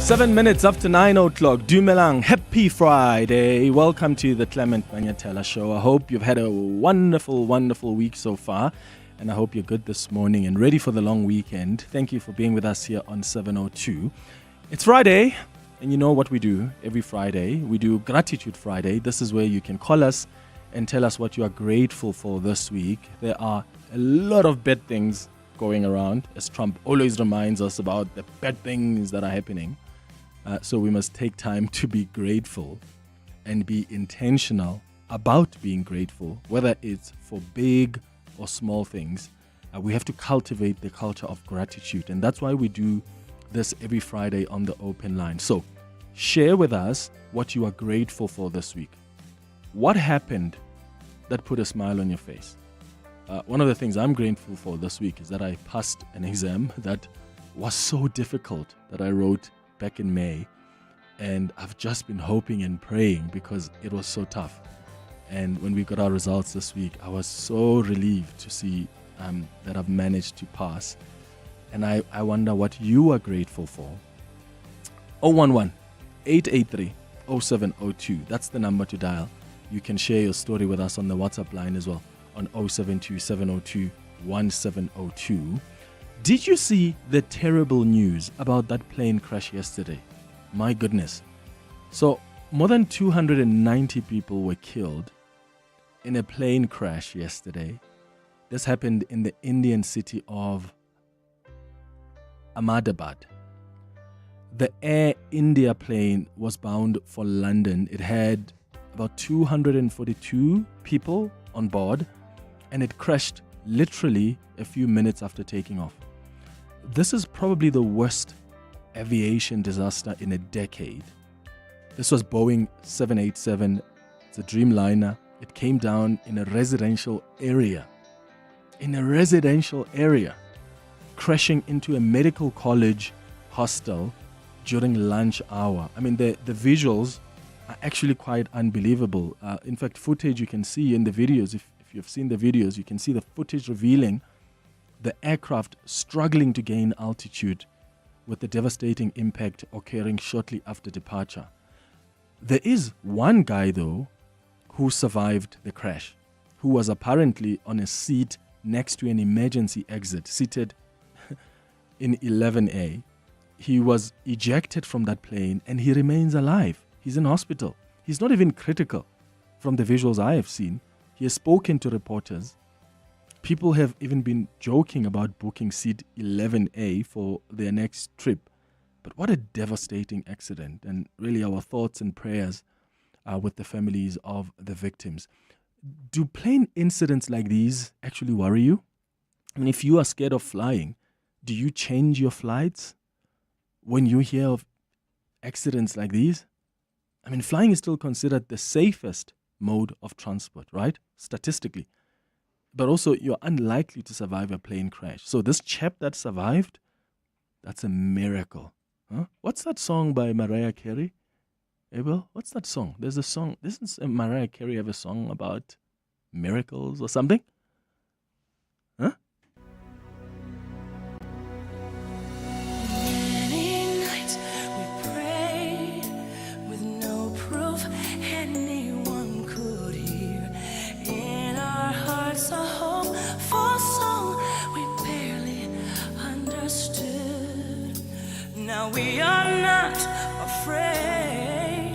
7 minutes after 9 o'clock. Dumelang. Happy Friday. Welcome to the Clement Manyathela Show. I hope you've had a wonderful, wonderful week so far. And I hope you're good this morning and ready for the long weekend. Thank you for being with us here on 702. It's Friday. And you know what we do every Friday? We do Gratitude Friday. This is where you can call us and tell us what you are grateful for this week. There are a lot of bad things going around, as Trump always reminds us about the bad things that are happening. So we must take time to be grateful and be intentional about being grateful, whether it's for big or small things. We have to cultivate the culture of gratitude. And that's why we do this every Friday on the open line. So share with us what you are grateful for this week. What happened that put a smile on your face? One of the things I'm grateful for this week is that I passed an exam that was so difficult that I wrote back in May, and I've just been hoping and praying because it was so tough. And when we got our results this week, I was so relieved to see that I've managed to pass. And I wonder what you are grateful for. 011-883-0702. That's the number to dial. You can share your story with us on the WhatsApp line as well on 072-702-1702. Did you see the terrible news about that plane crash yesterday? My goodness. So more than 290 people were killed in a plane crash yesterday. This happened in the Indian city of Ahmedabad. The Air India plane was bound for London. It had about 242 people on board, and it crashed literally a few minutes after taking off. This is probably the worst aviation disaster in a decade. This was Boeing 787. It's a Dreamliner. It came down in a residential area. Crashing into a medical college hostel during lunch hour. I mean, the visuals are actually quite unbelievable. In fact, footage you can see in the videos, if you've seen the videos, you can see the footage revealing the aircraft struggling to gain altitude with the devastating impact occurring shortly after departure. There is one guy, though, who survived the crash, who was apparently on a seat next to an emergency exit, seated in 11A. He was ejected from that plane and he remains alive. He's in hospital. He's not even critical from the visuals I have seen. He has spoken to reporters. People have even been joking about booking seat 11A for their next trip. But what a devastating accident. And really our thoughts and prayers are with the families of the victims. Do plane incidents like these actually worry you? I mean, if you are scared of flying, do you change your flights when you hear of accidents like these? I mean, flying is still considered the safest mode of transport, right? Statistically. But also, you're unlikely to survive a plane crash. So this chap that survived, that's a miracle. Huh? What's that song by Mariah Carey? Abel, what's that song? There's a song. Doesn't Mariah Carey have a song about miracles or something? Huh? Many nights we prayed with no proof anyone could hear. In our hearts a hopeful song we barely understood. Now we are not afraid,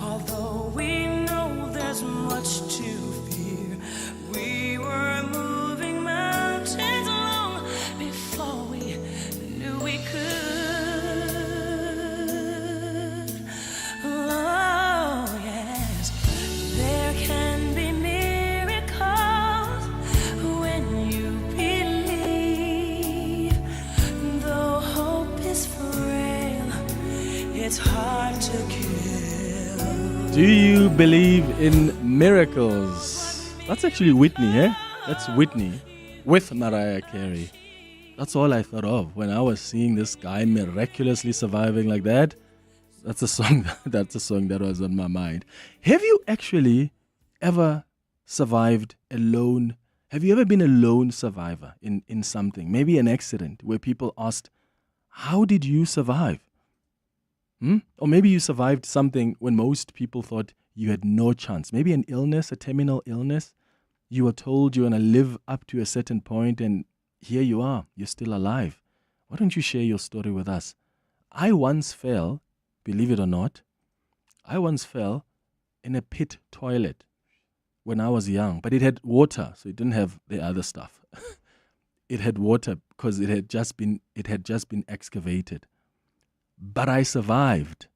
although we know there's much to fear. We were moving mountains long before we knew we could. Oh yes, there can be miracles when you believe. Though hope is frail, it's hard to kill. Do you believe in miracles? That's actually Whitney, eh? That's Whitney with Mariah Carey. That's all I thought of when I was seeing this guy miraculously surviving like that. That's a song that was on my mind. Have you actually ever survived alone? Have you ever been a lone survivor in something? Maybe an accident where people asked, how did you survive? Or maybe you survived something when most people thought you had no chance. Maybe an illness, a terminal illness. You were told you're going to live up to a certain point, and here you are. You're still alive. Why don't you share your story with us? I once fell, believe it or not, in a pit toilet when I was young, but it had water, so it didn't have the other stuff. It had water because it had just been excavated. But I survived.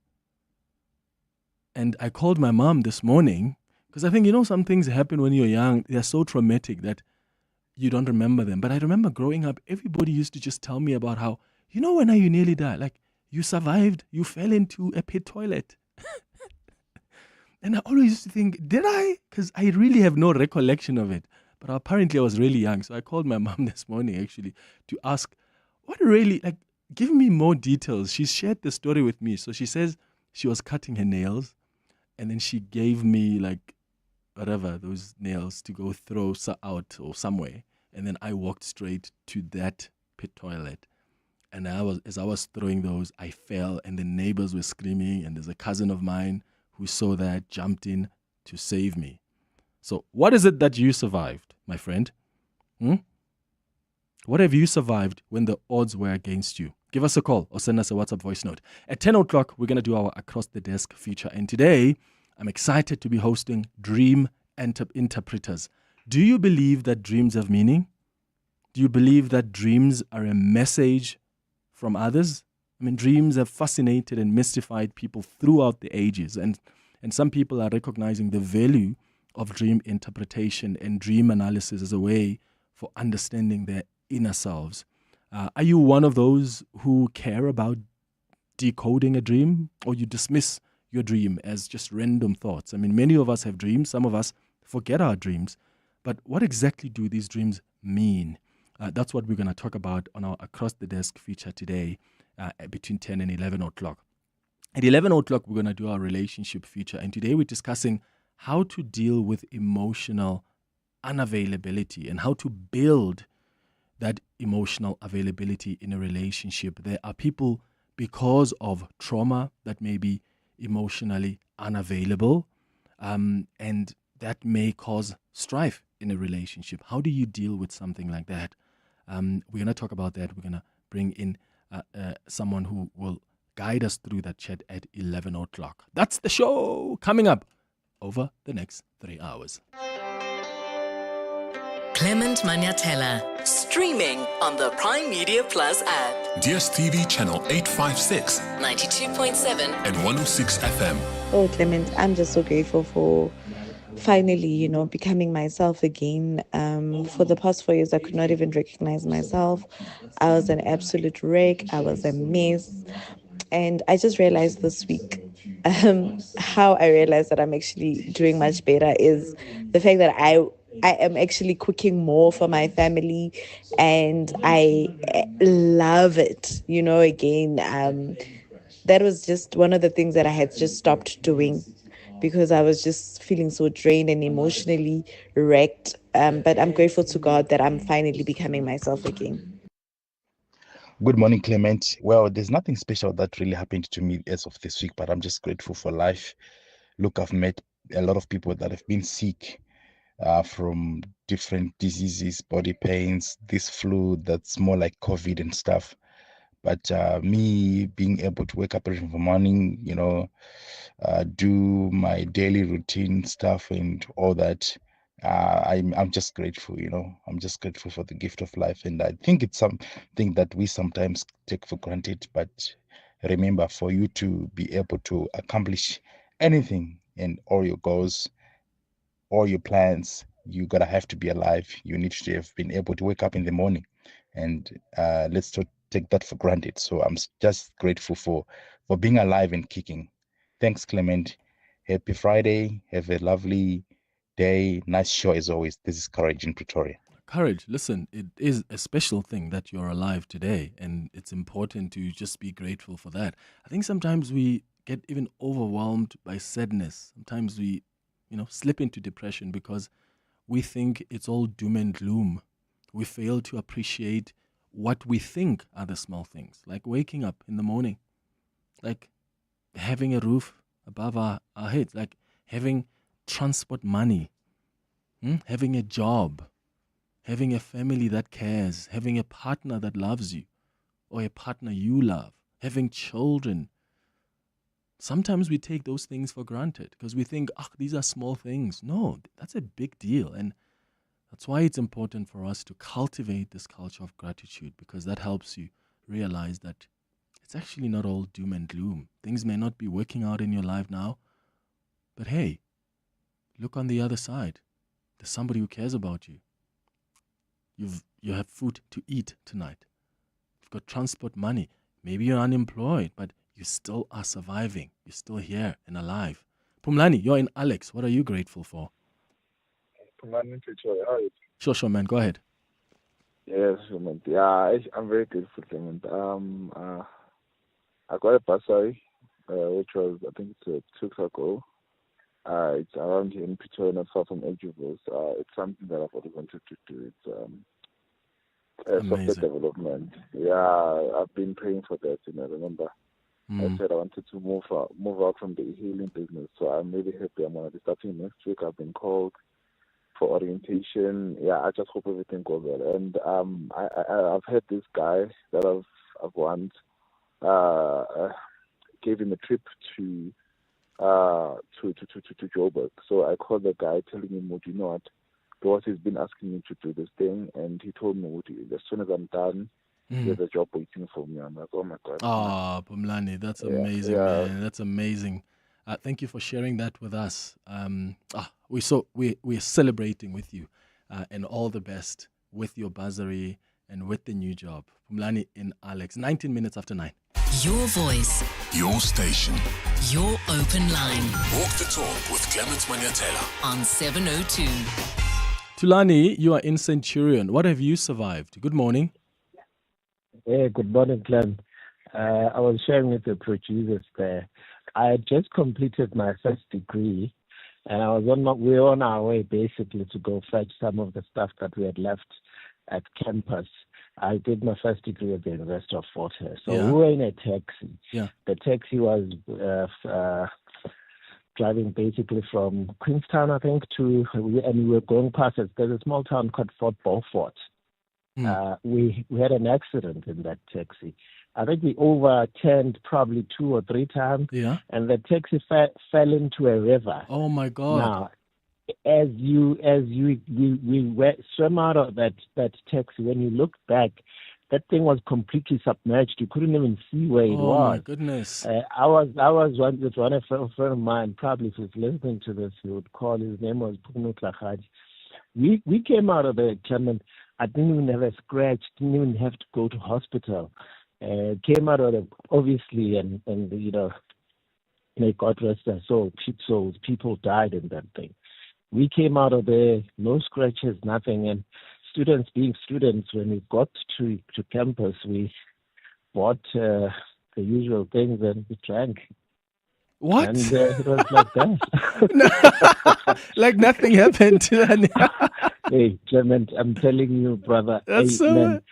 And I called my mom this morning because I think, some things happen when you're young. They're so traumatic that you don't remember them. But I remember growing up, everybody used to just tell me about how, when you nearly died, like you survived, you fell into a pit toilet. And I always used to think, did I? Because I really have no recollection of it. But apparently I was really young. So I called my mom this morning actually to ask, what really, give me more details. She shared the story with me. So she says she was cutting her nails and then she gave me whatever, those nails to go throw out or somewhere. And then I walked straight to that pit toilet. And as I was throwing those, I fell and the neighbors were screaming. And there's a cousin of mine who saw that, jumped in to save me. So what is it that you survived, my friend? What have you survived when the odds were against you? Give us a call or send us a WhatsApp voice note. At 10 o'clock, we're going to do our Across the Desk feature. And today, I'm excited to be hosting Dream Interpreters. Do you believe that dreams have meaning? Do you believe that dreams are a message from others? Dreams have fascinated and mystified people throughout the ages. And some people are recognizing the value of dream interpretation and dream analysis as a way for understanding their inner selves. Are you one of those who care about decoding a dream, or you dismiss your dream as just random thoughts? Many of us have dreams. Some of us forget our dreams. But what exactly do these dreams mean? That's what we're going to talk about on our Across the Desk feature today between 10 and 11 o'clock. At 11 o'clock, we're going to do our relationship feature. And today we're discussing how to deal with emotional unavailability and how to build that emotional availability in a relationship. There are people, because of trauma, that may be emotionally unavailable, and that may cause strife in a relationship. How do you deal with something like that? We're going to talk about that. We're going to bring in someone who will guide us through that chat at 11 o'clock. That's the show coming up over the next 3 hours. Clement Manyathela, streaming on the Prime Media Plus app. DSTV channel 856, 92.7 and 106 FM. Oh, Clement, I'm just so grateful for finally, becoming myself again. For the past 4 years, I could not even recognize myself. I was an absolute wreck. I was a mess. And I just realized this week, how I realized that I'm actually doing much better is the fact that I am actually cooking more for my family, and I love it. Again, that was just one of the things that I had just stopped doing because I was just feeling so drained and emotionally wrecked. But I'm grateful to God that I'm finally becoming myself again. Good morning, Clement. Well, there's nothing special that really happened to me as of this week, but I'm just grateful for life. Look, I've met a lot of people that have been sick from different diseases, body pains, this flu that's more like COVID and stuff. But me being able to wake up early in the morning, do my daily routine stuff and all that, I'm just grateful. I'm just grateful for the gift of life, and I think it's something that we sometimes take for granted. But remember, for you to be able to accomplish anything and all your goals, all your plans, you gotta have to be alive. You need to have been able to wake up in the morning, and let's not take that for granted. So I'm just grateful for being alive and kicking. Thanks, Clement. Happy Friday. Have a lovely day. Nice show as always. This is Courage in Pretoria. Courage, listen, it is a special thing that you're alive today, and it's important to just be grateful for that. I think sometimes we get even overwhelmed by sadness. Sometimes we, slip into depression because we think it's all doom and gloom. We fail to appreciate what we think are the small things, like waking up in the morning. Like, having a roof above our heads, like having transport money, having a job, having a family that cares, having a partner that loves you, or a partner you love, having children. Sometimes we take those things for granted because we think, these are small things. No, that's a big deal. And that's why it's important for us to cultivate this culture of gratitude, because that helps you realize that it's actually not all doom and gloom. Things may not be working out in your life now, but hey, look on the other side. There's somebody who cares about you. You have food to eat tonight. You've got transport money. Maybe you're unemployed, but you still are surviving. You're still here and alive. Pumlani, you're in Alex. What are you grateful for? Sure, man. Go ahead. Yes, Clement. Yeah, I'm very grateful, Clement. I got a bursary, which was, I think, 2 weeks ago. It's around here in Pretoria, not far from Edgeville. It's something that I've always wanted to do. It's software development. Yeah, I've been praying for that. Remember, I said I wanted to move out from the healing business. So I'm really happy. I'm going to be starting next week. I've been called for orientation. Yeah, I just hope everything goes well. And I've had this guy that I've once gave him a trip to Joburg. So I called the guy telling him, "Would you know what? Boss has been asking me to do this thing," and he told me, as soon as I'm done, there's a job waiting for me. I'm like, oh my God. Pumlani, that's amazing, man. That's amazing. Thank you for sharing that with us. We're celebrating with you, and all the best with your bursary and with the new job. Pumlani in Alex, 19 minutes after 9. Your voice, Your station. your open line Walk the talk with Clement Manyathela. on 702. Tulani, you are in Centurion. What have you survived? Good morning. Hey, good morning, Clem. I was sharing with the producers there. I had just completed my first degree, and we were on our way basically to go fetch some of the stuff that we had left at campus. I did my first degree at the University of Fort Hare. So we were in a taxi. Yeah. The taxi was driving basically from Queenstown, I think, and we were going past it. There's a small town called Fort Beaufort. We had an accident in that taxi. I think we overturned probably 2 or 3 times, and the taxi fell into a river. Oh my God! Now, as we swam out of that taxi, when you look back, that thing was completely submerged. You couldn't even see where it was. Oh my goodness! I was with one friend of mine. Probably if he's listening to this, he would call. His name was Punuklakhadi. We came out of the Clement. I didn't even have a scratch. Didn't even have to go to hospital. Came out of it, obviously, and may God rest their soul. So people died in that thing. We came out of there, no scratches, nothing. And students being students, when we got to campus, we bought the usual things and we drank. What? And it was like that. Like nothing happened to that. Hey, Clement, I'm telling you, brother. That's man,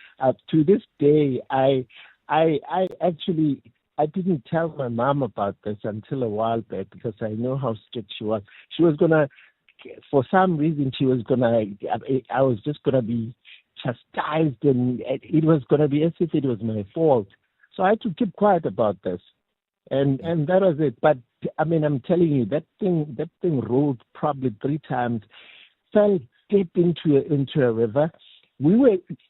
to this day, I actually didn't tell my mom about this until a while back because I know how strict she was. She was gonna, for some reason, I was just gonna be chastised, and it was gonna be as if it was my fault. So I had to keep quiet about this, and that was it. But I mean, I'm telling you, that thing rolled probably 3 times, fell deep into a river.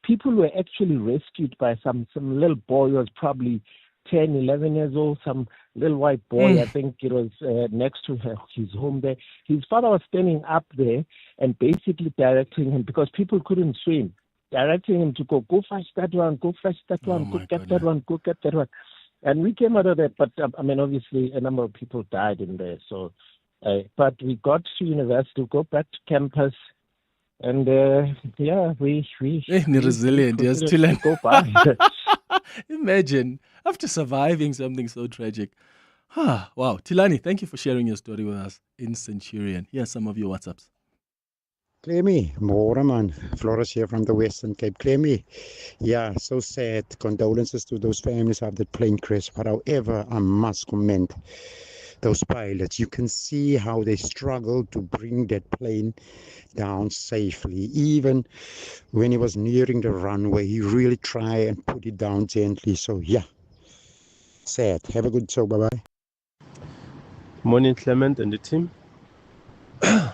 People were actually rescued by some little boy who was probably 10, 11 years old, some little white boy. I think it was next to his home there. His father was standing up there and basically directing him, because people couldn't swim, directing him to go fetch that one, go fetch that one, go get that one, go get that one. And we came out of that, but I mean, obviously a number of people died in there. So, but we got to university, go back to campus. And we resilient, yes, to go by. Imagine, after surviving something so tragic. Wow. Tilani, thank you for sharing your story with us in Centurion. Here are some of your WhatsApps. Clemmy, man. Flores here from the Western Cape. Clemmy, yeah, so sad. Condolences to those families of that plane crash. But however, I must commend those pilots. You can see how they struggled to bring that plane down safely. Even when he was nearing the runway, he really tried and put it down gently. So, yeah, sad. Have a good show. Bye-bye. Morning, Clement and the team.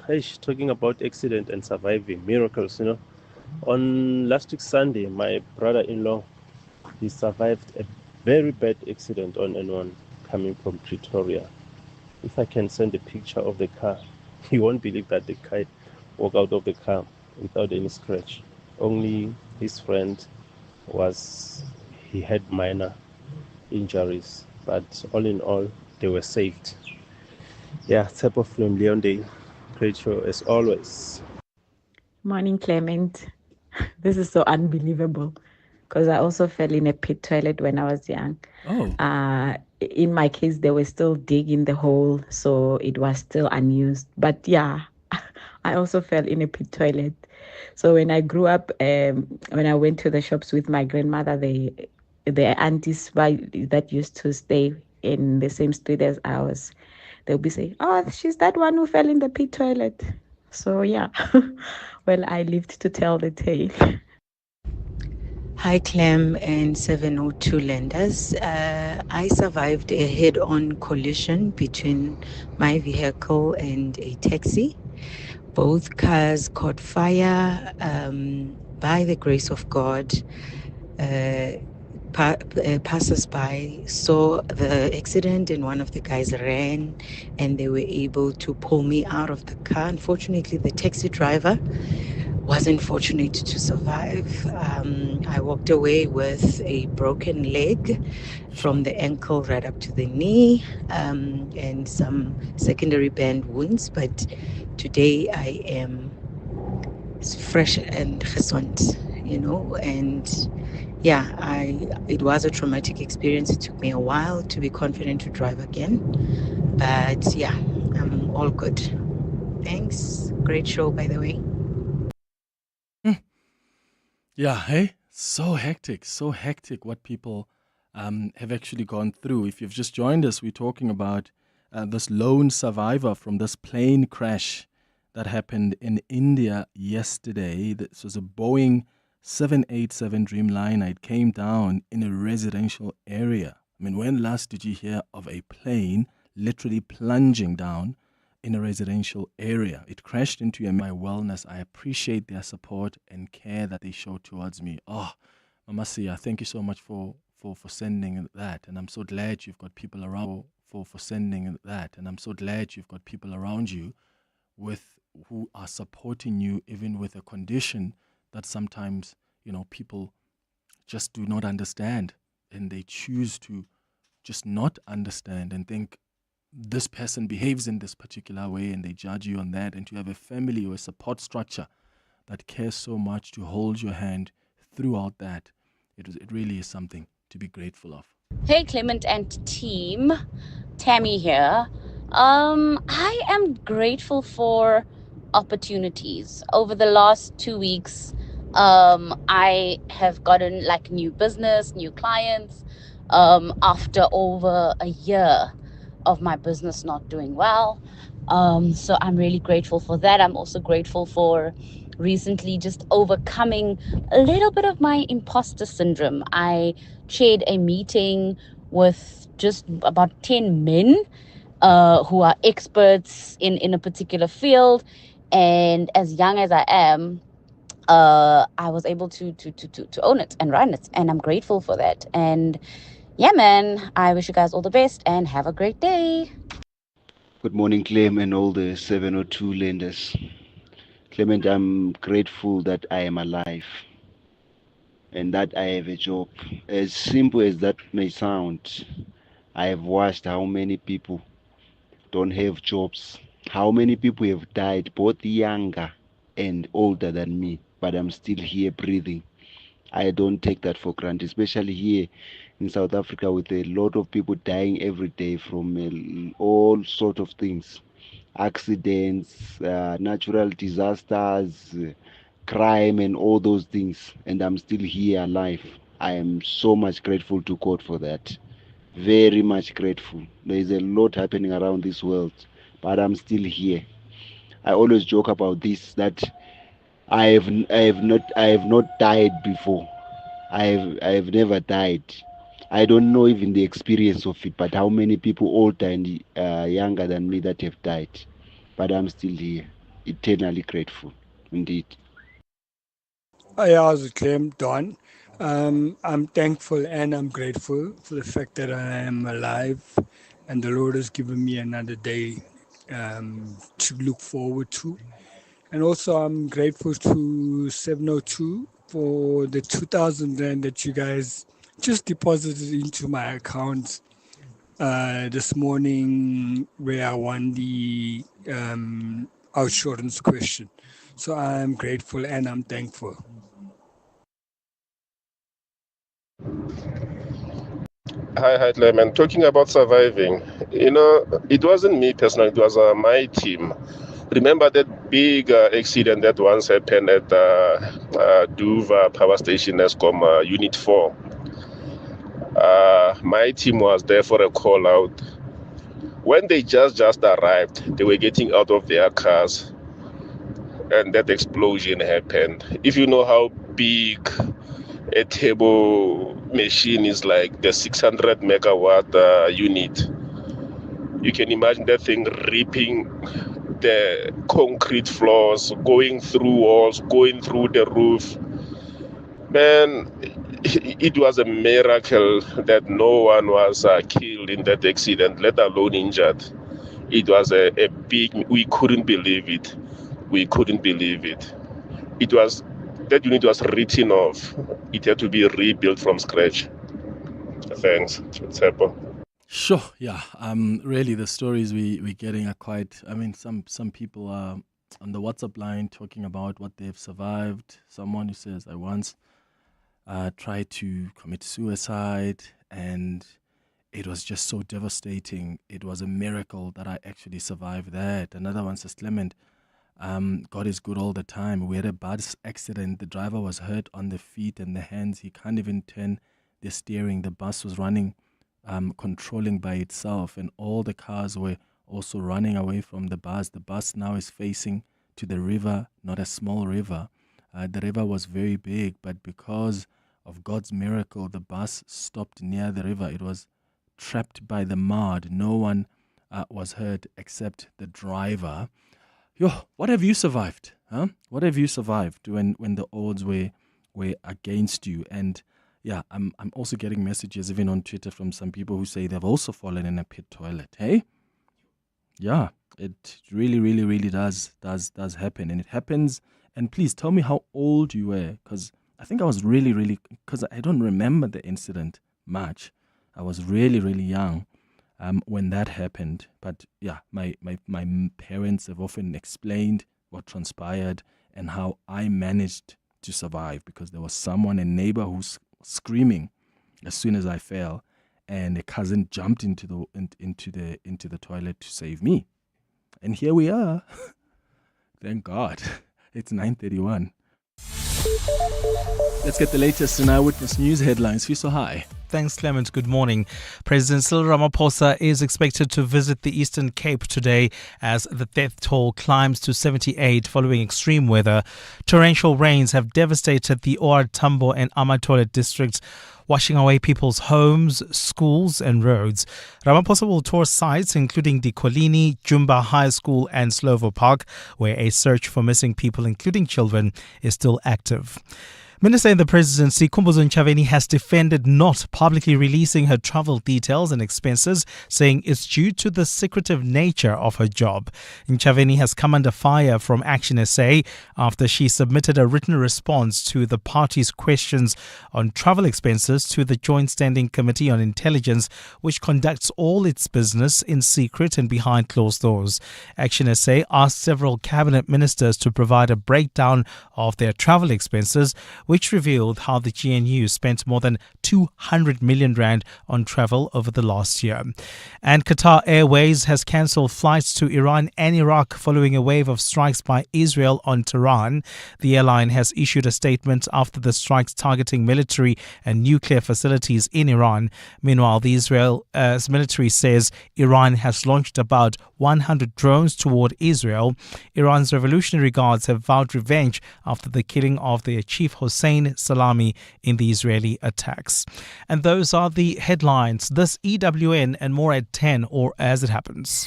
Hey, talking about accident and surviving miracles. On last week Sunday, my brother-in-law, he survived a very bad accident on N1 coming from Pretoria. If I can send a picture of the car, you won't believe that the guy walked out of the car without any scratch. Only his friend he had minor injuries, but all in all, they were saved. Yeah, type of film, Leon Day. Great show as always. Morning, Clement. This is so unbelievable because I also fell in a pit toilet when I was young. Oh. In my case, they were still digging the hole, so it was still unused. But yeah, I also fell in a pit toilet. So when I grew up, when I went to the shops with my grandmother, the aunties that used to stay in the same street as ours, they'll be saying, "Oh, she's that one who fell in the pit toilet." So yeah, well, I lived to tell the tale. Hi, Clem and 702 lenders. I survived a head-on collision between my vehicle and a taxi. Both cars caught fire. By the grace of God, passers-by saw the accident and one of the guys ran and they were able to pull me out of the car. Unfortunately, the taxi driver wasn't fortunate to survive. I walked away with a broken leg from the ankle right up to the knee, and some secondary band wounds, but today I am fresh and gesond, and yeah, it was a traumatic experience. It took me a while to be confident to drive again, but yeah, I'm all good. Thanks. Great show, by the way. Yeah, hey, so hectic what people have actually gone through. If you've just joined us, we're talking about this lone survivor from this plane crash that happened in India yesterday. This was a Boeing 787 Dreamliner. It came down in a residential area. I mean, when last did you hear of a plane literally plunging down in a residential area? It crashed into my wellness. I appreciate their support and care that they show towards me. Oh, Mama Sia, thank you so much for sending that. And I'm so glad you've got people around for sending that. And I'm so glad you've got people around you who are supporting you even with a condition that sometimes, people just do not understand, and they choose to just not understand and think this person behaves in this particular way, and they judge you on that. And to have a family or a support structure that cares so much to hold your hand throughout that, it really is something to be grateful of. Hey, Clement and team, Tammy here. I am grateful for opportunities. Over the last 2 weeks, I have gotten like new business, new clients, after over a year of my business not doing well. So I'm really grateful for that. I'm also grateful for recently just overcoming a little bit of my imposter syndrome. I chaired a meeting with just about 10 men who are experts in a particular field. And as young as I am, I was able to own it and run it. And I'm grateful for that. And yeah, man, I wish you guys all the best and have a great day. Good morning, Clem, and all the 702 lenders. Clement, I'm grateful that I am alive and that I have a job. As simple as that may sound, I have watched how many people don't have jobs, how many people have died, both younger and older than me, but I'm still here breathing. I don't take that for granted, especially here in South Africa with a lot of people dying every day from all sort of things. accidents, natural disasters, crime, and all those things. And I'm still here alive. I am so much grateful to God for that. Very much grateful. There is a lot happening around this world, but I'm still here. I always joke about this that I have not died before. I have never died. I don't know even the experience of it, but how many people older and younger than me that have died. But I'm still here, eternally grateful, indeed. Hi, how's it, Clem? Don. I'm thankful and I'm grateful for the fact that I am alive and the Lord has given me another day to look forward to. And also, I'm grateful to 702 for the 2,000 Rand that you guys just deposited into my account this morning, where I won the outsurance question. So I'm grateful and I'm thankful. Hi, Clement. Talking about surviving, it wasn't me personally, it was my team. Remember that big accident that once happened at Duva Power Station, Eskom, Unit 4? My team was there for a call out. When they just arrived, they were getting out of their cars, and that explosion happened. If you know how big a turbo machine is, like the 600 megawatt unit, you can imagine that thing ripping the concrete floors, going through walls, going through the roof. Man, it was a miracle that no one was killed in that accident, let alone injured. It was a big, we couldn't believe it. We couldn't believe it. That unit was written off. It had to be rebuilt from scratch. Thanks. Sure, yeah. Really, the stories we're getting are quite. I mean, some people are on the WhatsApp line talking about what they've survived. Someone who says, "I once tried to commit suicide, and it was just so devastating. It was a miracle that I actually survived that." Another one says, "Clement, God is good all the time. We had a bus accident. The driver was hurt on the feet and the hands. He can't even turn the steering. The bus was running." Controlling by itself, and all the cars were also running away from the bus. The bus now is facing to the river, not a small river. The river was very big, but because of God's miracle, the bus stopped near the river. It was trapped by the mud. No one was hurt except the driver. Yo, what have you survived? Huh? What have you survived when the odds were against you? And yeah, I'm also getting messages even on Twitter from some people who say they've also fallen in a pit toilet. Hey, yeah, it really does happen, and it happens. And please tell me how old you were, because I think I was really, because I don't remember the incident much. I was really young when that happened. But yeah, my parents have often explained what transpired and how I managed to survive, because there was someone, a neighbor, who's screaming as soon as I fell, and a cousin jumped into the toilet to save me, and here we are. Thank God. It's 9:31. Let's get the latest in Eyewitness News headlines. Sifiso, hi. Thanks, Clement. Good morning. President Cyril Ramaphosa is expected to visit the Eastern Cape today as the death toll climbs to 78 following extreme weather. Torrential rains have devastated the OR Tambo and Amatole districts, washing away people's homes, schools and roads. Ramaphosa will tour sites including Dikolini, Jumba High School and Slovo Park, where a search for missing people, including children, is still active. Minister in the Presidency, Khumbudzo Ntshavheni, has defended not publicly releasing her travel details and expenses, saying it's due to the secretive nature of her job. Ntshavheni has come under fire from Action SA after she submitted a written response to the party's questions on travel expenses to the Joint Standing Committee on Intelligence, which conducts all its business in secret and behind closed doors. Action SA asked several cabinet ministers to provide a breakdown of their travel expenses, which revealed how the GNU spent more than 200 million rand on travel over the last year. And Qatar Airways has cancelled flights to Iran and Iraq following a wave of strikes by Israel on Tehran. The airline has issued a statement after the strikes targeting military and nuclear facilities in Iran. Meanwhile, the Israel's military says Iran has launched about 100 drones toward Israel. Iran's Revolutionary Guards have vowed revenge after the killing of their chief Hossein Salami in the Israeli attacks. And those are the headlines. This EWN and more at 10 or as it happens.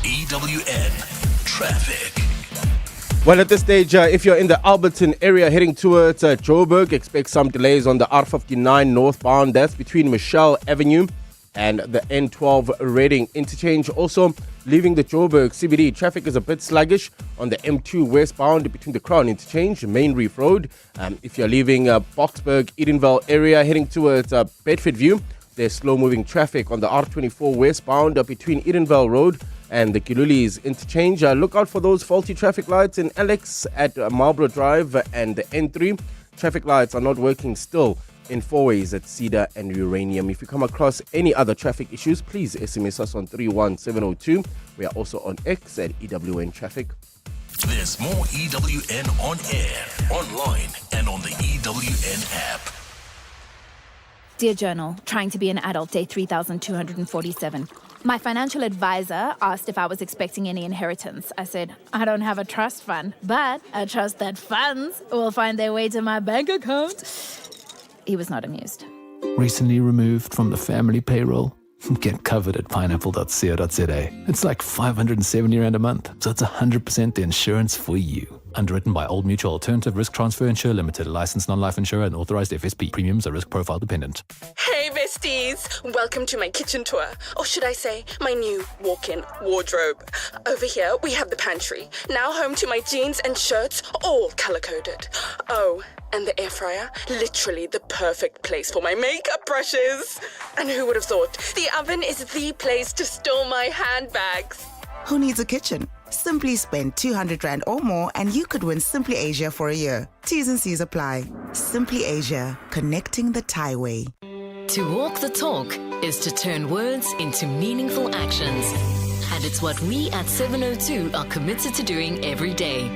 EWN Traffic. Well, at this stage, if you're in the Alberton area heading towards Joburg, expect some delays on the R59 northbound. That's between Michelle Avenue and the N12 Reading interchange. Also, leaving the Joburg CBD, traffic is a bit sluggish on the M2 westbound between the Crown interchange, Main Reef Road. If you're leaving Boksburg, Edenvale area heading towards Bedfordview, there's slow-moving traffic on the R24 westbound between Edenvale Road and the Gilulis interchange. Look out for those faulty traffic lights in Alex at Marlborough Drive and the N3. Traffic lights are not working still in four-ways at Cedar and Uranium. If you come across any other traffic issues, please SMS us on 31702. We are also on X at EWN Traffic. There's more EWN on air, online, and on the EWN app. Dear Journal, trying to be an adult, day 3247. My financial advisor asked if I was expecting any inheritance. I said, I don't have a trust fund, but I trust that funds will find their way to my bank account. He was not amused. Recently removed from the family payroll? Get covered at pineapple.co.za. It's like 570 Rand a month, so it's 100% the insurance for you. Underwritten by Old Mutual Alternative Risk Transfer Insurer Limited, a licensed non-life insurer and authorized FSP. Premiums are risk profile dependent. Hey besties, welcome to my kitchen tour, or should I say my new walk-in wardrobe. Over here we have the pantry, now home to my jeans and shirts, all color-coded. Oh, and the air fryer, literally the perfect place for my makeup brushes. And who would have thought, the oven is the place to store my handbags. Who needs a kitchen? Simply spend 200 Rand or more and you could win Simply Asia for a year. T's and C's apply. Simply Asia, connecting the Thai way. To walk the talk is to turn words into meaningful actions. And it's what we at 702 are committed to doing every day.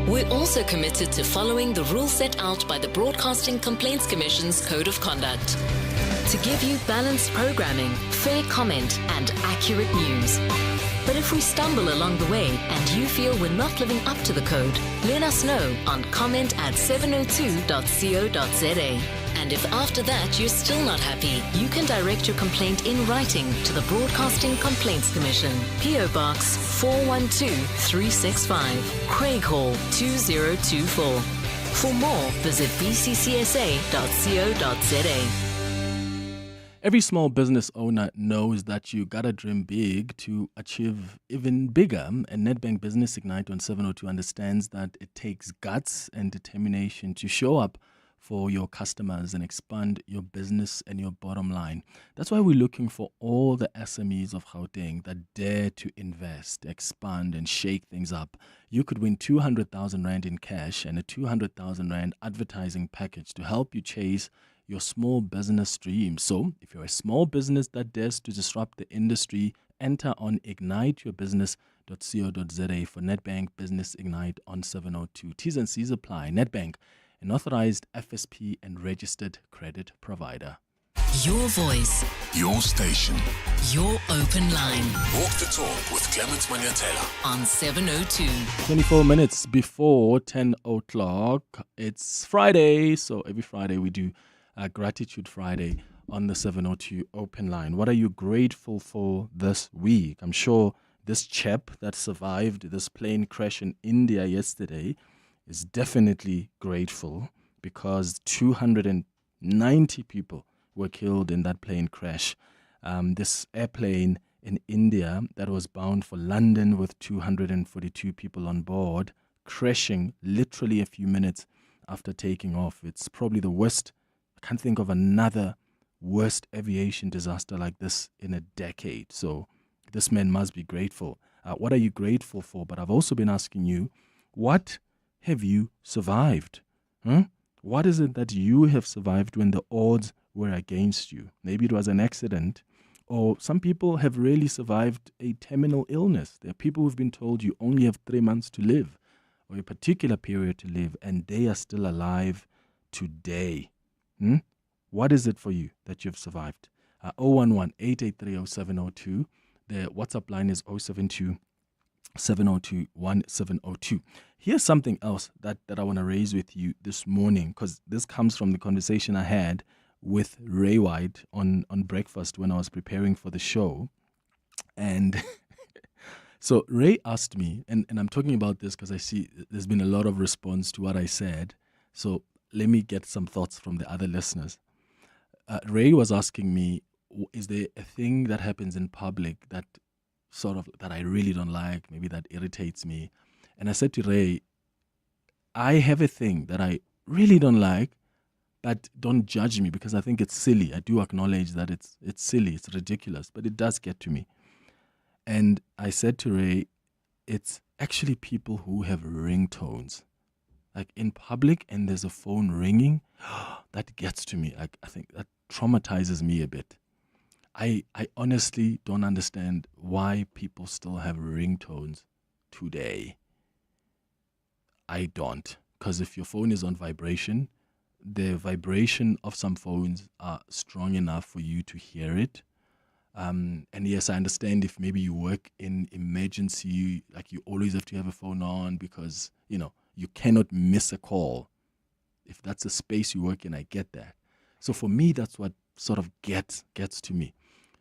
We're also committed to following the rules set out by the Broadcasting Complaints Commission's Code of Conduct. To give you balanced programming, fair comment, and accurate news. But if we stumble along the way and you feel we're not living up to the code, let us know on comment@702.co.za. And if after that you're still not happy, you can direct your complaint in writing to the Broadcasting Complaints Commission, PO Box 412365, Craig Hall 2024. For more, visit bccsa.co.za. Every small business owner knows that you gotta dream big to achieve even bigger. And Nedbank Business Ignite on 702 understands that it takes guts and determination to show up for your customers and expand your business and your bottom line. That's why we're looking for all the SMEs of Gauteng that dare to invest, expand, and shake things up. You could win 200,000 Rand in cash and a 200,000 Rand advertising package to help you chase your small business dream. So if you're a small business that dares to disrupt the industry, enter on igniteyourbusiness.co.za for Nedbank Business Ignite on 702. T's and C's apply. Nedbank, an authorized FSP and registered credit provider. Your voice. Your station. Your open line. Walk the talk with Clement Manyathela on 702. 24 minutes before 10 o'clock. It's Friday, so every Friday we do Gratitude Friday on the 702 open line. What are you grateful for this week? I'm sure this chap that survived this plane crash in India yesterday is definitely grateful because 290 people were killed in that plane crash. This airplane in India that was bound for London with 242 people on board, crashing literally a few minutes after taking off. It's probably the worst. I can't think of another worst aviation disaster like this in a decade. So this man must be grateful. What are you grateful for? But I've also been asking you, what have you survived? What is it that you have survived when the odds were against you? Maybe it was an accident, or some people have really survived a terminal illness. There are people who've been told you only have 3 months to live, or a particular period to live, and they are still alive today. What is it for you that you've survived? 011-883-0702. The WhatsApp line is 072-702-1702. Here's something else that I want to raise with you this morning, because this comes from the conversation I had with Ray White on breakfast when I was preparing for the show. And so Ray asked me, and I'm talking about this because I see there's been a lot of response to what I said. So let me get some thoughts from the other listeners. Ray was asking me, is there a thing that happens in public that that I really don't like, maybe that irritates me? And I said to Ray, I have a thing that I really don't like, but don't judge me because I think it's silly. I do acknowledge that it's silly, it's ridiculous, but it does get to me. And I said to Ray, it's actually people who have ringtones. Like in public and there's a phone ringing, that gets to me. Like I think that traumatizes me a bit. I honestly don't understand why people still have ringtones today. I don't. Because if your phone is on vibration, the vibration of some phones are strong enough for you to hear it. And yes, I understand if maybe you work in emergency, like you always have to have a phone on because, you cannot miss a call. If that's a space you work in, I get that. So for me, that's what sort of gets to me.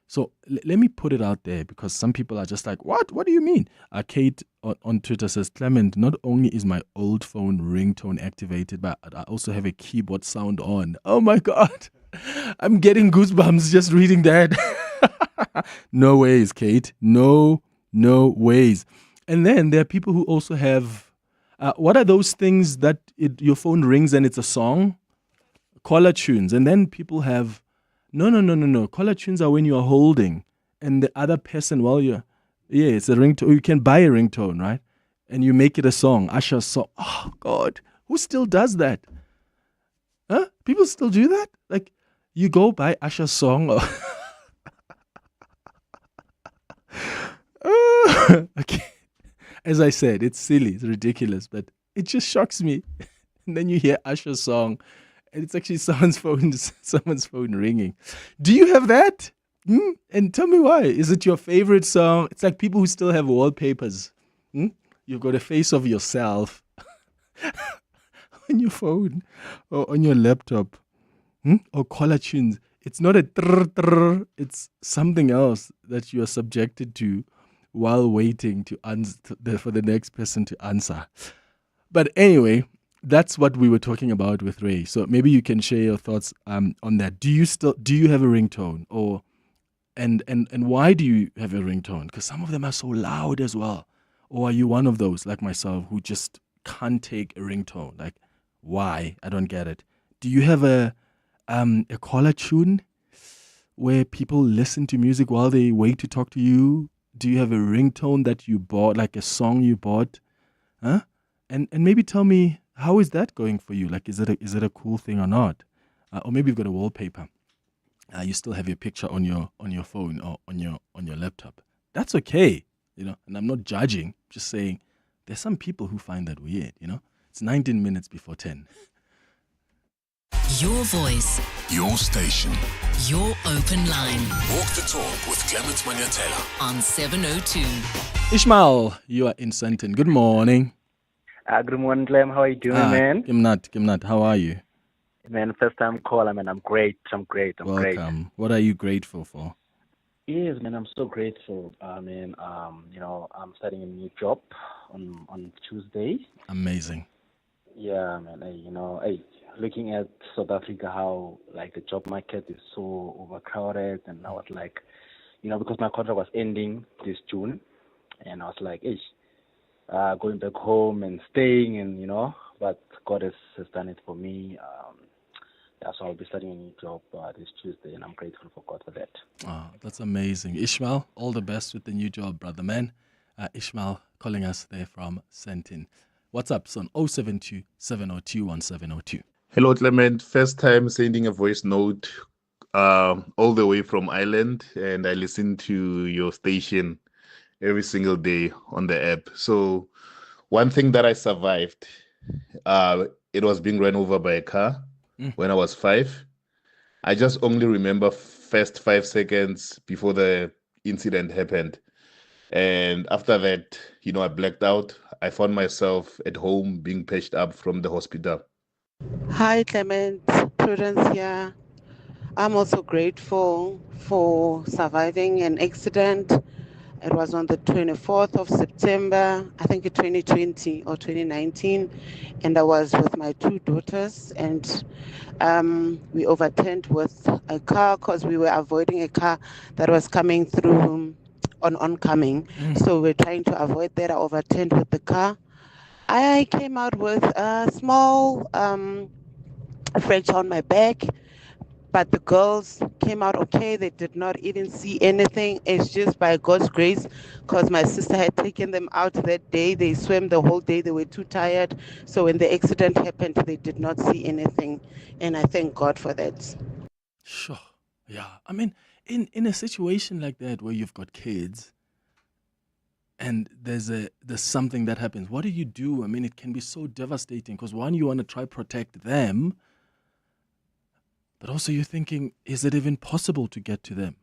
So let me put it out there because some people are just like, what? What do you mean? Kate on Twitter says, Clement, not only is my old phone ringtone activated, but I also have a keyboard sound on. Oh my God. I'm getting goosebumps just reading that. No ways, Kate. No ways. And then there are people who also have, what are those things that your phone rings and it's a song? Caller tunes. And then people have, no. Caller tunes are when you are holding and the other person it's a ringtone. You can buy a ringtone, right? And you make it a song, Usher's song. Oh God, who still does that? Huh? People still do that? Like you go buy Usher's song or okay. As I said, it's silly, it's ridiculous, but it just shocks me. And then you hear Usher's song, and it's actually someone's phone ringing. Do you have that? And tell me why. Is it your favorite song? It's like people who still have wallpapers. You've got a face of yourself on your phone or on your laptop. Or caller tunes. It's not a trrr, it's something else that you are subjected to while waiting to for the next person to answer. But anyway, that's what we were talking about with Ray. So maybe you can share your thoughts on that. Do you have a ringtone, or and why do you have a ringtone? Because some of them are so loud as well. Or are you one of those like myself who just can't take a ringtone? Like why? I don't get it. Do you have a caller tune where people listen to music while they wait to talk to you? Do you have a ringtone that you bought, like a song you bought? Huh? And maybe tell me, how is that going for you? Like, is it a cool thing or not? Or maybe you've got a wallpaper. You still have your picture on your phone or on your laptop. That's okay, And I'm not judging. Just saying, there's some people who find that weird. It's 19 minutes before 10. Your voice, Your station. your open line Walk the talk with Clement Manyathela. on 702. Ishmael, you are in Sandton. Good morning. Good morning, Clem. How are you doing, man? Kimnat, how are you? Man, first time caller, man. I'm great. I'm great. Welcome. What are you grateful for? Yes, man. I'm so grateful. I'm starting a new job on Tuesday. Amazing. Yeah, man. Looking at South Africa, how like the job market is so overcrowded, and I was like, because my contract was ending this June, and I was like, going back home and staying, and but God has done it for me. So I'll be starting a new job this Tuesday, and I'm grateful for God for that. Oh, that's amazing. Ishmael, all the best with the new job, brother, man. Ishmael calling us there from Sandton. What's up, son? 072 702 1702. Hello, Clement. First time sending a voice note all the way from Ireland, and I listen to your station every single day on the app. So, one thing that I survived, it was being run over by a car when I was 5. I just only remember first 5 seconds before the incident happened. And after that, I blacked out. I found myself at home being patched up from the hospital. Hi, Clement. Prudence here. I'm also grateful for surviving an accident. It was on the 24th of September, I think 2020 or 2019, and I was with my 2 daughters, and we overturned with a car because we were avoiding a car that was coming through on oncoming. So we're trying to avoid that. I overturned with the car. I came out with a small fracture on my back, but the girls came out okay. They did not even see anything. It's just by God's grace, because my sister had taken them out that day. They swam the whole day. They were too tired. So when the accident happened, they did not see anything. And I thank God for that. Sure. Yeah. I mean, in a situation like that where you've got kids and there's something that happens, what do you do? I mean, it can be so devastating because one, you want to try protect them, but also you're thinking, is it even possible to get to them?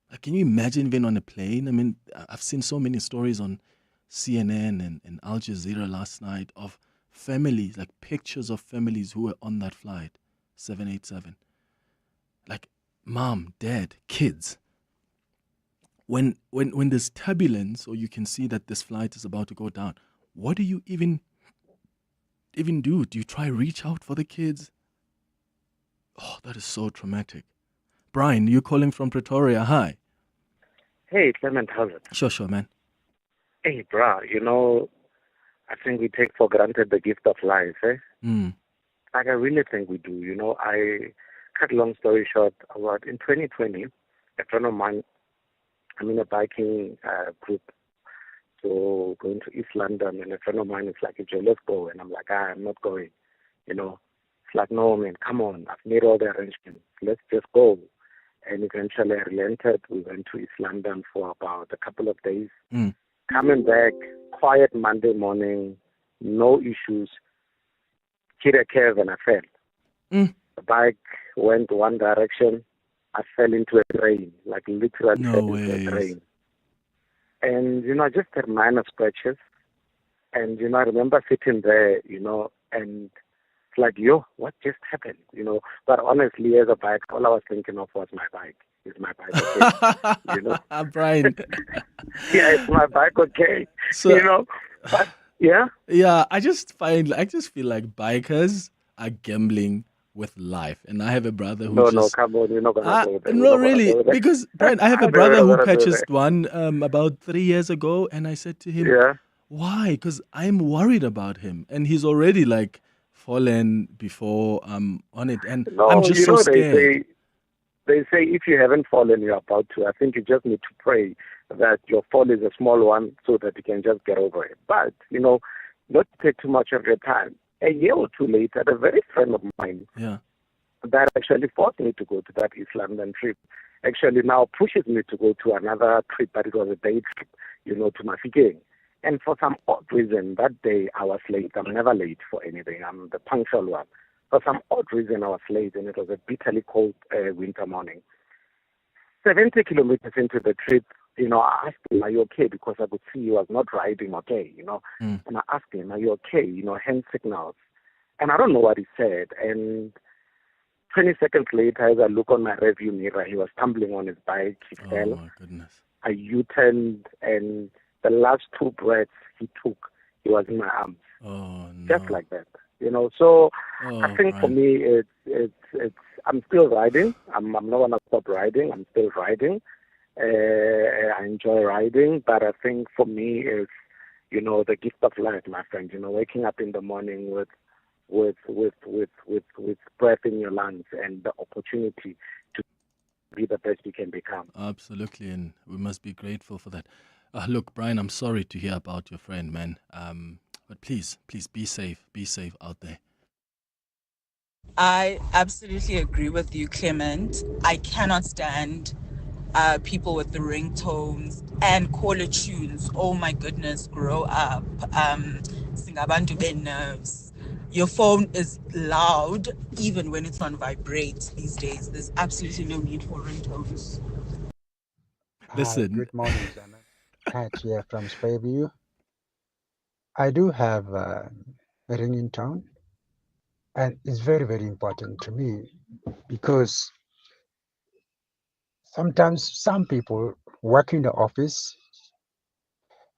Like, can you imagine being on a plane? I mean, I've seen so many stories on CNN and Al Jazeera last night of families, like pictures of families who were on that flight, 787. Like mom, dad, kids. When there's turbulence or you can see that this flight is about to go down, what do you even do? Do you try reach out for the kids? Oh, that is so traumatic. Brian, you're calling from Pretoria. Hi. Hey, Clement, how's it? Sure, man. Hey, brah, I think we take for granted the gift of life, eh? Like, I really think we do. I cut a long story short, about in 2020, a friend of mine, I'm in a biking group, so going to East London, and a friend of mine is like, Joe, let's go. And I'm like, I'm not going. It's like, no, man, come on. I've made all the arrangements. Let's just go. And eventually I relented. We went to East London for about a couple of days. Coming back, quiet Monday morning, no issues. Hit a curve and I fell. The bike went one direction. I fell into a drain, like literally fell into a drain. And, I just had minor scratches. And, I remember sitting there, and it's like, what just happened? But honestly, as a bike, all I was thinking of was my bike. Is my bike okay? Brian. Yeah, it's my bike okay? So, but yeah. Yeah, I just feel like bikers are gambling with life. And I have a brother who No, come on, you're not going to go there. No, really, because, Brian, I have a brother who purchased one about 3 years ago, and I said to him, why? Because I'm worried about him. And he's already, like, fallen before I'm on it. And I'm just so scared. They say if you haven't fallen, you're about to. I think you just need to pray that your fall is a small one so that you can just get over it. But, not to take too much of your time. A year or two later, a very friend of mine that actually forced me to go to that East London trip actually now pushes me to go to another trip, but it was a day trip, to Mafikeng. And for some odd reason, that day I was late. I'm never late for anything. I'm the punctual one. For some odd reason, I was late, and it was a bitterly cold winter morning. 70 kilometers into the trip, I asked him, are you okay? Because I could see he was not riding okay, And I asked him, are you okay? Hand signals. And I don't know what he said. And 20 seconds later, as I look on my rearview mirror, he was tumbling on his bike. He fell. Oh, my goodness. I U-turned, and the last 2 breaths he took, he was in my arms. Oh, no. Just like that. So I think for me, it's I'm still riding. I'm not going to stop riding. I'm still riding. I enjoy riding, but I think for me it's, the gift of life, my friend. Waking up in the morning with breath in your lungs and the opportunity to be the best you can become. Absolutely, and we must be grateful for that. Look, Brian, I'm sorry to hear about your friend, man. But please be safe out there. I absolutely agree with you, Clement. I cannot stand people with the ringtones and caller tunes. Oh my goodness, grow up. Singabantu nerves. Your phone is loud even when it's on vibrate these days. There's absolutely no need for ringtones. Hi, Listen. good morning, Clement. Pat here from Spayview. I do have a ringing tone, and it's very, very important to me because sometimes some people work in the office.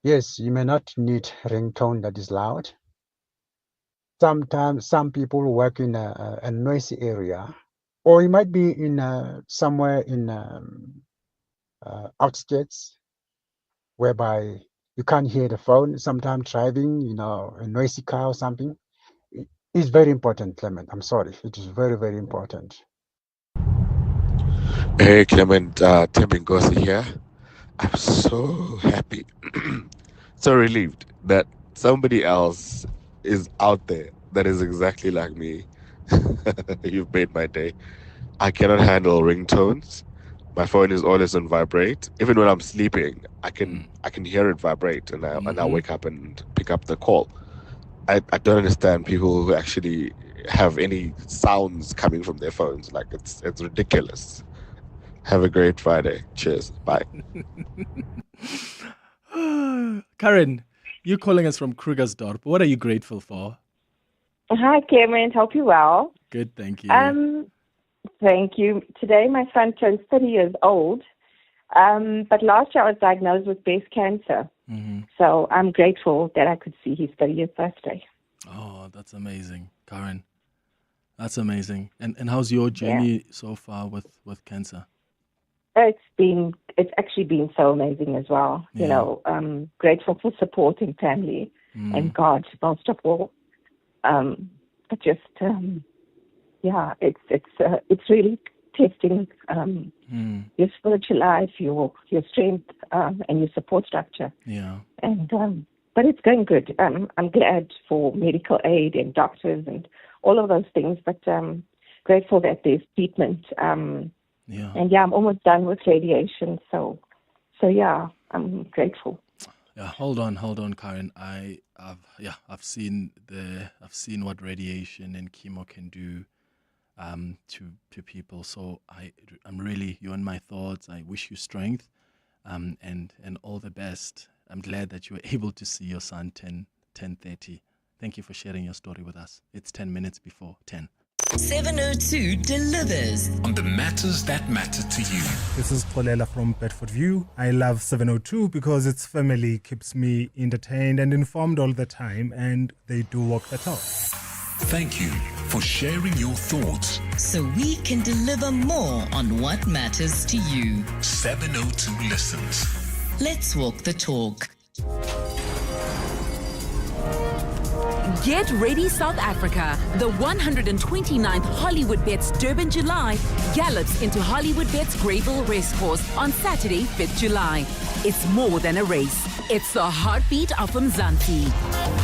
Yes, you may not need ringtone that is loud. Sometimes some people work in a noisy area, or you might be in somewhere in outskirts whereby you can't hear the phone. Sometimes driving, a noisy car or something. It's very important, Clement. I'm sorry. It is very, very important. Hey Clement, Tim Ngozi here. I'm so happy, so relieved that somebody else is out there that is exactly like me. You've made my day. I cannot handle ringtones. My phone is always on vibrate. Even when I'm sleeping, I can hear it vibrate, and I wake up and pick up the call. I don't understand people who actually have any sounds coming from their phones. Like it's ridiculous. Have a great Friday. Cheers. Bye. Karen, you're calling us from Krugersdorp. What are you grateful for? Hi, Clement. Hope you're well. Good, thank you. Thank you. Today, my son turns 30 years old, but last year I was diagnosed with breast cancer. Mm-hmm. So I'm grateful that I could see his 30th birthday. Oh, that's amazing, Karen. That's amazing. And how's your journey so far with cancer? It's actually been so amazing as well. Yeah. You know, I'm grateful for supporting family and God most of all. But just it's really testing your spiritual life, your strength, and your support structure. Yeah. And but it's going good. I'm glad for medical aid and doctors and all of those things. But grateful that there's treatment. Yeah. And I'm almost done with radiation. So I'm grateful. Yeah, hold on, Karen. I've seen what radiation and chemo can do to people. So you're in my thoughts. I wish you strength and all the best. I'm glad that you were able to see your son 10:30. Thank you for sharing your story with us. It's 10 minutes before 10. 702 delivers on the matters that matter to you. This is Xolela from Bedford View. I love 702 because its family keeps me entertained and informed all the time, and they do walk the talk. Thank you for sharing your thoughts. so we can deliver more on what matters to you. 702 listens. Let's walk the talk. Get ready, South Africa. The 129th Hollywood Bets Durban July gallops into Hollywood Bets Greyville Racecourse on Saturday, 5th July. It's more than a race. It's the heartbeat of Mzansi.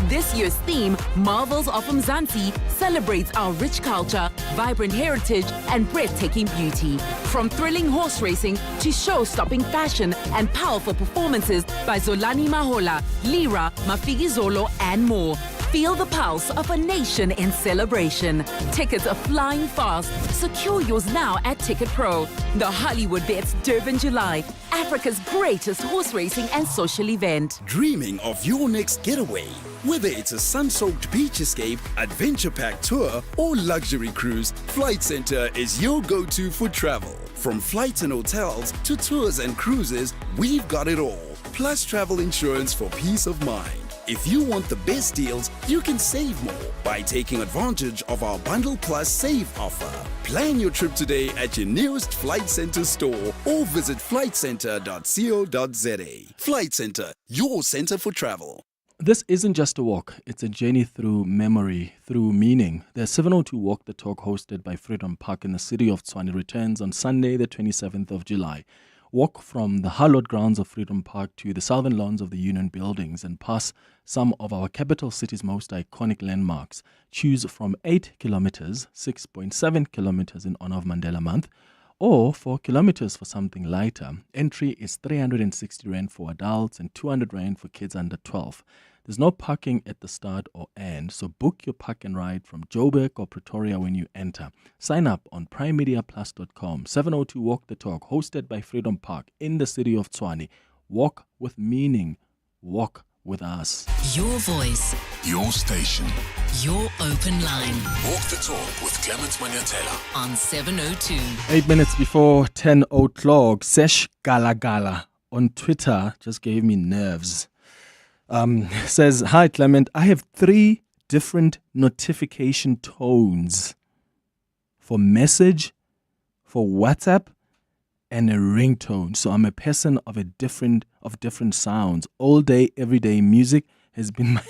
This year's theme, Marvels of Mzansi, celebrates our rich culture, vibrant heritage, and breathtaking beauty. From thrilling horse racing to show-stopping fashion and powerful performances by Zolani Mahola, Lira, Mafigi Zolo, and more. Feel the pulse of a nation in celebration. Tickets are flying fast. Secure yours now at Ticket Pro. The Hollywood Bets Durban July, Africa's greatest horse racing and social event. Dreaming of your next getaway? Whether it's a sun-soaked beach escape, adventure-packed tour, or luxury cruise, Flight Center is your go-to for travel. From flights and hotels to tours and cruises, we've got it all. Plus travel insurance for peace of mind. If you want the best deals, you can save more by taking advantage of our Bundle Plus Save offer. Plan your trip today at your nearest Flight Center store or visit flightcenter.co.za. Flight Center, your center for travel. This isn't just a walk, it's a journey through memory, through meaning. The 702 Walk the Talk hosted by Freedom Park in the city of Tshwane returns on Sunday, the 27th of July. Walk from the hallowed grounds of Freedom Park to the southern lawns of the Union Buildings and pass some of our capital city's most iconic landmarks. Choose from 8 kilometers, 6.7 kilometers in honor of Mandela Month, or 4 kilometers for something lighter. Entry is 360 Rand for adults and 200 Rand for kids under 12. There's no parking at the start or end, so book your park and ride from Joburg or Pretoria when you enter. Sign up on primemediaplus.com. 702 Walk the Talk, hosted by Freedom Park in the city of Tshwane. Walk with meaning. Walk with us. Your voice, your station, your open line. Walk the talk with Clement Manyathela on 702. 8 minutes before 10 o'clock, Sesh Galagala on Twitter just gave me nerves. Says, hi Clement, I have 3 different notification tones for message, for WhatsApp, and a ringtone. So I'm a person of different sounds. All day, every day, music has been my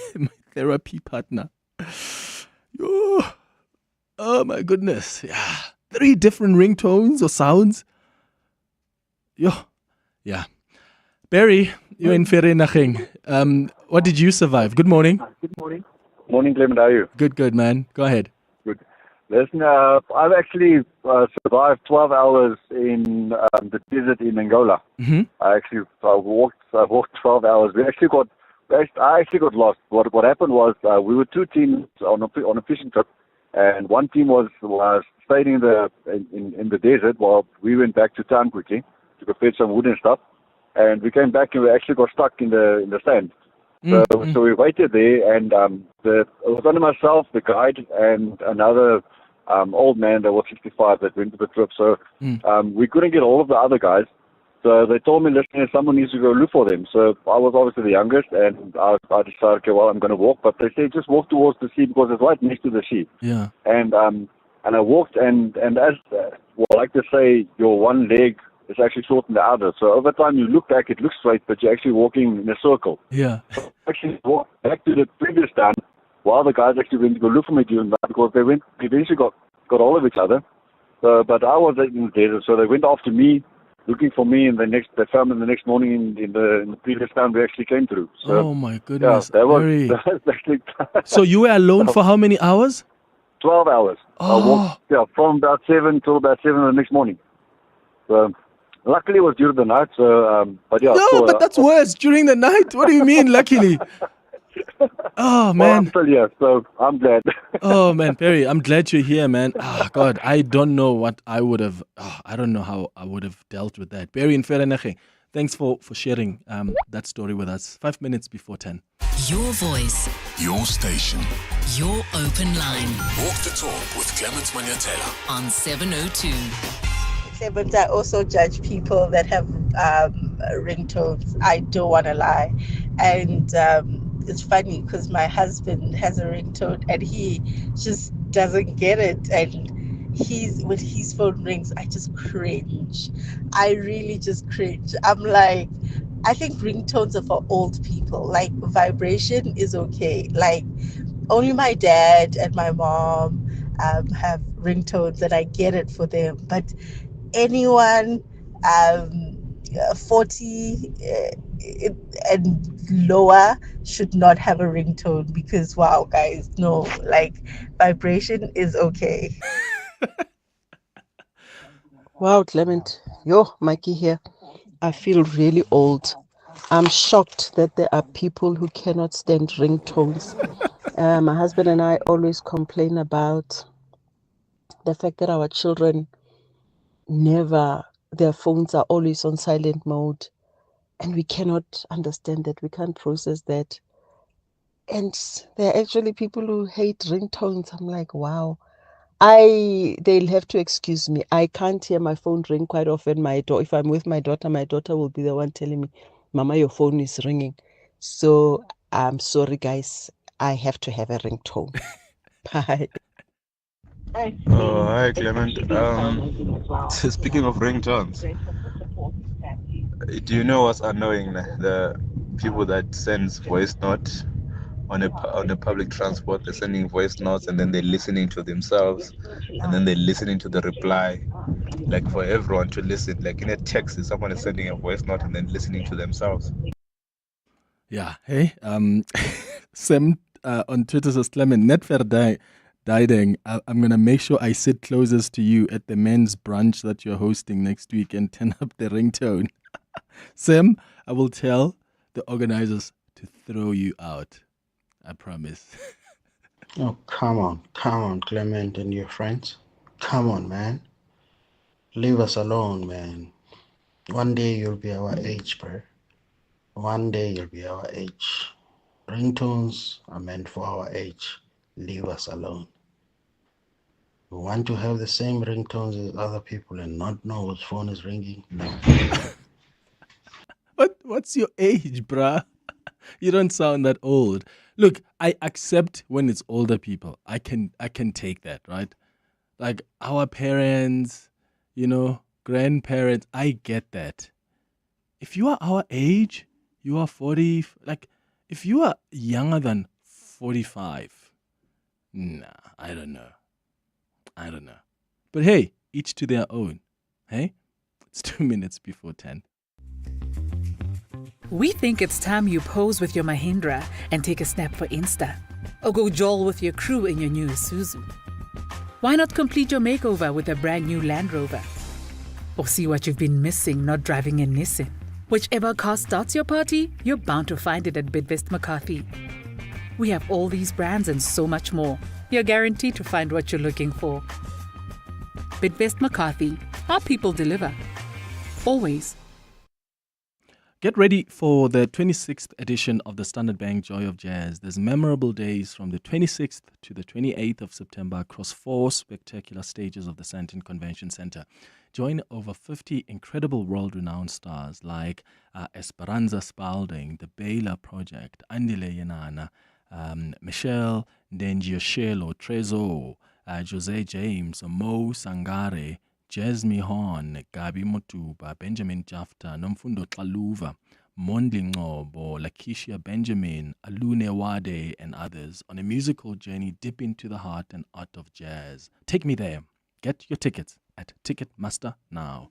therapy partner. Oh my goodness. Yeah. 3 different ringtones or sounds. Yeah. Barry, you're in Vereeniging. What did you survive? Good morning. Good morning. Morning, Clement. How are you? Good, man. Go ahead. Good. Listen, I've actually survived 12 hours in the desert in Angola. Mm-hmm. I walked 12 hours. I actually got lost. What happened was we were 2 teams on a fishing trip, and one team was staying in the desert while we went back to town quickly to go fetch some wood and stuff. And we came back and we actually got stuck in the sand. So we waited there, and it was only myself, the guide, and another old man that was 65 that went to the trip. So we couldn't get all of the other guys. So they told me, listen, someone needs to go look for them. So I was obviously the youngest, and I decided, okay, well, I'm going to walk. But they said just walk towards the sea because it's right next to the sea. Yeah. And I walked, and as I like to say, your one leg is actually shorter than the other. So over time, you look back, it looks straight, but you're actually walking in a circle. Yeah. So I actually walked back to the previous town while the guys actually went to go look for me during that because they eventually got all of each other. But I was in the desert, so they went after me, looking for me, and they found me the next morning in the previous town we actually came through. So, oh my goodness. Yeah, that was actually. So you were alone for how many hours? 12 hours. Oh. I walked from about 7 till about 7 the next morning. So luckily it was during the night. So, but yeah. No, but that's worse. During the night. What do you mean? Luckily. Oh man. Well, I'm still here, so I'm glad. Oh man, Perry, I'm glad you're here, man. Oh God, I don't know what I would have. I don't know how I would have dealt with that. Perry in Vereeniging, thanks for sharing that story with us. 5 minutes before 10. Your voice, your station, your open line. Walk the talk with Clement Manyathela on 702. But I also judge people that have ringtones. I don't want to lie. And it's funny because my husband has a ringtone and he just doesn't get it. And when his phone rings, I just cringe. I really just cringe. I'm like, I think ringtones are for old people. Like vibration is okay. Like only my dad and my mom have ringtones and I get it for them. But anyone 40 and lower should not have a ringtone because wow guys, no, like vibration is okay. Wow, Clement. Mikey here. I feel really old. I'm shocked that there are people who cannot stand ringtones. My husband and I always complain about the fact that our children their phones are always on silent mode. And we cannot understand that. We can't process that. And there are actually people who hate ringtones. I'm like, wow. They'll have to excuse me. I can't hear my phone ring quite often. If I'm with my daughter will be the one telling me, Mama, your phone is ringing. So I'm sorry, guys. I have to have a ringtone. Bye. Oh, hi, Clement. Speaking of ringtones, do you know what's annoying? The people that sends voice note on a public transport. They're sending voice notes, and then they're listening to themselves, and then they're listening to the reply. Like for everyone to listen, like in a text, someone is sending a voice note and then listening to themselves. Yeah. Hey, Sam on Twitter says, Clement, net verdai. I'm going to make sure I sit closest to you at the men's brunch that you're hosting next week and turn up the ringtone. Sam, I will tell the organizers to throw you out. I promise. Oh, come on, Clement and your friends. Come on, man. Leave us alone, man. One day you'll be our age, bro. One day you'll be our age. Ringtones are meant for our age. Leave us alone. We want to have the same ringtones as other people and not know whose phone is ringing. No. What's your age, bruh? You don't sound that old. Look, I accept when it's older people. I can take that, right? Like our parents, grandparents, I get that. If you are our age, you are 40, like if you are younger than 45, nah, I don't know. But hey, each to their own. Hey, it's 2 minutes before 10. We think it's time you pose with your Mahindra and take a snap for Insta. Or go jol with your crew in your new Isuzu. Why not complete your makeover with a brand new Land Rover? Or see what you've been missing not driving a Nissan. Whichever car starts your party, you're bound to find it at Bidvest McCarthy. We have all these brands and so much more. You're guaranteed to find what you're looking for. Bidvest McCarthy. Our people deliver. Always. Get ready for the 26th edition of the Standard Bank Joy of Jazz. There's memorable days from the 26th to the 28th of September across 4 spectacular stages of the Sandton Convention Center. Join over 50 incredible world-renowned stars like Esperanza Spalding, the Baylor Project, Andile Yenana, Michelle Ndenjiashelo, Trezor, Jose James, Mo Sangare, Jasmine Horn, Gabi Motuba, Benjamin Jafta, Nomfundo Tlaluva, Mondli Ngobo, Lakeisha Benjamin, Alune Wade, and others on a musical journey deep into the heart and art of jazz. Take me there. Get your tickets at Ticketmaster now.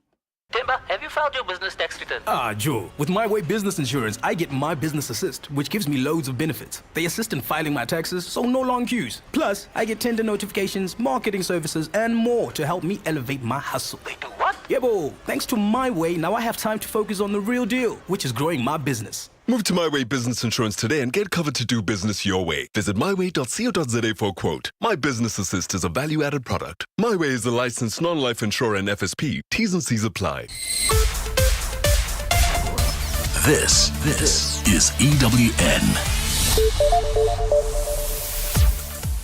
Timber, have you filed your business tax return? Joe. With My Way Business Insurance, I get My Business Assist, which gives me loads of benefits. They assist in filing my taxes, so no long queues. Plus, I get tender notifications, marketing services, and more to help me elevate my hustle. They do what? Yeah, bo. Thanks to My Way, now I have time to focus on the real deal, which is growing my business. Move to My Way Business Insurance today and get covered to do business your way. Visit myway.co.za for a quote. My Business Assist is a value-added product. My Way is a licensed non-life insurer and FSP. T's and C's apply. This is EWN.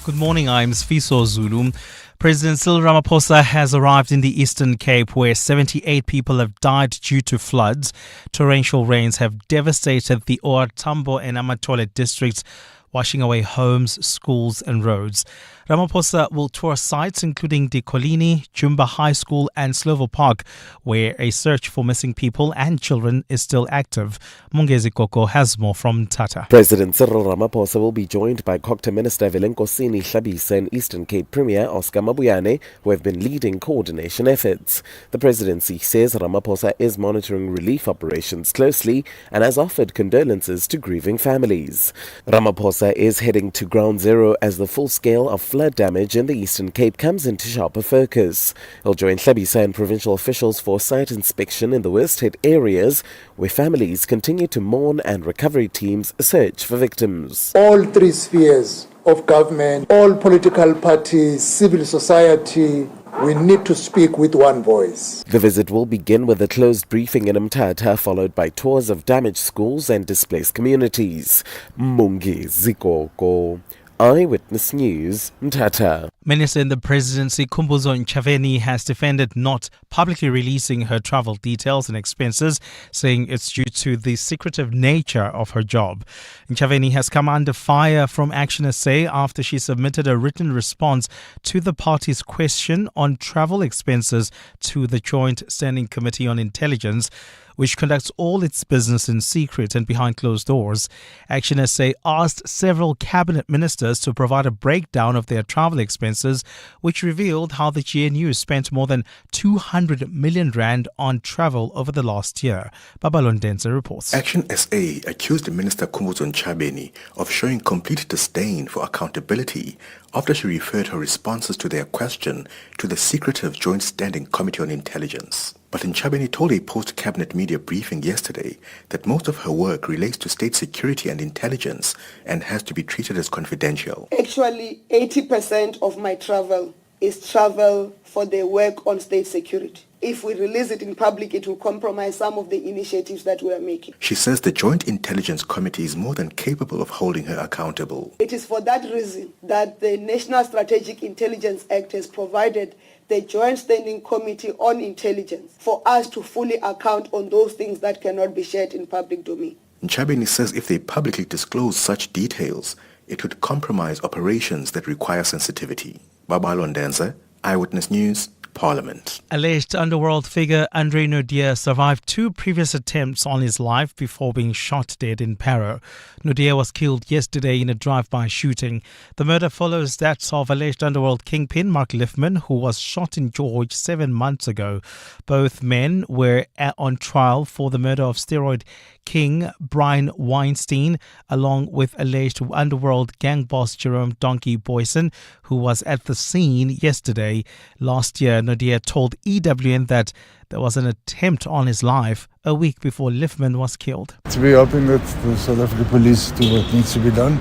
Good morning, I'm Sifiso Zulu. President Cyril Ramaphosa has arrived in the Eastern Cape where 78 people have died due to floods. Torrential rains have devastated the OR Tambo and Amatole districts, washing away homes, schools and roads. Ramaphosa will tour sites including Dikolini, Jumba High School and Slovo Park, where a search for missing people and children is still active. Mungezi Gogo has more from Tata. President Cyril Ramaphosa will be joined by Cocta Minister Velenkosini Hlabisa and Eastern Cape Premier Oscar Mabuyane, who have been leading coordination efforts. The presidency says Ramaphosa is monitoring relief operations closely and has offered condolences to grieving families. Ramaphosa is heading to ground zero as the full scale of flood damage in the Eastern Cape comes into sharper focus. He'll join Hlabisa and provincial officials for site inspection in the worst-hit areas where families continue to mourn and recovery teams search for victims. All 3 spheres of government, all political parties, civil society, we need to speak with one voice. The visit will begin with a closed briefing in Mthatha, followed by tours of damaged schools and displaced communities. Mungezi Gogo, Eyewitness News, Mthatha. Minister in the presidency Khumbudzo Ntshavheni has defended not publicly releasing her travel details and expenses, saying it's due to the secretive nature of her job. Ntshavheni has come under fire from Action SA after she submitted a written response to the party's question on travel expenses to the Joint Standing Committee on Intelligence, which conducts all its business in secret and behind closed doors. Action SA asked several cabinet ministers to provide a breakdown of their travel expenses, which revealed how the GNU spent more than 200 million rand on travel over the last year. Babalondense reports. Action SA accused Minister Khumbudzo Ntshavheni of showing complete disdain for accountability after she referred her responses to their question to the secretive Joint Standing Committee on Intelligence. But Ntshavheni told a post-cabinet media briefing yesterday that most of her work relates to state security and intelligence and has to be treated as confidential. Actually, 80% of my travel is travel for the work on state security. If we release it in public, it will compromise some of the initiatives that we are making. She says the Joint Intelligence Committee is more than capable of holding her accountable. It is for that reason that the National Strategic Intelligence Act has provided the Joint Standing Committee on Intelligence for us to fully account on those things that cannot be shared in public domain. Ntshavheni says if they publicly disclose such details, it would compromise operations that require sensitivity. Babalondense, Eyewitness News, Parliament. Alleged underworld figure Andre Naudé survived 2 previous attempts on his life before being shot dead in Parow. Naudé was killed yesterday in a drive-by shooting. The murder follows that of alleged underworld kingpin Mark Liffman, who was shot in George 7 months ago. Both men were on trial for the murder of steroid king Brian Weinstein, along with alleged underworld gang boss Jerome Donkey Boyson, who was at the scene yesterday. Last year, Naudé told EWN that there was an attempt on his life a week before Liffman was killed. We're hoping that the South African police do what needs to be done,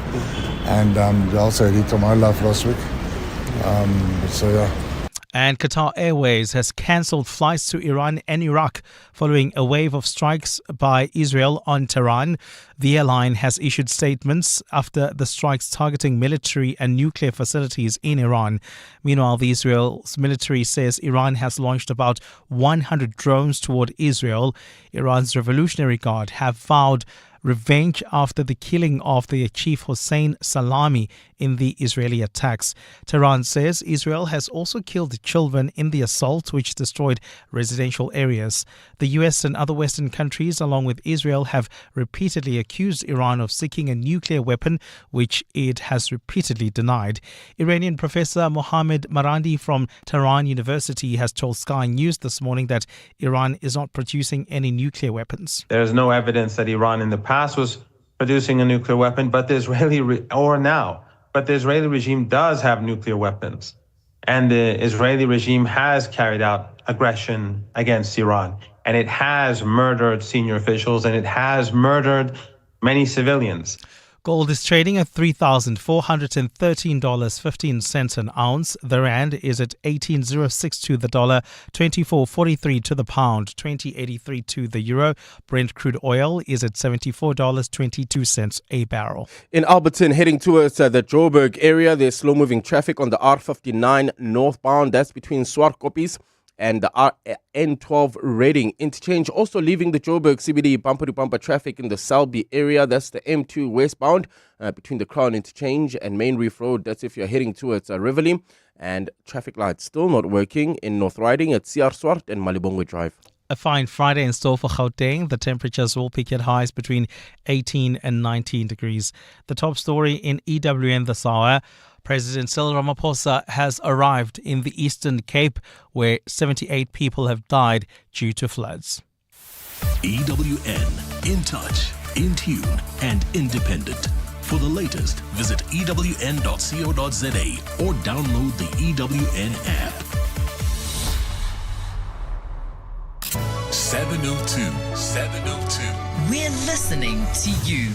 and they also hit on my life last week. And Qatar Airways has cancelled flights to Iran and Iraq following a wave of strikes by Israel on Tehran. The airline has issued statements after the strikes targeting military and nuclear facilities in Iran. Meanwhile, the Israel's military says Iran has launched about 100 drones toward Israel. Iran's Revolutionary Guard have vowed revenge after the killing of their chief Hossein Salami in the Israeli attacks. Tehran says Israel has also killed children in the assault, which destroyed residential areas. The US and other Western countries, along with Israel, have repeatedly accused Iran of seeking a nuclear weapon, which it has repeatedly denied. Iranian professor Mohammad Marandi from Tehran University has told Sky News this morning that Iran is not producing any nuclear weapons. There is no evidence that Iran in the past was producing a nuclear weapon, but the Israeli regime does have nuclear weapons. And the Israeli regime has carried out aggression against Iran. And it has murdered senior officials, and it has murdered many civilians. Gold is trading at $3,413.15 an ounce. The rand is at 18.06 to the dollar, 24.43 to the pound, 20.83 to the euro. Brent crude oil is at $74.22 a barrel. In Alberton, heading towards the Joburg area, there's slow-moving traffic on the R59 northbound. That's between Swartkoppies and the N12 Reading interchange. Also leaving the Joburg CBD bumper-to-bumper traffic in the Selby area. That's the M2 westbound between the Crown interchange and Main Reef Road. That's if you're heading towards Rivoli. And traffic lights still not working in North Riding at CR Swart and Malibongwe Drive. A fine Friday in store for Gauteng. The temperatures will peak at highs between 18 and 19 degrees. The top story in EWN this hour. President Cyril Ramaphosa has arrived in the Eastern Cape, where 78 people have died due to floods. EWN, in touch, in tune, and independent. For the latest, visit ewn.co.za or download the EWN app. 702. We're listening to you.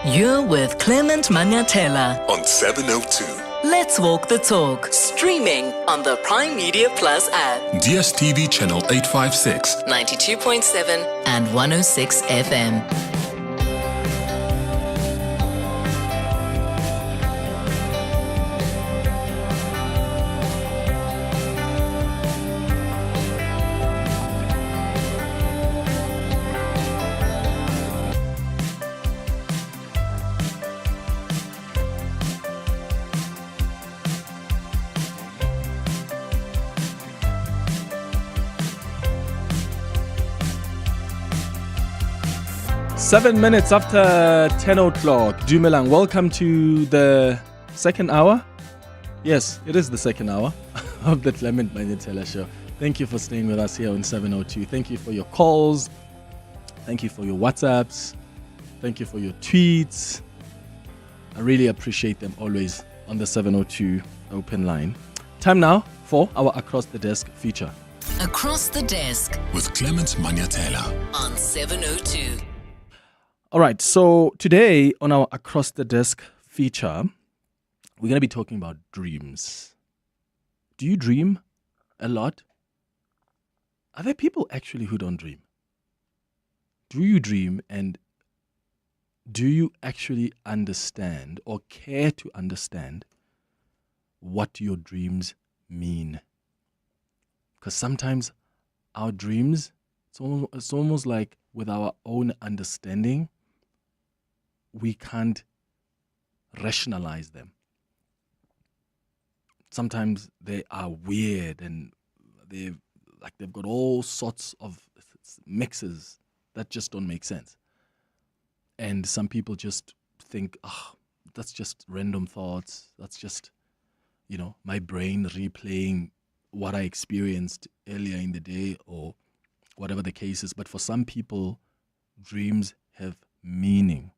You're with Clement Manyathela on 702. Let's walk the talk. Streaming on the Prime Media Plus app. DSTV channel 856, 92.7 and 106 FM. 7 minutes after 10 o'clock. Dumelang, welcome to the second hour. Yes, it is the second hour of the Clement Manyathela Show. Thank you for staying with us here on 702. Thank you for your calls. Thank you for your WhatsApps. Thank you for your tweets. I really appreciate them always on the 702 open line. Time now for our Across the Desk feature. Across the Desk with Clement Manyathela on 702. All right, so today on our Across the Desk feature, we're going to be talking about dreams. Do you dream a lot? Are there people actually who don't dream? Do you dream, and do you actually understand or care to understand what your dreams mean? Because sometimes our dreams, it's almost like with our own understanding, we can't rationalize them. Sometimes they are weird and they've got all sorts of mixes that just don't make sense. And some people just think, that's just random thoughts. That's just, my brain replaying what I experienced earlier in the day or whatever the case is. But for some people, dreams have meaning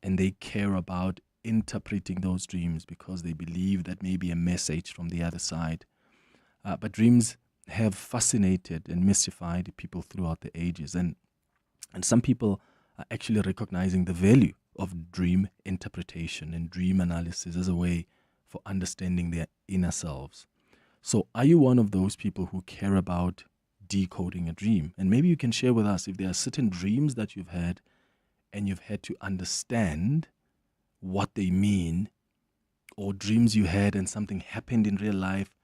and they care about interpreting those dreams because they believe that may be a message from the other side. But dreams have fascinated and mystified people throughout the ages. And some people are actually recognizing the value of dream interpretation and dream analysis as a way for understanding their inner selves. So are you one of those people who care about decoding a dream? And maybe you can share with us if there are certain dreams that you've had and you've had to understand what they mean, or dreams you had and something happened in real life.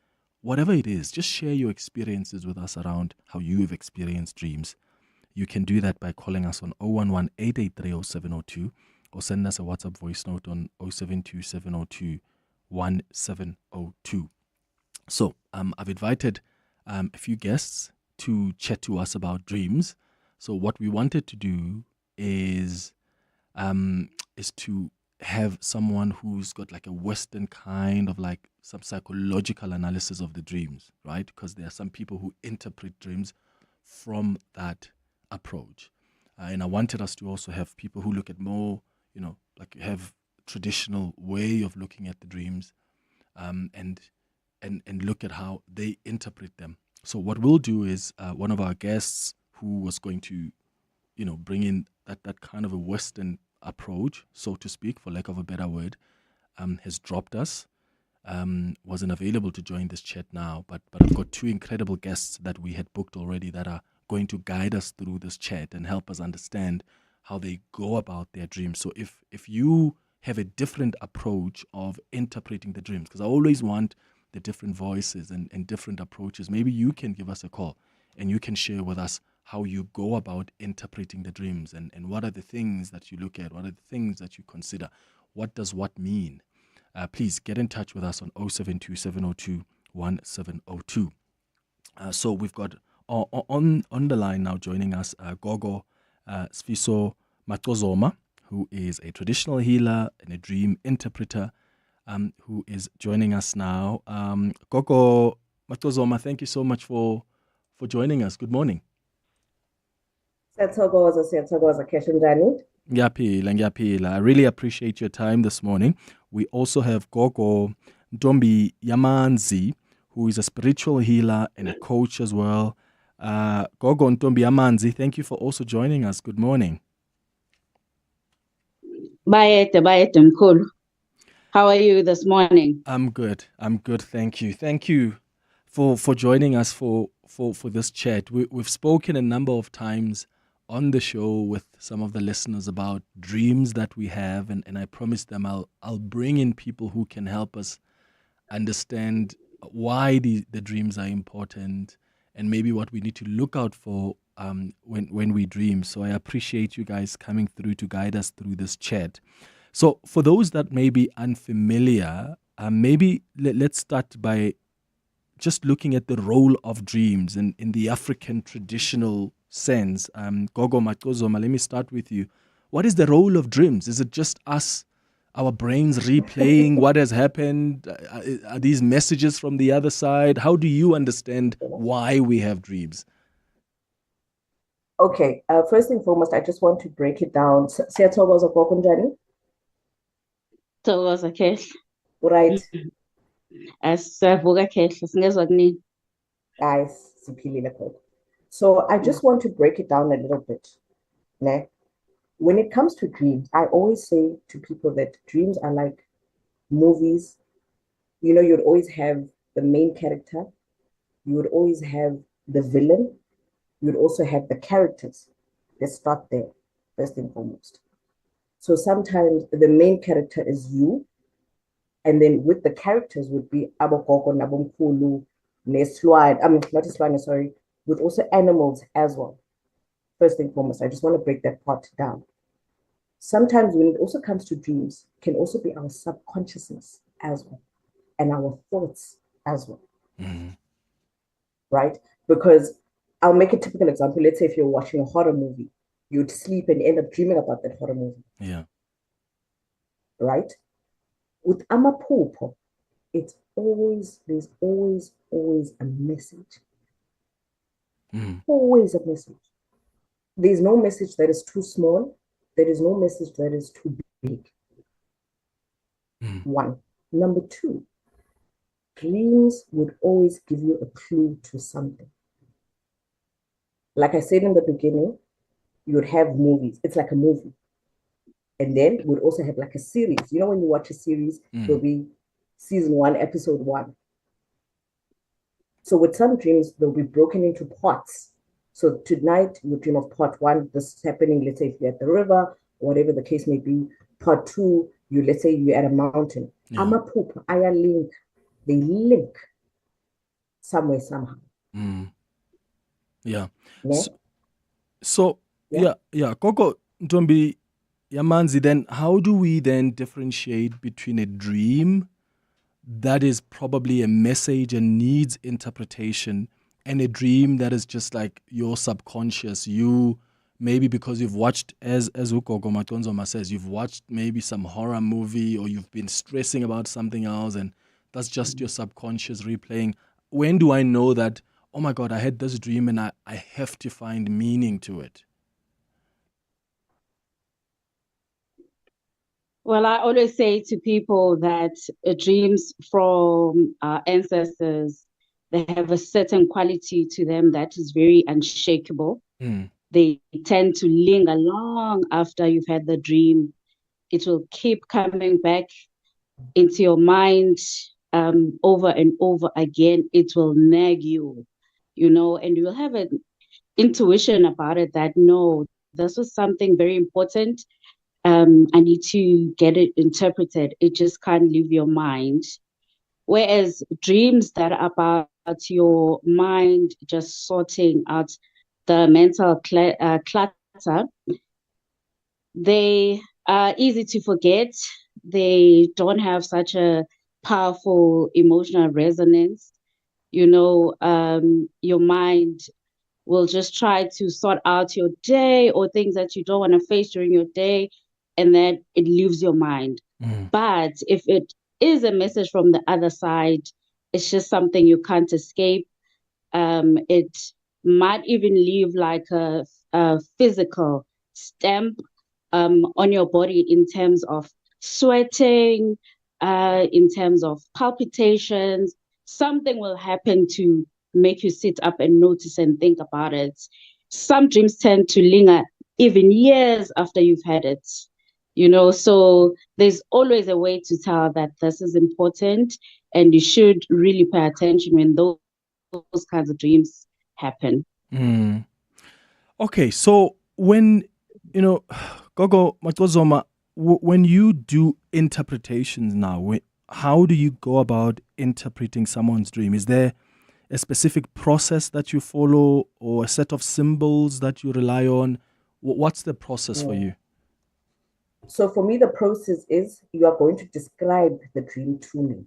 Whatever it is, just share your experiences with us around how you've experienced dreams. You can do that by calling us on 011-883-0702 or send us a WhatsApp voice note on 072-702-1702. So I've invited a few guests to chat to us about dreams. So what we wanted to do is to have someone who's got like a Western kind of like some psychological analysis of the dreams, right? Because there are some people who interpret dreams from that approach. And I wanted us to also have people who look at more, like have traditional way of looking at the dreams and look at how they interpret them. So what we'll do is one of our guests who was going to, bring in that kind of a Western approach, so to speak, for lack of a better word, has dropped us, wasn't available to join this chat now, but I've got two incredible guests that we had booked already that are going to guide us through this chat and help us understand how they go about their dreams. So if you have a different approach of interpreting the dreams, because I always want the different voices and different approaches, maybe you can give us a call and you can share with us how you go about interpreting the dreams and what are the things that you look at, what are the things that you consider, what does what mean. Please get in touch with us on 072-702-1702. So we've got on the line now joining us Gogo Sifiso Macozoma, who is a traditional healer and a dream interpreter, who is joining us now. Gogo Macozoma, thank you so much for joining us. Good morning. Ntombiyamanzi. I really appreciate your time this morning. We also have Gogo Ntombiyamanzi, who is a spiritual healer and a coach as well. Gogo Ntombiyamanzi, thank you for also joining us. Good morning. Bayete mkhulu. How are you this morning? I'm good. Thank you. Thank you for joining us for this chat. We've spoken a number of times on the show with some of the listeners about dreams that we have, and I promised them I'll bring in people who can help us understand why the dreams are important and maybe what we need to look out for when we dream. So I appreciate you guys coming through to guide us through this chat. So for those that may be unfamiliar, maybe let's start by just looking at the role of dreams in the African traditional sense, Gogo, Macozoma, let me start with you. What is the role of dreams? Is it just us, our brains replaying what has happened? Are these messages from the other side? How do you understand why we have dreams? Okay, first and foremost, I just want to break it down. Siyathokoza gogo njani? Thokoza Khehle. Right. Siyavuka Khehle, singezwa kunini. Guys, siphilile gogo. So I just want to break it down a little bit. Ne? When it comes to dreams, I always say to people that dreams are like movies. You know, you'd always have the main character. You would always have the villain. You'd also have the characters. Let's start there, first and foremost. So sometimes the main character is you, and then with the characters would be Abogogo, Nabomkulu, Neslwan, not Islwan, sorry, with also animals as well. First and foremost, I just want to break that part down. Sometimes when it also comes to dreams, it can also be our subconsciousness as well, and our thoughts as well. Mm-hmm. Right? Because I'll make a typical example. Let's say if you're watching a horror movie, you'd sleep and end up dreaming about that horror movie. Yeah. Right? With Amapupo, there's always a message. Always a message. There's no message that is too small. There is no message that is too big. One. Number two, dreams would always give you a clue to something. Like I said in the beginning, you would have movies. It's like a movie. And then we'd also have like a series. You know, when you watch a series, there'll be season 1, episode 1. So with some dreams, they'll be broken into parts. So tonight, you dream of part 1, this is happening, let's say if you're at the river, whatever the case may be. Part 2, let's say you're at a mountain. Amapupa, Aya link. They link somewhere, somehow. Yeah. Yeah. So Gogo, Ntombiyamanzi, then how do we then differentiate between a dream that is probably a message and needs interpretation and a dream that is just like your subconscious? You, maybe because you've watched, as Gogo Macozoma says, you've watched maybe some horror movie or you've been stressing about something else and that's just your subconscious replaying. When do I know that, oh my God, I had this dream and I have to find meaning to it? Well, I always say to people that dreams from our ancestors, they have a certain quality to them that is very unshakable. They tend to linger long after you've had the dream. It will keep coming back into your mind over and over again. It will nag you, and you'll have an intuition about it that, no, this was something very important. I need to get it interpreted. It just can't leave your mind. Whereas dreams that are about your mind just sorting out the mental clutter, they are easy to forget. They don't have such a powerful emotional resonance. Your mind will just try to sort out your day or things that you don't want to face during your day, and then it leaves your mind. But if it is a message from the other side, it's just something you can't escape. It might even leave like a physical stamp on your body in terms of sweating, in terms of palpitations. Something will happen to make you sit up and notice and think about it. Some dreams tend to linger even years after you've had it. So there's always a way to tell that this is important, and you should really pay attention when those kinds of dreams happen. Okay, so when, Gogo Macozoma, when you do interpretations now, how do you go about interpreting someone's dream? Is there a specific process that you follow or a set of symbols that you rely on? What's the process for you? So for me, the process is you are going to describe the dream to me.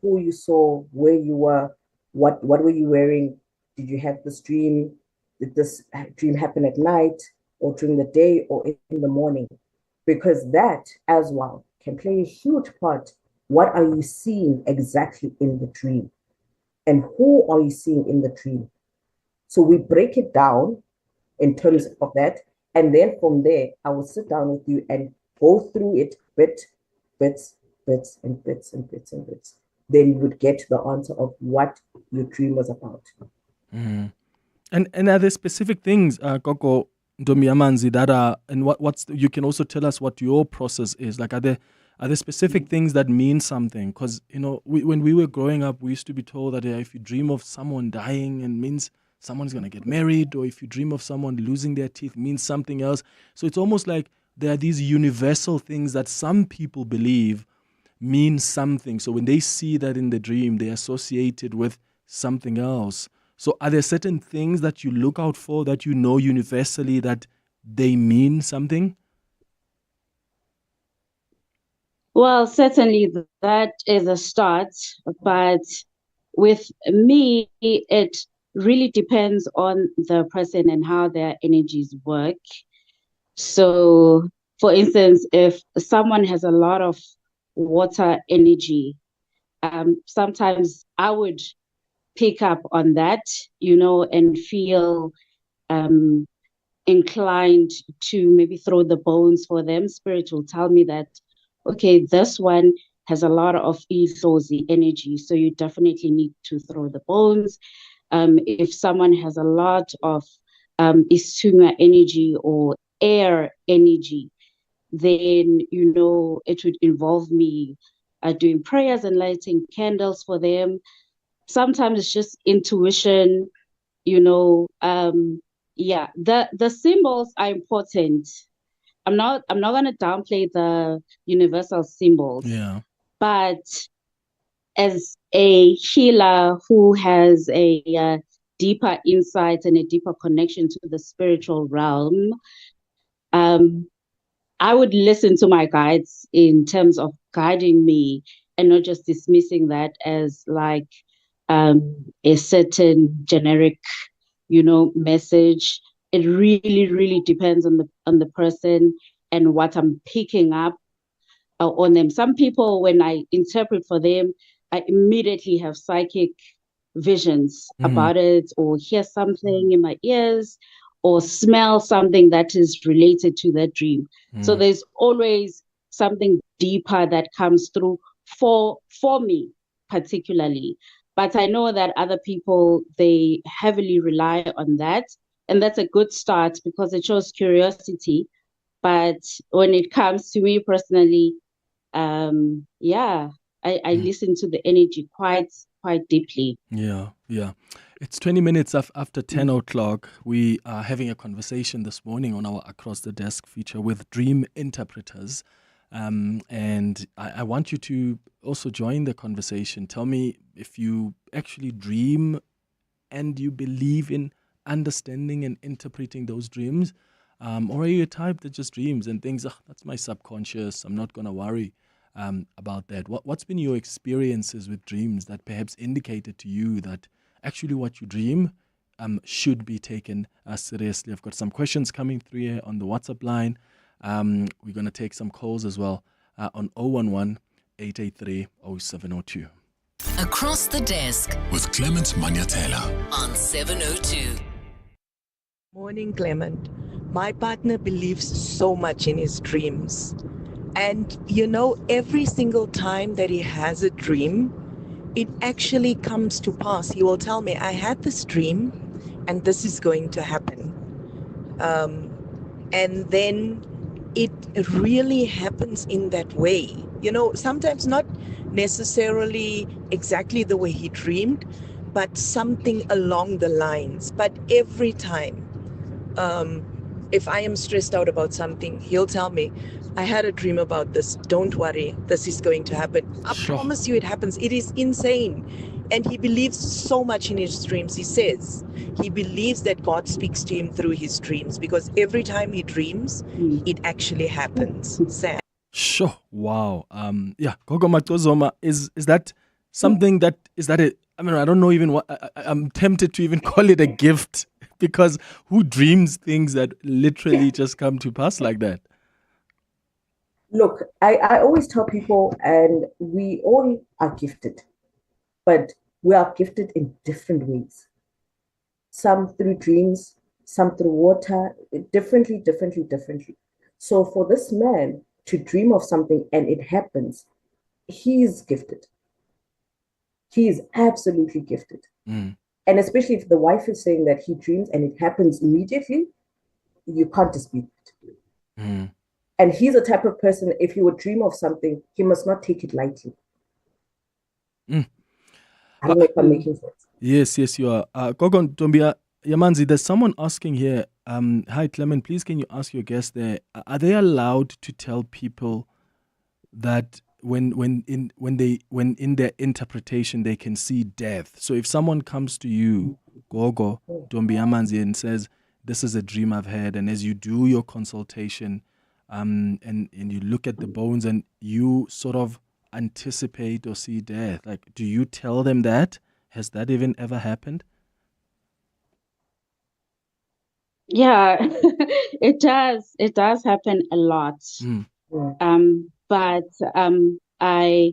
Who you saw, where you were, what were you wearing? Did you have this dream? did this dream happen at night or during the day or in the morning? Because that as well can play a huge part. What are you seeing exactly in the dream? And who are you seeing in the dream? So we break it down in terms of that. And then from there, I will sit down with you and go through it bits, and bits. Then you would get the answer of what your dream was about. Mm. And are there specific things, Gogo, Ntombiyamanzi, that are, and what's you can also tell us what your process is. Like, are there specific things that mean something? Because, when we were growing up, we used to be told that if you dream of someone dying, it means someone's going to get married, or if you dream of someone losing their teeth, means something else. So it's almost like there are these universal things that some people believe mean something. So when they see that in the dream, they associate it with something else. So are there certain things that you look out for that you know universally that they mean something? Well, certainly that is a start, but with me, it really depends on the person and how their energies work. So, for instance, if someone has a lot of water energy, sometimes I would pick up on that, and feel inclined to maybe throw the bones for them. Spirit will tell me that, okay, this one has a lot of ethosi energy, so you definitely need to throw the bones. If someone has a lot of Isunga energy or air energy, then, it would involve me doing prayers and lighting candles for them. Sometimes it's just intuition, the symbols are important. I'm not gonna downplay the universal symbols. Yeah. But as a healer who has a deeper insight and a deeper connection to the spiritual realm, I would listen to my guides in terms of guiding me and not just dismissing that as like a certain generic, message. It really, really depends on the person and what I'm picking up on them. Some people, when I interpret for them, I immediately have psychic visions about it, or hear something in my ears, or smell something that is related to that dream. So there's always something deeper that comes through for me particularly. But I know that other people, they heavily rely on that. And that's a good start because it shows curiosity. But when it comes to me personally, I listen to the energy quite deeply. Yeah. It's 20 minutes after 10 o'clock. We are having a conversation this morning on our Across the Desk feature with dream interpreters. And I want you to also join the conversation. Tell me if you actually dream and you believe in understanding and interpreting those dreams. Or are you a type that just dreams and thinks, that's my subconscious, I'm not going to worry about that? What's been your experiences with dreams that perhaps indicated to you that actually what you dream should be taken seriously? I've got some questions coming through here on the WhatsApp line. We're going to take some calls as well on 011-883-0702. Across the Desk with Clement Manyathela on 702. Morning, Clement. My partner believes so much in his dreams. And every single time that he has a dream, it actually comes to pass. He will tell me, I had this dream and this is going to happen. And then it really happens in that way. Sometimes not necessarily exactly the way he dreamed, but something along the lines. But every time, if I am stressed out about something, he'll tell me, I had a dream about this. Don't worry, this is going to happen. I promise you it happens. It is insane. And he believes so much in his dreams. He says he believes that God speaks to him through his dreams because every time he dreams, it actually happens. Sam. Sure. Wow. Gogo Macozoma, is that something that, I don't know even what, I'm tempted to even call it a gift Because who dreams things that literally just come to pass like that? Look, I always tell people, and we all are gifted, but we are gifted in different ways. Some through dreams, some through water, differently. So for this man to dream of something and it happens, he's gifted. He is absolutely gifted. Mm. And especially if the wife is saying that he dreams and it happens immediately, you can't dispute it. Mm. And he's the type of person, if he would dream of something, he must not take it lightly. Mm. I don't know if I'm making sense. Yes, you are. Gogo Ntombiyamanzi, there's someone asking here, hi Clement, please can you ask your guest there, are they allowed to tell people that when in their interpretation they can see death? So if someone comes to you, Gogo Ntombiyamanzi, and says, this is a dream I've had, and as you do your consultation, and you look at the bones and you sort of anticipate or see death, like, do you tell them that? Has that even ever happened? Yeah, it does. It does happen a lot. But I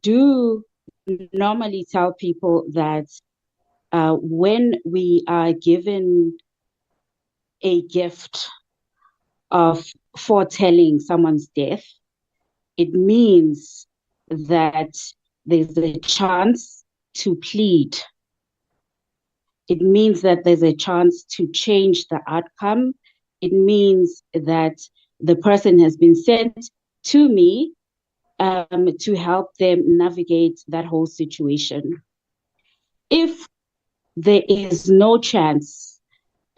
do normally tell people that when we are given a gift of foretelling someone's death, it means that there's a chance to plead. It means that there's a chance to change the outcome. It means that the person has been sent to me to help them navigate that whole situation. If there is no chance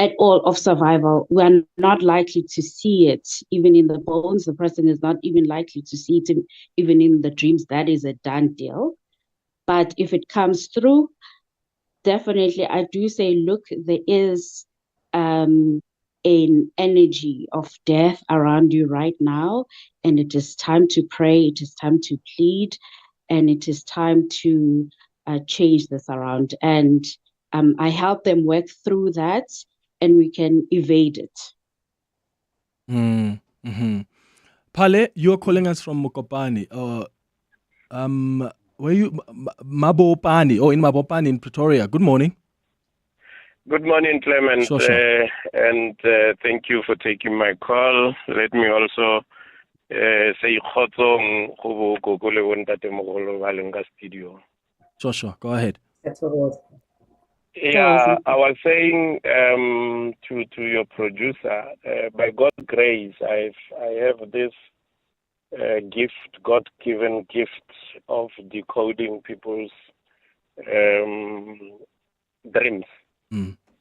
at all of survival, we're not likely to see it even in the bones. The person is not even likely to see it even in the dreams. That is a done deal. But if it comes through, definitely I do say, look, there is an energy of death around you right now, and it is time to pray, it is time to plead, and it is time to change this around. And I help them work through that, and we can evade it. Mm-hmm. Pale, you're calling us from Mokopane. Where you? Mabopane. Oh, in Mabopane in Pretoria. Good morning. Good morning, Clement. Sure. And thank you for taking my call. Let me also say kgotsong go Gogo le Ntatemogolo ba leng ka studio. Sure. Go ahead. That's what it was. Yeah, I was saying to your producer, by God's grace, I have this gift, God-given gift of decoding people's dreams.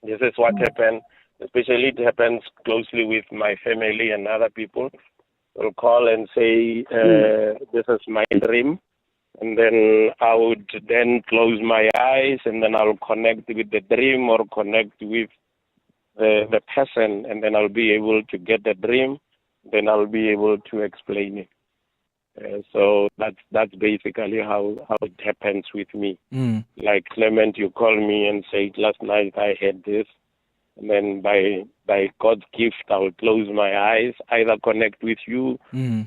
This is what happened. Especially it happens closely with my family and other people. Will call and say, this is my dream. And then I would then close my eyes, and then I'll connect with the dream or connect with the person, and then I'll be able to get the dream. Then I'll be able to explain it. So that's basically how it happens with me. Like Clement, you call me and say, last night I had this. And then by God's gift, I'll close my eyes, either connect with you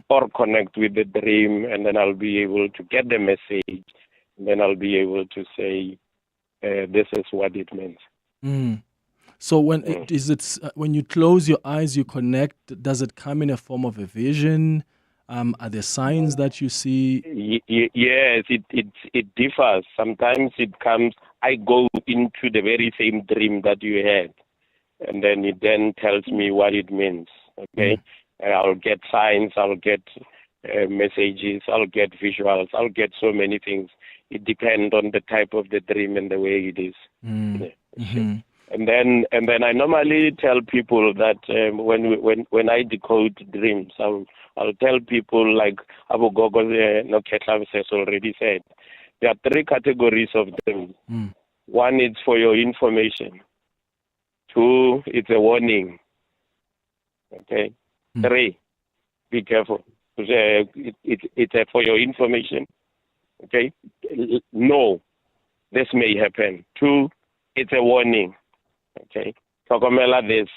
or connect with the dream, and then I'll be able to get the message. And then I'll be able to say, this is what it means. So when when you close your eyes, you connect, does it come in a form of a vision? Are there signs that you see? Yes, it differs. Sometimes it comes, I go into the very same dream that you had. And then it then tells me what it means. Okay, I'll get signs, I'll get messages, I'll get visuals, I'll get so many things. It depends on the type of the dream and the way it is. And then I normally tell people that when I decode dreams, I'll tell people, like Abu Gogo Noketla has already said, there are 3 categories of dreams. One is for your information. 2, it's a warning. Okay. 3, be careful. It's for your information. Okay. No, this may happen. 2, it's a warning. Okay, Tokomela this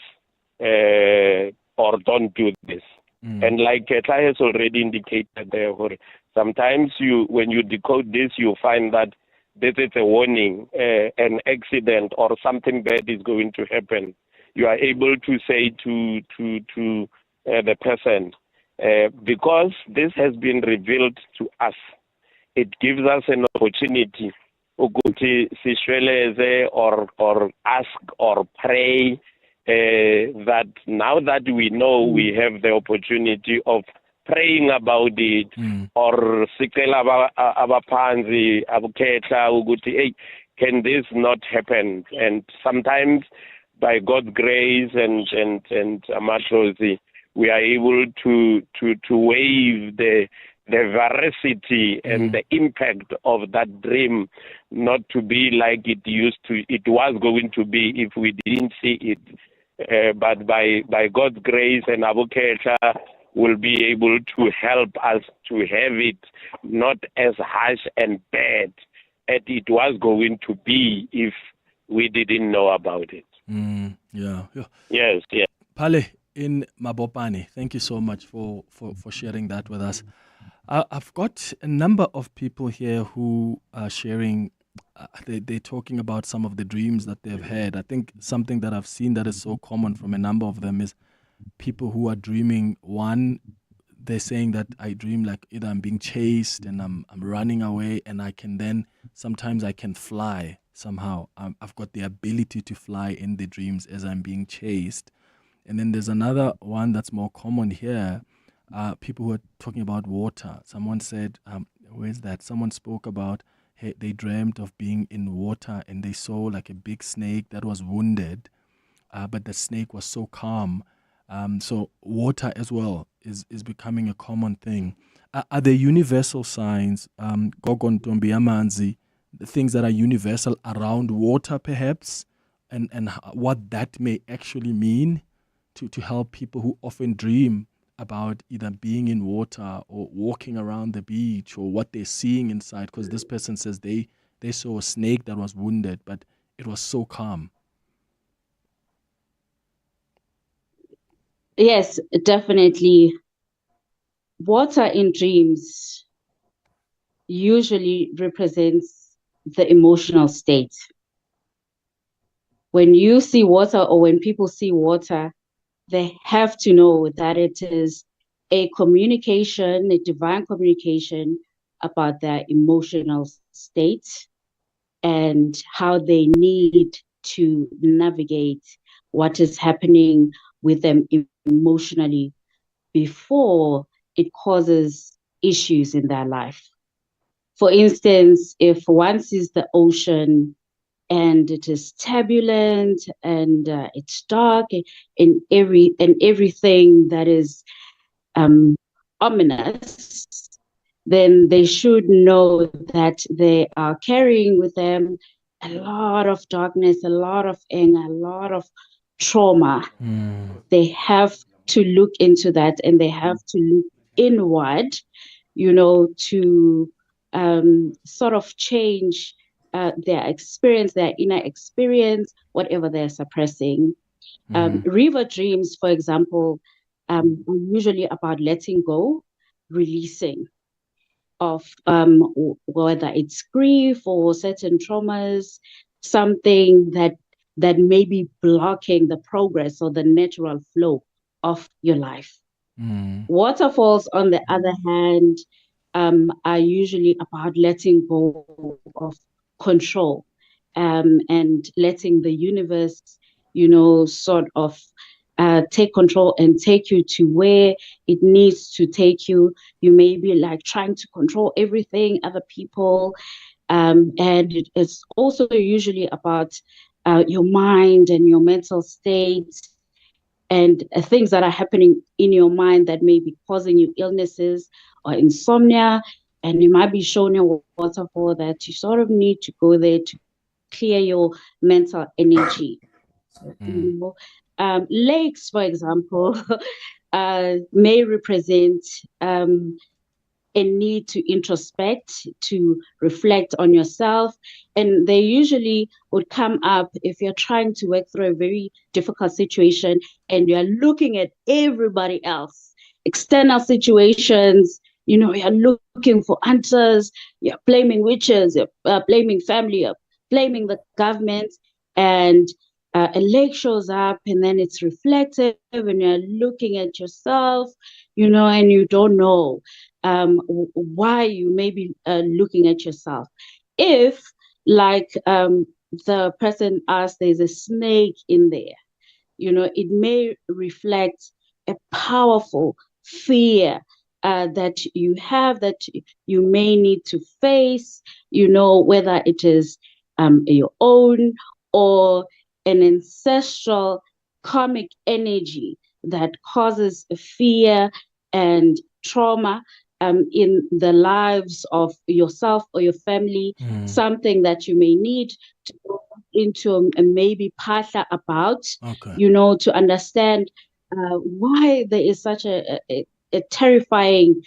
or don't do this. And like Ketla has already indicated there, sometimes when you decode this, you find that this is a warning, an accident or something bad is going to happen. You are able to say to the person, because this has been revealed to us, it gives us an opportunity or ask or pray that now that we know, we have the opportunity of praying about it, or sikela abaphansi abukhetha ukuthi hey, can this not happen? And sometimes by God's grace and amathozi, we are able to waive the veracity and the impact of that dream not to be like it was going to be if we didn't see it. But by God's grace and Abukesha will be able to help us to have it not as harsh and bad as it was going to be if we didn't know about it. Yeah. Yes. Pale in Mabopane, thank you so much for sharing that with us. I've got a number of people here who are sharing, they're talking about some of the dreams that they've had. I think something that I've seen that is so common from a number of them is people who are dreaming. One, they're saying that I dream like either I'm being chased and I'm running away, and sometimes I can fly somehow. I've got the ability to fly in the dreams as I'm being chased. And then there's another one that's more common here. People who are talking about water. Someone said, where's that? Someone spoke about they dreamt of being in water and they saw like a big snake that was wounded, but the snake was so calm. So water as well is becoming a common thing. Are there universal signs, Gogo, Ntombiyamanzi, the things that are universal around water perhaps, and what that may actually mean to help people who often dream about either being in water or walking around the beach or what they're seeing inside? Because this person says they saw a snake that was wounded, but it was so calm. Yes, definitely. Water in dreams usually represents the emotional state. When you see water or when people see water, they have to know that it is a communication, a divine communication about their emotional state and how they need to navigate what is happening with them emotionally before it causes issues in their life. For instance, if one sees the ocean and it is turbulent and it's dark and everything that is ominous, then they should know that they are carrying with them a lot of darkness, a lot of anger, a lot of trauma. They have to look into that and they have to look inward, to sort of change their experience, their inner experience, whatever they're suppressing. River dreams, for example, are usually about letting go, releasing of whether it's grief or certain traumas, something that may be blocking the progress or the natural flow of your life. Waterfalls, on the other hand, are usually about letting go of control and letting the universe, sort of take control and take you to where it needs to take you. You may be like trying to control everything, other people, and it's also usually about your mind and your mental state and things that are happening in your mind that may be causing you illnesses or insomnia. And you might be shown a waterfall that you sort of need to go there to clear your mental energy. Lakes, for example, may represent a need to introspect, to reflect on yourself. And they usually would come up if you're trying to work through a very difficult situation and you're looking at everybody else, external situations, you're looking for answers, you're blaming witches, you're blaming family, you're blaming the government, and a leg shows up and then it's reflective and you're looking at yourself, and you don't know why you may be looking at yourself. If, like the person asked, there's a snake in there, it may reflect a powerful fear that you have, that you may need to face, whether it is your own or an ancestral karmic energy that causes fear and trauma in the lives of yourself or your family, something that you may need to go into and maybe pasha about, to understand why there is such a terrifying,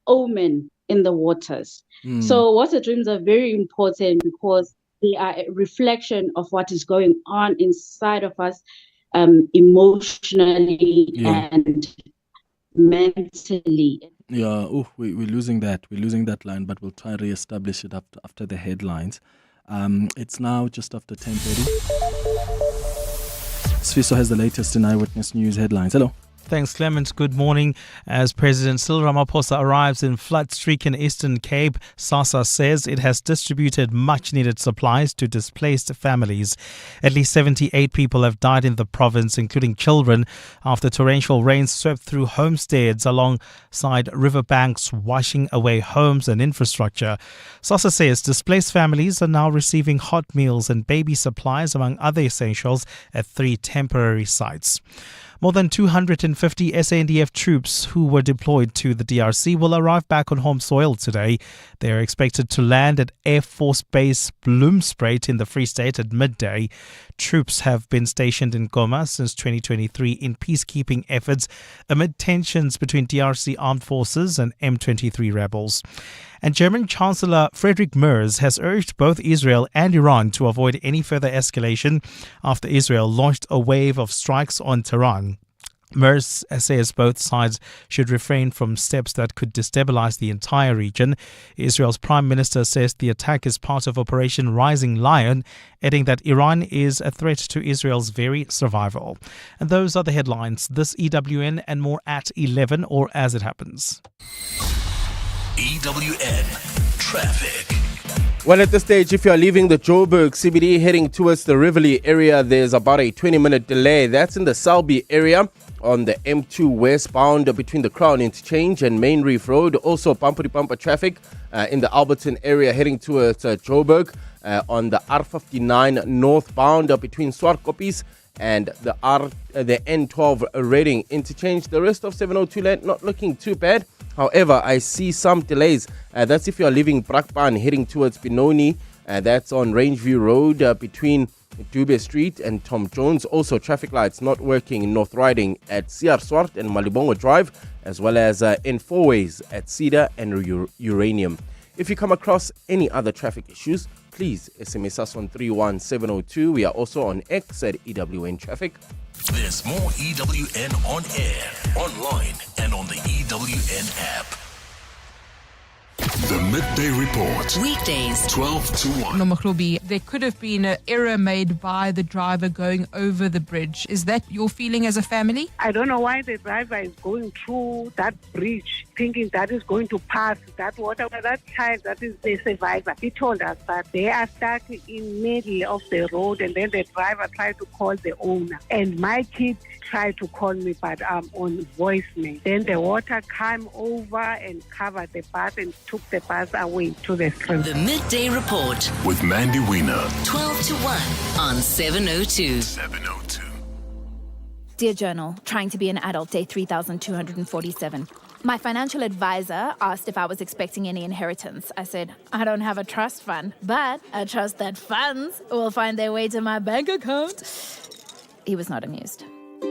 omen in the waters. So water dreams are very important because they are a reflection of what is going on inside of us emotionally and mentally. Yeah, we're losing that. We're losing that line, but we'll try and re-establish it after the headlines. It's now just after 10:30. Sifiso has the latest in Eyewitness News headlines. Hello. Thanks, Clement. Good morning. As President Cyril Ramaphosa arrives in flood-stricken Eastern Cape, SASSA says it has distributed much-needed supplies to displaced families. At least 78 people have died in the province, including children, after torrential rains swept through homesteads alongside riverbanks, washing away homes and infrastructure. SASSA says displaced families are now receiving hot meals and baby supplies, among other essentials, at 3 temporary sites. More than 250 SANDF troops who were deployed to the DRC will arrive back on home soil today. They are expected to land at Air Force Base Bloemspruit in the Free State at midday. Troops have been stationed in Goma since 2023 in peacekeeping efforts amid tensions between DRC armed forces and M23 rebels. And German Chancellor Friedrich Merz has urged both Israel and Iran to avoid any further escalation after Israel launched a wave of strikes on Tehran. Merz says both sides should refrain from steps that could destabilize the entire region. Israel's Prime Minister says the attack is part of Operation Rising Lion, adding that Iran is a threat to Israel's very survival. And those are the headlines. This EWN and more at 11 or as it happens. EWN Traffic. Well, at this stage, if you are leaving the Joburg CBD heading towards the Rivoli area, there's about a 20-minute delay. That's in the Selby area on the M2 westbound between the Crown Interchange and Main Reef Road. Also, bumper-to-bumper traffic in the Alberton area heading towards Joburg on the R59 northbound between Swartkoppies and the N12 Reading Interchange. The rest of 702 land not looking too bad. However, I see some delays. That's if you are leaving Brakpan heading towards Benoni. That's on Rangeview Road between Dube Street and Tom Jones. Also, traffic lights not working in North Riding at CR Swart and Malibongo Drive, as well as in four-ways at Cedar and Uranium. If you come across any other traffic issues, please SMS us on 31702. We are also on X at EWN Traffic. There's more EWN on air, online, and on the EWN app. The Midday Report. Weekdays, 12 to 1. Nomahlobi, there could have been an error made by the driver going over the bridge. Is that your feeling as a family? I don't know why the driver is going through that bridge thinking that is going to pass that water. That child, that is the survivor, he told us that they are stuck in middle of the road and then the driver tried to call the owner. And my kid tried to call me, but I'm on voicemail. Then the water came over and covered the bus and took the bus away to the street. The Midday Report with Mandy Wiener. 12 to 1 on 702. 702. Dear Journal, trying to be an adult, day 3247. My financial advisor asked if I was expecting any inheritance. I said, I don't have a trust fund, but I trust that funds will find their way to my bank account. He was not amused.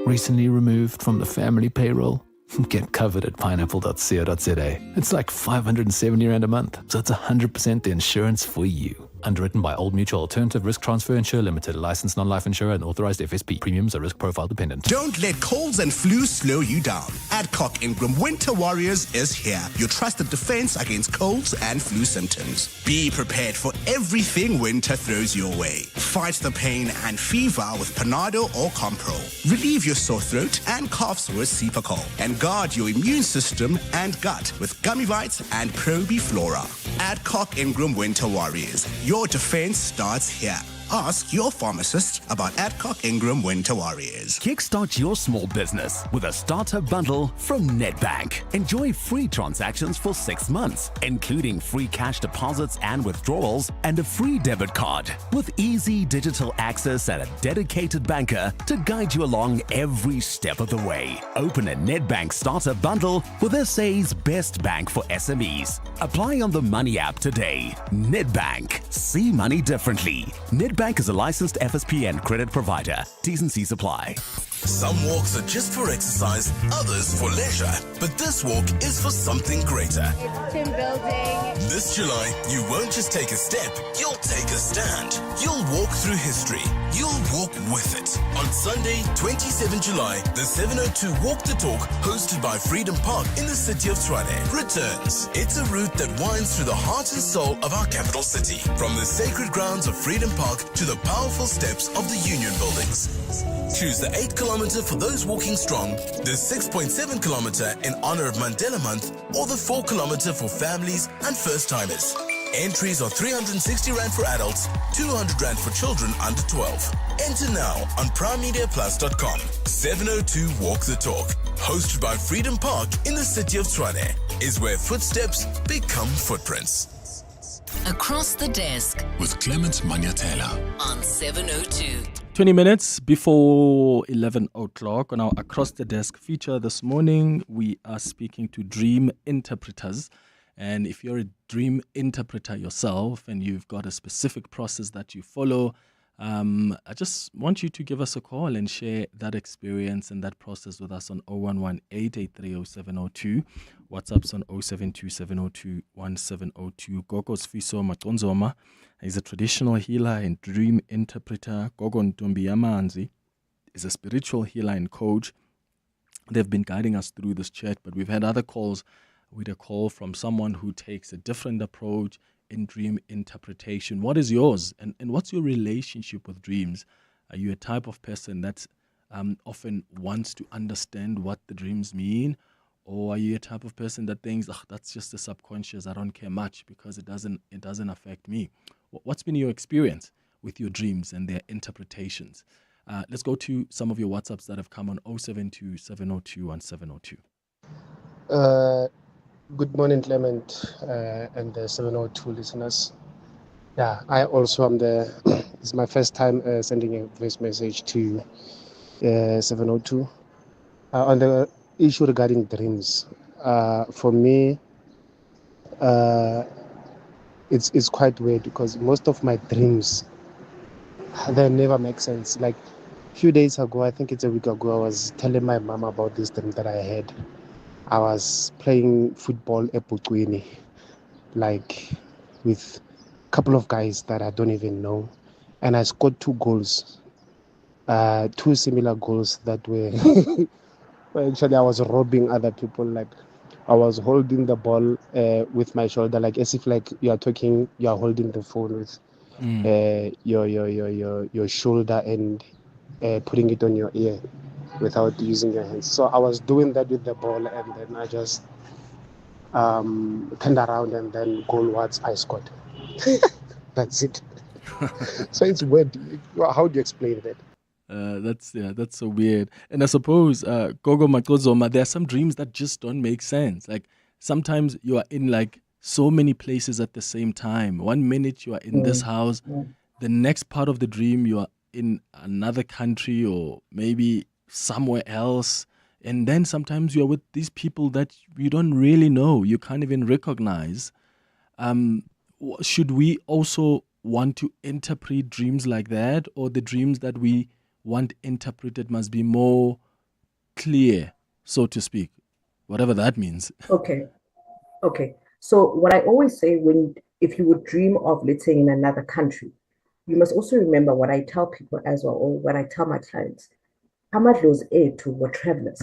Recently removed from the family payroll. Get covered at pineapple.co.za. It's like 570 Rand a month, so it's 100% the insurance for you. Underwritten by Old Mutual Alternative Risk Transfer Insurer Limited, licensed non-life insurer and authorized FSP. Premiums are risk profile dependent. Don't let colds and flu slow you down. Adcock Ingram Winter Warriors is here. Your trusted defense against colds and flu symptoms. Be prepared for everything winter throws your way. Fight the pain and fever with Panado or Compro. Relieve your sore throat and coughs with Cepacol. And guard your immune system and gut with Gummy Vites and Probiflora. Adcock Ingram Winter Warriors. Your defense starts here. Ask your pharmacist about Adcock Ingram Winter Warriors. Kickstart your small business with a starter bundle from Nedbank. Enjoy free transactions for 6 months, including free cash deposits and withdrawals and a free debit card with easy digital access and a dedicated banker to guide you along every step of the way. Open a Nedbank starter bundle with SA's best bank for SMEs. Apply on the Money app today. Nedbank. See money differently. Nedbank is a licensed FSP and credit provider. T's and C's apply. Some walks are just for exercise, others for leisure. But this walk is for something greater. It's team building. This July, you won't just take a step, you'll take a stand. You'll walk through history. You'll walk with it. On Sunday, 27 July, the 702 Walk the Talk, hosted by Freedom Park in the city of Tshwane, returns. It's a route that winds through the heart and soul of our capital city. From the sacred grounds of Freedom Park to the powerful steps of the Union buildings. Choose the 8 kilometer for those walking strong, the 6.7 kilometer in honor of Mandela Month, or the 4 kilometer for families and first-timers. Entries are 360 Rand for adults, 200 Rand for children under 12. Enter now on primemediaplus.com. 702 Walk the Talk, hosted by Freedom Park in the city of Tshwane, is where footsteps become footprints. Across the Desk With Clement Manyathela on 702. 20 minutes before 11 o'clock on our Across the Desk feature this morning, we are speaking to dream interpreters. And if you're a dream interpreter yourself and you've got a specific process that you follow, I just want you to give us a call and share that experience and that process with us on 011-883-0702. WhatsApp's on 072-702-1702. Gogo's Sifiso Macozoma is a traditional healer and dream interpreter. Gogo Ntombiyamanzi is a spiritual healer and coach. They've been guiding us through this chat, but we've had other calls. We had a call from someone who takes a different approach in dream interpretation. What is yours? And what's your relationship with dreams? Are you a type of person that often wants to understand what the dreams mean? Or are you a type of person that thinks, that's just the subconscious, I don't care much because it doesn't affect me? What's been your experience with your dreams and their interpretations? Let's go to some of your WhatsApps that have come on 072-702-1702. Good morning, Clement, and the 702 listeners. Yeah, I also am it's my first time sending a voice message to 702. On the issue regarding dreams, for me, it's quite weird because most of my dreams, they never make sense. Like a few days ago, I think it's a week ago, I was telling my mom about this dream that I had. I was playing football at Bukwini, like with a couple of guys that I don't even know. And I scored 2 goals, 2 similar goals that were, well, actually I was robbing other people. Like I was holding the ball with my shoulder, like as if like you are holding the phone with your shoulder and putting it on your ear without using your hands. So I was doing that with the ball, and then I just turned around and then goalwards I scored. That's it. So it's weird. How do you explain that? That's so weird. And I suppose, Gogo Macozoma, there are some dreams that just don't make sense. Like sometimes you are in like so many places at the same time. 1 minute you are in this house, the next part of the dream you are in another country or maybe somewhere else, and then sometimes you're with these people that you don't really know, you can't even recognize. Should we also want to interpret dreams like that, or the dreams that we want interpreted must be more clear, so to speak? whatever that means. Okay. So what I always say if you would dream of, let's say, in another country, you must also remember what I tell people as well, or what I tell my clients. Amadlo's to were travelers,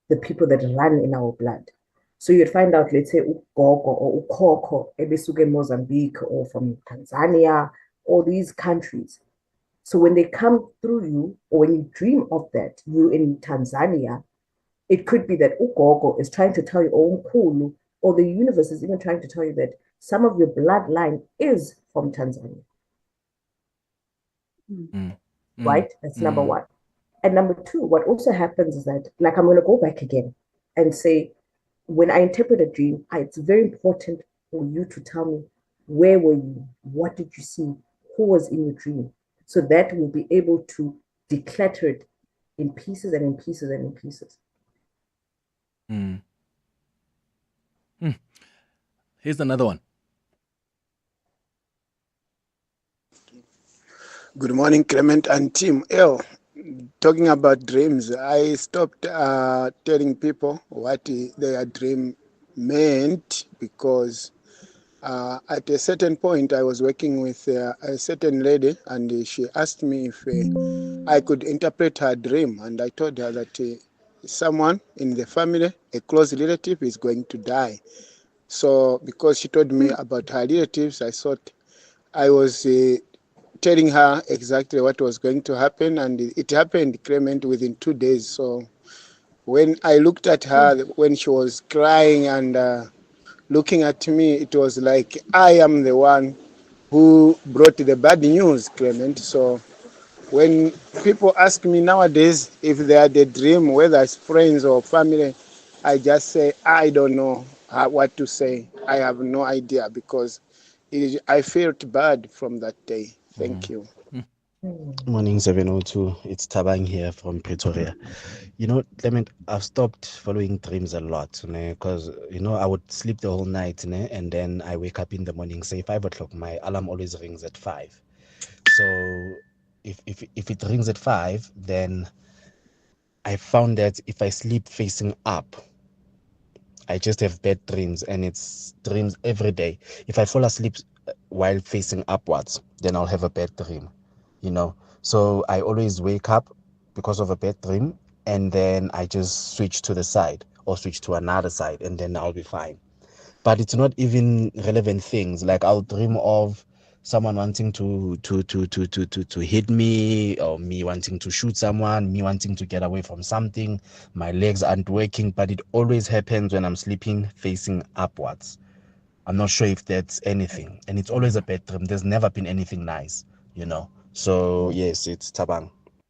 the people that run in our blood. So you'd find out, let's say, Gogo or Ukoko, Ebesuke Mozambique, or from Tanzania, or these countries. So when they come through you, or when you dream of that, you in Tanzania, it could be that Ugogo is trying to tell you, or Nkulu, or the universe is even trying to tell you that some of your bloodline is from Tanzania. Right? That's number one. And number two, what also happens is that, like, I'm going to go back again and say, when I interpret a dream, it's very important for you to tell me, where were you? What did you see? Who was in your dream? So that we'll be able to declutter it in pieces and in pieces and in pieces. Here's another one. Good morning, Clement and team. Talking about dreams, I stopped telling people what their dream meant because at a certain point I was working with a certain lady, and she asked me if I could interpret her dream, and I told her that someone in the family, a close relative, is going to die. So because she told me about her relatives, I thought I was telling her exactly what was going to happen, and it happened, Clement, within 2 days. So when I looked at her, when she was crying and looking at me, it was like I am the one who brought the bad news, Clement. So when people ask me nowadays if they had a dream, whether it's friends or family, I just say, I don't know what to say. I have no idea because I felt bad from that day. Thank you. Morning 702. It's Tabang here from Pretoria. You know, Clement, I've stopped following dreams a lot because, I would sleep the whole night and then I wake up in the morning, say 5 o'clock. My alarm always rings at 5. So if it rings at 5, then I found that if I sleep facing up, I just have bad dreams, and it's dreams every day. If I fall asleep while facing upwards, then I'll have a bad dream, So I always wake up because of a bad dream, and then I just switch to the side or switch to another side, and then I'll be fine. But it's not even relevant things. Like I'll dream of someone wanting to hit me, or me wanting to shoot someone, me wanting to get away from something. My legs aren't working, but it always happens when I'm sleeping facing upwards. I'm not sure if that's anything, and it's always a bad dream. There's never been anything nice, So yes, it's Tabang.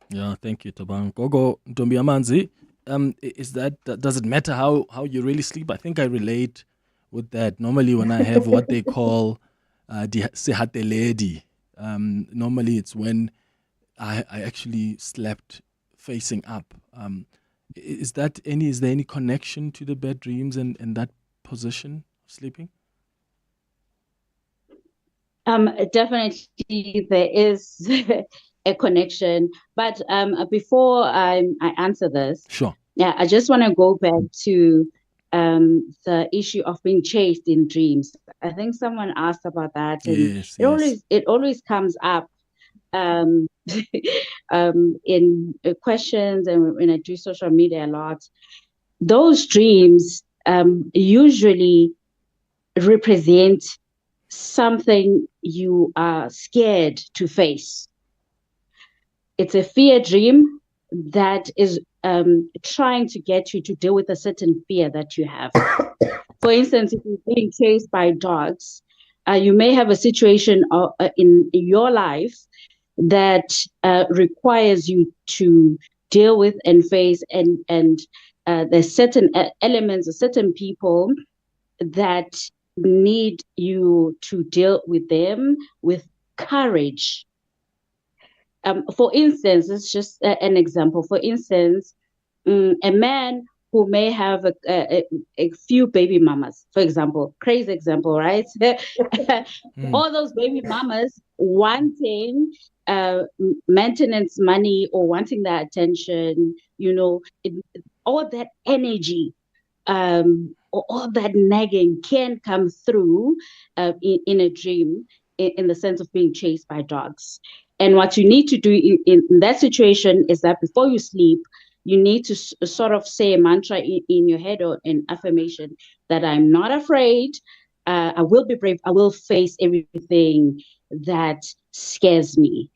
Yeah, thank you, Tabang. Gogo, Ntombiyamanzi, does it matter how you really sleep? I think I relate with that. Normally when I have what they call sehateledi, normally it's when I actually slept facing up. Is there any connection to the bad dreams and that position of sleeping? Definitely there is a connection. But before I answer this, sure. Yeah, I just want to go back to the issue of being chased in dreams. I think someone asked about that, and it always comes up in questions, and when I do social media a lot. Those dreams usually represent something you are scared to face. It's a fear dream that is trying to get you to deal with a certain fear that you have. For instance, if you're being chased by dogs, you may have a situation in your life that requires you to deal with and face, and there's certain elements or certain people that need you to deal with them with courage. For instance, it's just an example. For instance, a man who may have a few baby mamas, for example, crazy example, right? All those baby mamas wanting maintenance money or wanting their attention, all that energy, or all that nagging can come through in a dream, in the sense of being chased by dogs. And what you need to do in that situation is that before you sleep, you need to sort of say a mantra in your head, or an affirmation that I'm not afraid. I will be brave. I will face everything that scares me.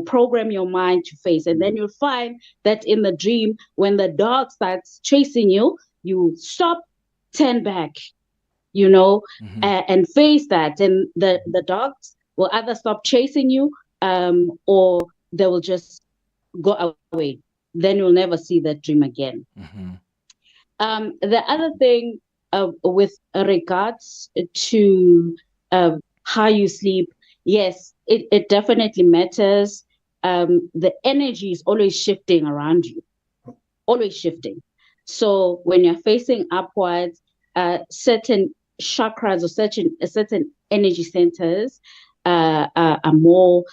Program your mind to face. And then you'll find that in the dream, when the dog starts chasing you, you stop, turn back, and face that. And the dogs will either stop chasing you, or they will just go away. Then you'll never see that dream again. The other thing, with regards to how you sleep, yes, it definitely matters. The energy is always shifting around you, always shifting. So when you're facing upwards, certain chakras or certain energy centers are more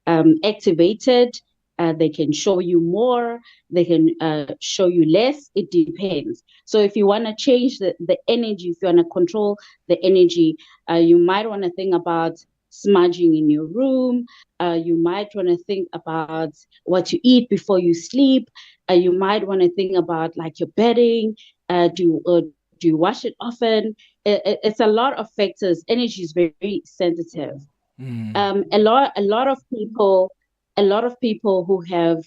activated. They can show you more, they can show you less. It depends. So if you want to change the energy, if you want to control the energy, you might want to think about smudging in your room. You might want to think about what you eat before you sleep. You might want to think about like your bedding. Do you wash it often? It's a lot of factors. Energy is very sensitive. A lot of people who have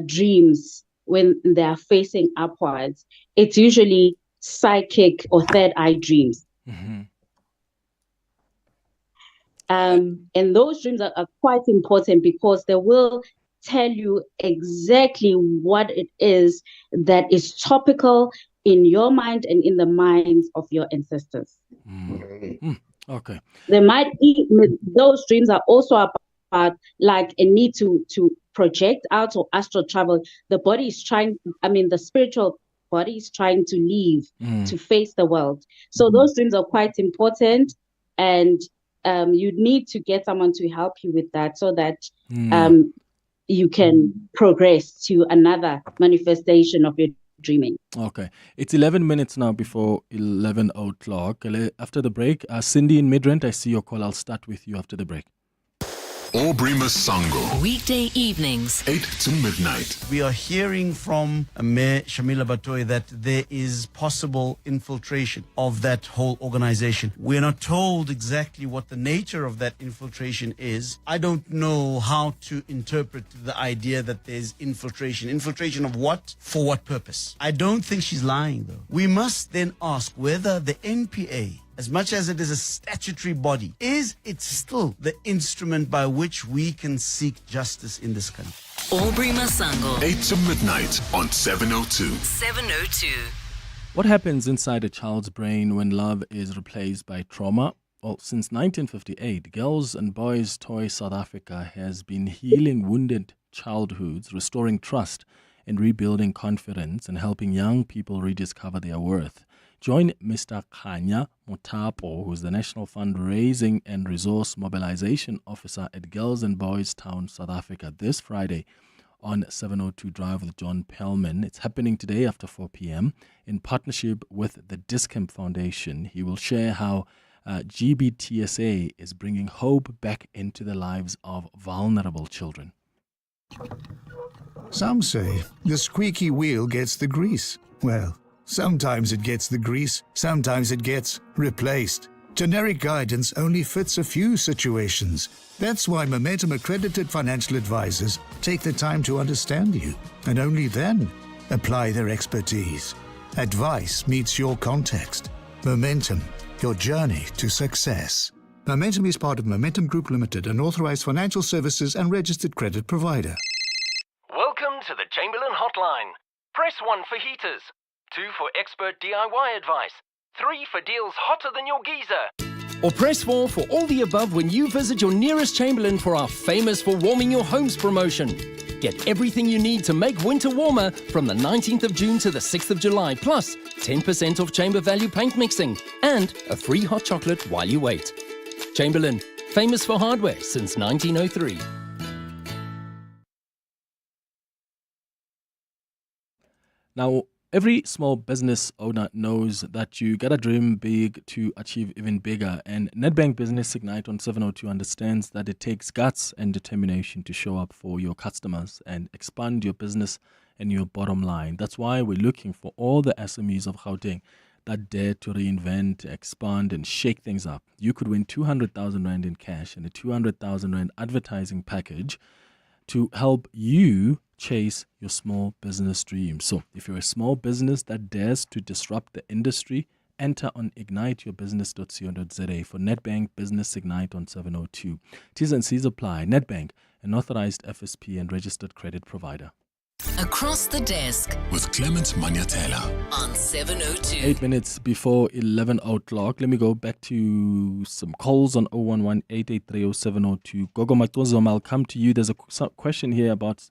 dreams when they are facing upwards, it's usually psychic or third eye dreams. And those dreams are quite important because they will tell you exactly what it is that is topical in your mind and in the minds of your ancestors. Okay. Those dreams are also about like a need to project out or astral travel. The body is the spiritual body is trying to leave, to face the world. So those dreams are quite important, and you need to get someone to help you with that, so that you can progress to another manifestation of your dreaming. Okay. It's 11 minutes now before 11 o'clock. After the break, Cindy in Midrand, I see your call. I'll start with you after the break. Aubrey Masango. Weekday evenings, 8 to midnight. We are hearing from Mayor Shamila Batoy that there is possible infiltration of that whole organization. We're not told exactly what the nature of that infiltration is. I don't know how to interpret the idea that there's infiltration. Infiltration of what? For what purpose? I don't think she's lying, though. We must then ask whether the NPA, as much as it is a statutory body, is it still the instrument by which we can seek justice in this country? Aubrey Masango. 8 to midnight on 702. 702. What happens inside a child's brain when love is replaced by trauma? Well, since 1958, Girls and Boys Toy South Africa has been healing wounded childhoods, restoring trust and rebuilding confidence, and helping young people rediscover their worth. Join Mr. Khanya Mutapo, who's the National Fundraising and Resource Mobilization Officer at Girls and Boys Town, South Africa, this Friday on 702 Drive with John Pellman. It's happening today after 4 p.m. in partnership with the Discamp Foundation. He will share how GBTSA is bringing hope back into the lives of vulnerable children. Some say the squeaky wheel gets the grease. Well, sometimes it gets the grease, sometimes it gets replaced. Generic guidance only fits a few situations. That's why Momentum accredited financial advisors take the time to understand you, and only then apply their expertise. Advice meets your context. Momentum, your journey to success. Momentum is part of Momentum Group Limited, an authorized financial services and registered credit provider. Welcome to the Chamberlain Hotline. Press 1 for heaters, 2 for expert DIY advice, 3 for deals hotter than your geyser. Or press 4 for all the above when you visit your nearest Chamberlain for our famous for warming your homes promotion. Get everything you need to make winter warmer from the 19th of June to the 6th of July, plus 10% off chamber value paint mixing and a free hot chocolate while you wait. Chamberlain, famous for hardware since 1903. Now, Every small business owner knows that you gotta dream big to achieve even bigger. And Nedbank Business Ignite on 702 understands that it takes guts and determination to show up for your customers and expand your business and your bottom line. That's why we're looking for all the SMEs of Gauteng that dare to reinvent, expand, and shake things up. You could win 200,000 Rand in cash and a 200,000 Rand advertising package to help you chase your small business dreams. So if you're a small business that dares to disrupt the industry, enter on igniteyourbusiness.co.za for Nedbank Business Ignite on 702. T's and C's apply. Nedbank, an authorized FSP and registered credit provider. Across the desk with Clement Manyathela on 702. 8 minutes before 11 o'clock. Let me go back to some calls on 011-883-0702. Gogo Macozoma, I'll come to you. There's a question here about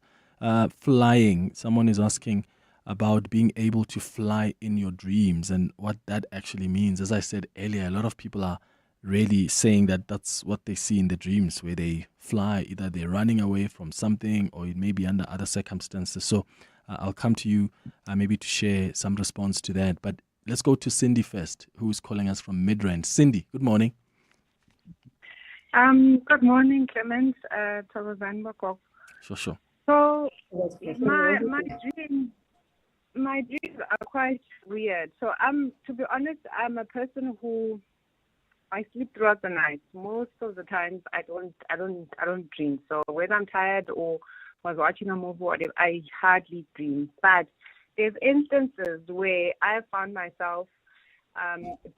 flying. Someone is asking about being able to fly in your dreams and what that actually means. As I said earlier, a lot of people are really saying that that's what they see in the dreams, where they fly. Either they're running away from something or it may be under other circumstances. So I'll come to you maybe to share some response to that. But let's go to Cindy first, who's calling us from Midrand. Cindy, good morning. Good morning, Clement. Sure. So my dreams are quite weird. So to be honest, I'm a person who I sleep throughout the night. Most of the times I don't dream. So whether I'm tired or was watching a movie or whatever, I hardly dream. But there's instances where I found myself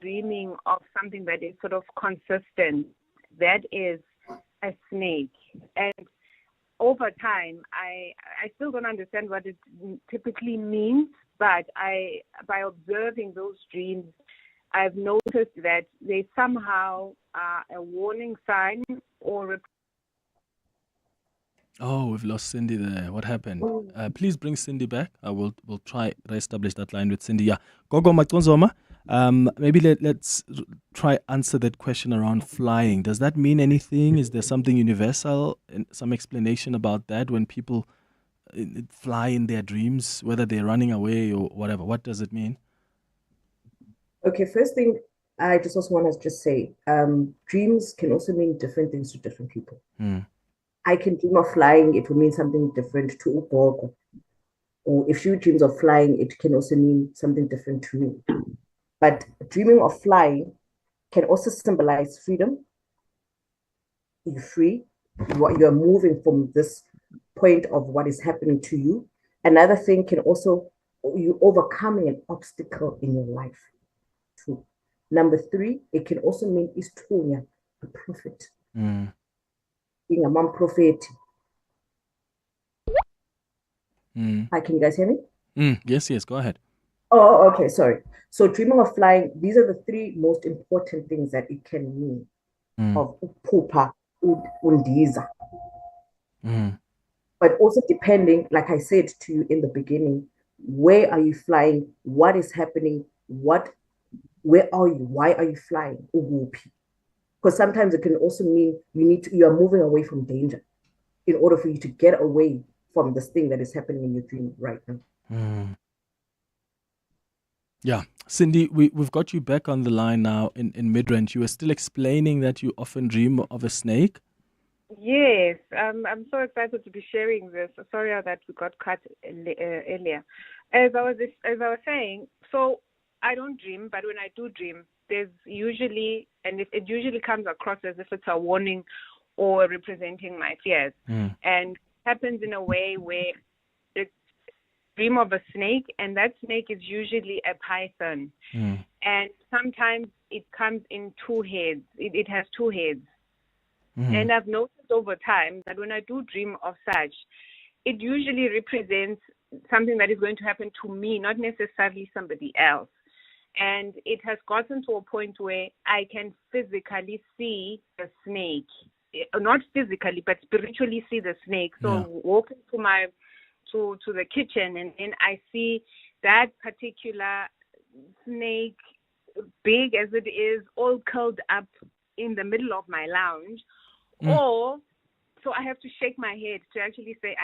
dreaming of something that is sort of consistent. That is a snake. And over time, I still don't understand what it typically means, but by observing those dreams, I've noticed that they somehow are a warning sign or Oh, we've lost Cindy there. What happened? Please bring Cindy back. We'll try re-establish that line with Cindy. Yeah, Gogo Macozoma. Maybe let's try answer that question around flying. Does that mean anything? Is there something universal and some explanation about that when people fly in their dreams, whether they're running away or whatever? What does it mean? Okay, first thing, I just also want to just say, dreams can also mean different things to different people. I can dream of flying, it will mean something different to Gogo. Or if she dreams of flying, it can also mean something different to me. But dreaming of flying can also symbolize freedom. You're free. You're moving from this point of what is happening to you. Another thing can also, you overcoming an obstacle in your life. Two. Number three, it can also mean Istunya, a prophet. Being a man prophet. Hi, can you guys hear me? Yes, go ahead. Oh, okay, sorry. So dreaming of flying, these are the three most important things that it can mean of Upupa, Undiza. But also depending, like I said to you in the beginning, where are you flying? What is happening? Where are you? Why are you flying? Because sometimes it can also mean you are moving away from danger in order for you to get away from this thing that is happening in your dream right now. Yeah, Cindy, we've got you back on the line now in Midrand. You were still explaining that you often dream of a snake. Yes, I'm so excited to be sharing this. Sorry that we got cut earlier. As I was saying, so I don't dream, but when I do dream, there's usually, and it usually comes across as if it's a warning or representing my fears, and happens in a way where it's dream of a snake, and that snake is usually a python, and sometimes it comes in two heads. It has two heads. And I've noticed over time that when I do dream of such, it usually represents something that is going to happen to me, not necessarily somebody else. And it has gotten to a point where I can physically see the snake. Not physically, but spiritually see the snake. So walking to the kitchen, and then I see that particular snake, big as it is, all curled up in the middle of my lounge. Or so I have to shake my head to actually say,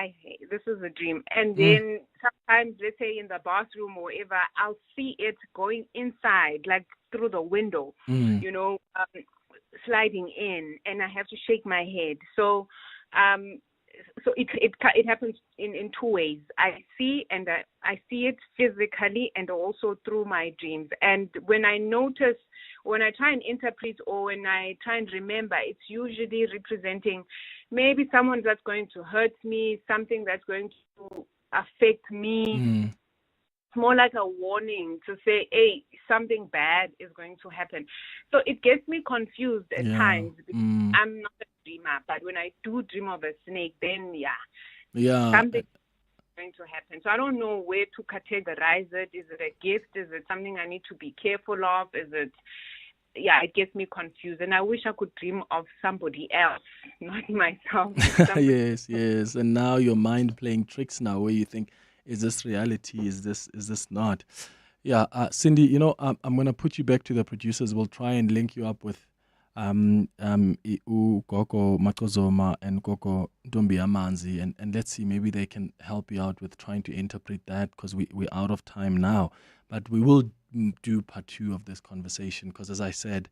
this is a dream. And then sometimes, let's say in the bathroom or wherever, I'll see it going inside, like through the window, sliding in, and I have to shake my head. So, so it happens in two ways. I see it physically and also through my dreams. And when I try and interpret or when I try and remember, it's usually representing maybe someone that's going to hurt me, something that's going to affect me. It's more like a warning to say, hey, something bad is going to happen. So it gets me confused at times because I'm not a dreamer, but when I do dream of a snake, then something is going to happen. So I don't know where to categorize it. Is it a gift? Is it something I need to be careful of? Is it... it gets me confused, and I wish I could dream of somebody else, not myself. Yes. And now your mind playing tricks now, where you think, is this reality? Is this not? Cindy, I'm going to put you back to the producers. We'll try and link you up with Gogo, Macozoma, and Gogo Ntombiyamanzi, and let's see, maybe they can help you out with trying to interpret that, because we're out of time now. But we will do part 2 of this conversation, because as I said,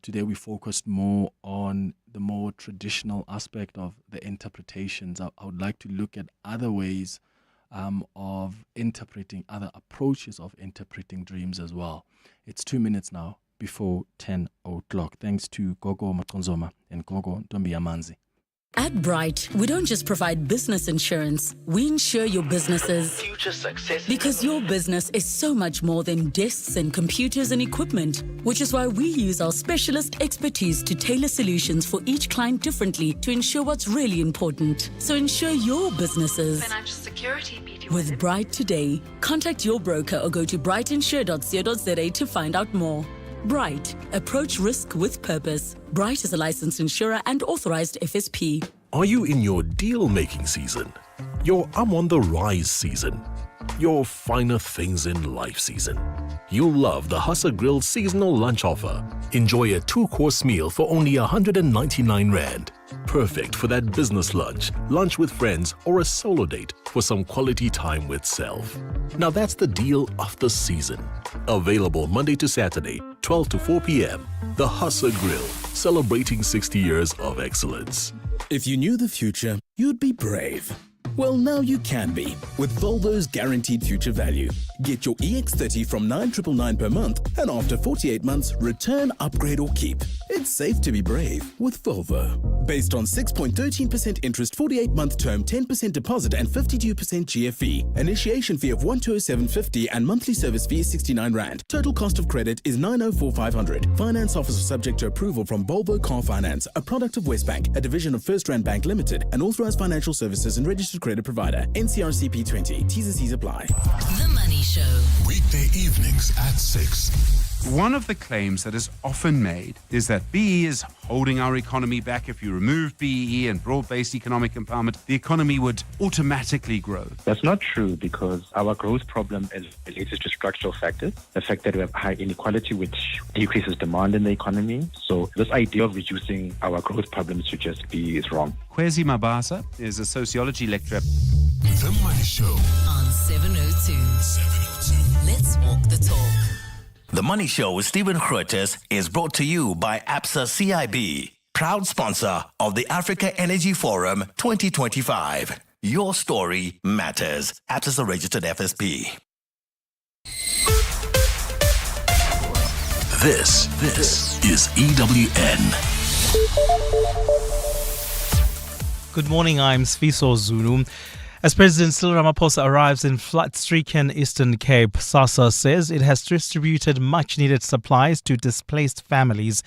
today we focused more on the more traditional aspect of the interpretations. I would like to look at other ways of interpreting, other approaches of interpreting dreams as well. It's 2 minutes now before 10 o'clock. Thanks to Gogo Macozoma and Gogo Ntombiyamanzi. At Bright, we don't just provide business insurance, we insure your business's future success. Because your business is so much more than desks and computers and equipment, which is why we use our specialist expertise to tailor solutions for each client differently to ensure what's really important. So insure your businesses. Financial security, with Bright today. Contact your broker or go to brightinsure.co.za to find out more. Bright, approach risk with purpose. Bright is a licensed insurer and authorized FSP. Are you in your deal-making season? Your I'm on the rise season? Your finer things in life season? You'll love the Hassa Grill seasonal lunch offer. Enjoy a 2-course meal for only 199 Rand. Perfect for that business lunch, lunch with friends, or a solo date for some quality time with self. Now that's the deal of the season. Available Monday to Saturday, 12 to 4 p.m. The Hassa Grill, celebrating 60 years of excellence. If you knew the future, you'd be brave. Well, now you can be with Volvo's guaranteed future value. Get your EX30 from 9,999 per month, and after 48 months, return, upgrade, or keep. It's safe to be brave with Volvo. Based on 6.13% interest, 48-month term, 10% deposit, and 52% GFE. Initiation fee of 1,207.50 and monthly service fee is 69 Rand. Total cost of credit is 904,500. Finance officer subject to approval from Volvo Car Finance, a product of Westbank, a division of First Rand Bank Limited, an authorized financial services and registered credit provider. NCRCP 20. T's and C's apply. The Money Show. Weekday evenings at 6. One of the claims that is often made is that BE is holding our economy back. If you remove BE and broad-based economic empowerment, the economy would automatically grow. That's not true, because our growth problem is related to structural factors. The fact that we have high inequality, which decreases demand in the economy. So this idea of reducing our growth problems to just BE is wrong. Kwesi Mabasa is a sociology lecturer. The Money Show on 702. Let's walk the talk. The Money Show with Stephen Grootes is brought to you by ABSA CIB, proud sponsor of the Africa Energy Forum 2025. Your story matters. ABSA is a registered FSP. This is EWN. Good morning, I'm Sifiso Zulu. As President Cyril Ramaphosa arrives in flood-stricken Eastern Cape, SASSA says it has distributed much-needed supplies to displaced families.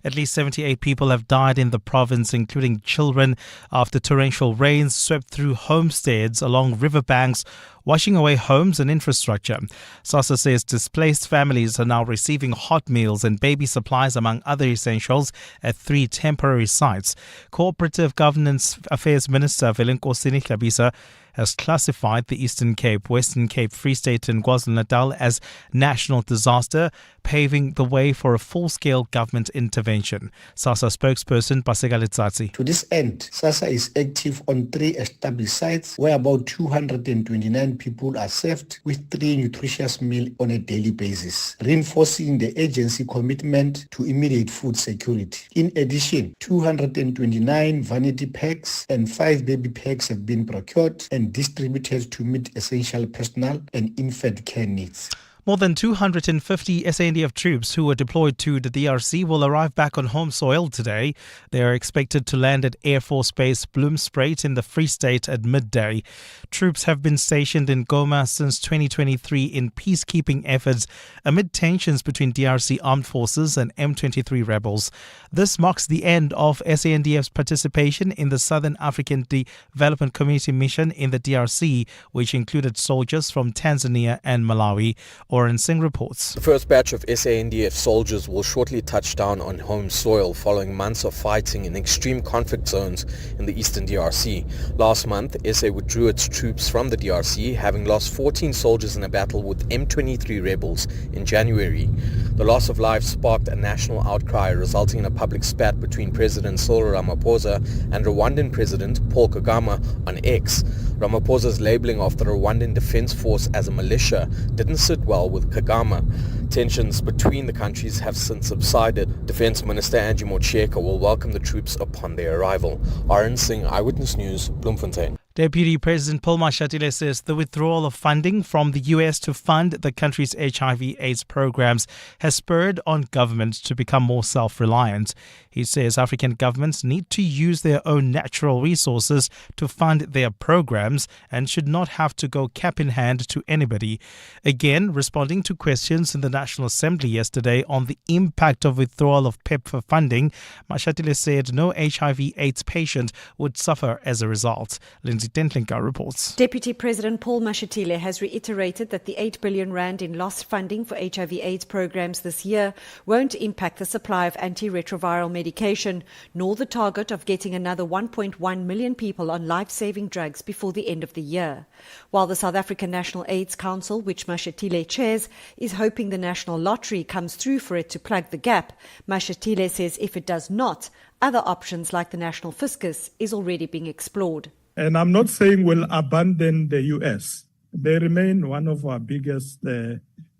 At least 78 people have died in the province, including children, after torrential rains swept through homesteads along riverbanks, washing away homes and infrastructure. SASSA says displaced families are now receiving hot meals and baby supplies, among other essentials, at 3 temporary sites. Cooperative Governance Affairs Minister Velenkosi Hlabisa has classified the Eastern Cape, Western Cape, Free State and KwaZulu-Natal as national disaster, paving the way for a full-scale government intervention. SASSA spokesperson Paseka Letsatsi. To this end, SASSA is active on 3 established sites where about 229 people are served with 3 nutritious meals on a daily basis, reinforcing the agency commitment to immediate food security. In addition, 229 vanity packs and 5 baby packs have been procured and distributed to meet essential personal and infant care needs. More than 250 SANDF troops who were deployed to the DRC will arrive back on home soil today. They are expected to land at Air Force Base Bloemspruit in the Free State at midday. Troops have been stationed in Goma since 2023 in peacekeeping efforts amid tensions between DRC armed forces and M23 rebels. This marks the end of SANDF's participation in the Southern African Development Community mission in the DRC, which included soldiers from Tanzania and Malawi. Oren Singh reports. The first batch of SANDF soldiers will shortly touch down on home soil following months of fighting in extreme conflict zones in the eastern DRC. Last month, SA withdrew its troops from the DRC, having lost 14 soldiers in a battle with M23 rebels in January. The loss of life sparked a national outcry, resulting in a public spat between President Cyril Ramaphosa and Rwandan President Paul Kagame on X. Ramaphosa's labeling of the Rwandan Defense Force as a militia didn't sit well with Kagame. Tensions between the countries have since subsided. Defense Minister Angie Motshekga will welcome the troops upon their arrival. Arun Singh, Eyewitness News, Bloemfontein. Deputy President Paul Mashatile says the withdrawal of funding from the US to fund the country's HIV/AIDS programs has spurred on governments to become more self-reliant. He says African governments need to use their own natural resources to fund their programs and should not have to go cap in hand to anybody. Again, responding to questions in the National Assembly yesterday on the impact of withdrawal of PEPFAR funding, Mashatile said no HIV/AIDS patient would suffer as a result. Lindsay Dentlinka reports. Deputy President Paul Mashatile has reiterated that the 8 billion rand in lost funding for HIV/AIDS programs this year won't impact the supply of antiretroviral medication, nor the target of getting another 1.1 million people on life-saving drugs before the end of the year. While the South African National AIDS Council, which Mashatile chairs, is hoping the national lottery comes through for it to plug the gap, Mashatile says if it does not, other options like the National Fiscus is already being explored. And I'm not saying we'll abandon the US. They remain one of our biggest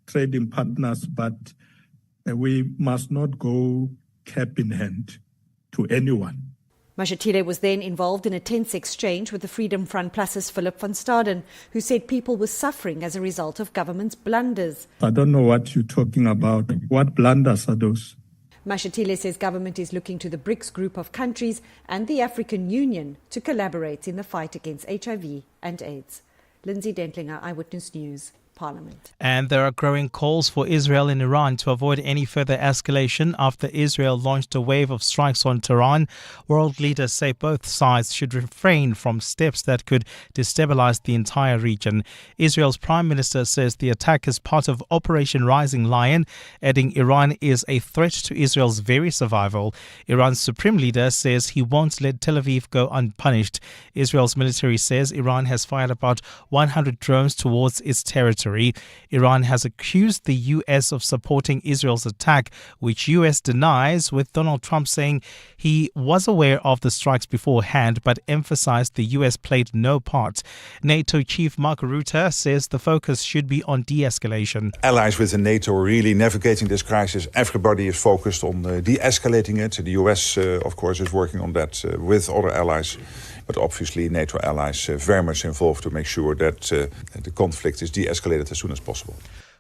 trading partners, but we must not go cap in hand to anyone. Mashatile was then involved in a tense exchange with the Freedom Front Plus's Philip van Staden, who said people were suffering as a result of government's blunders. I don't know what you're talking about. What blunders are those? Mashatile says government is looking to the BRICS group of countries and the African Union to collaborate in the fight against HIV and AIDS. Lindsay Dentlinger, Eyewitness News, Parliament. And there are growing calls for Israel and Iran to avoid any further escalation after Israel launched a wave of strikes on Tehran. World leaders say both sides should refrain from steps that could destabilize the entire region. Israel's Prime Minister says the attack is part of Operation Rising Lion, adding Iran is a threat to Israel's very survival. Iran's Supreme Leader says he won't let Tel Aviv go unpunished. Israel's military says Iran has fired about 100 drones towards its territory. Iran has accused the US of supporting Israel's attack, which US denies, with Donald Trump saying he was aware of the strikes beforehand but emphasized the US played no part. NATO Chief Mark Rutte says the focus should be on de-escalation. Allies within NATO are really navigating this crisis. Everybody is focused on de-escalating it. The US, of course, is working on that with other allies. But obviously NATO allies very much involved to make sure that the conflict is de-escalated as soon as possible.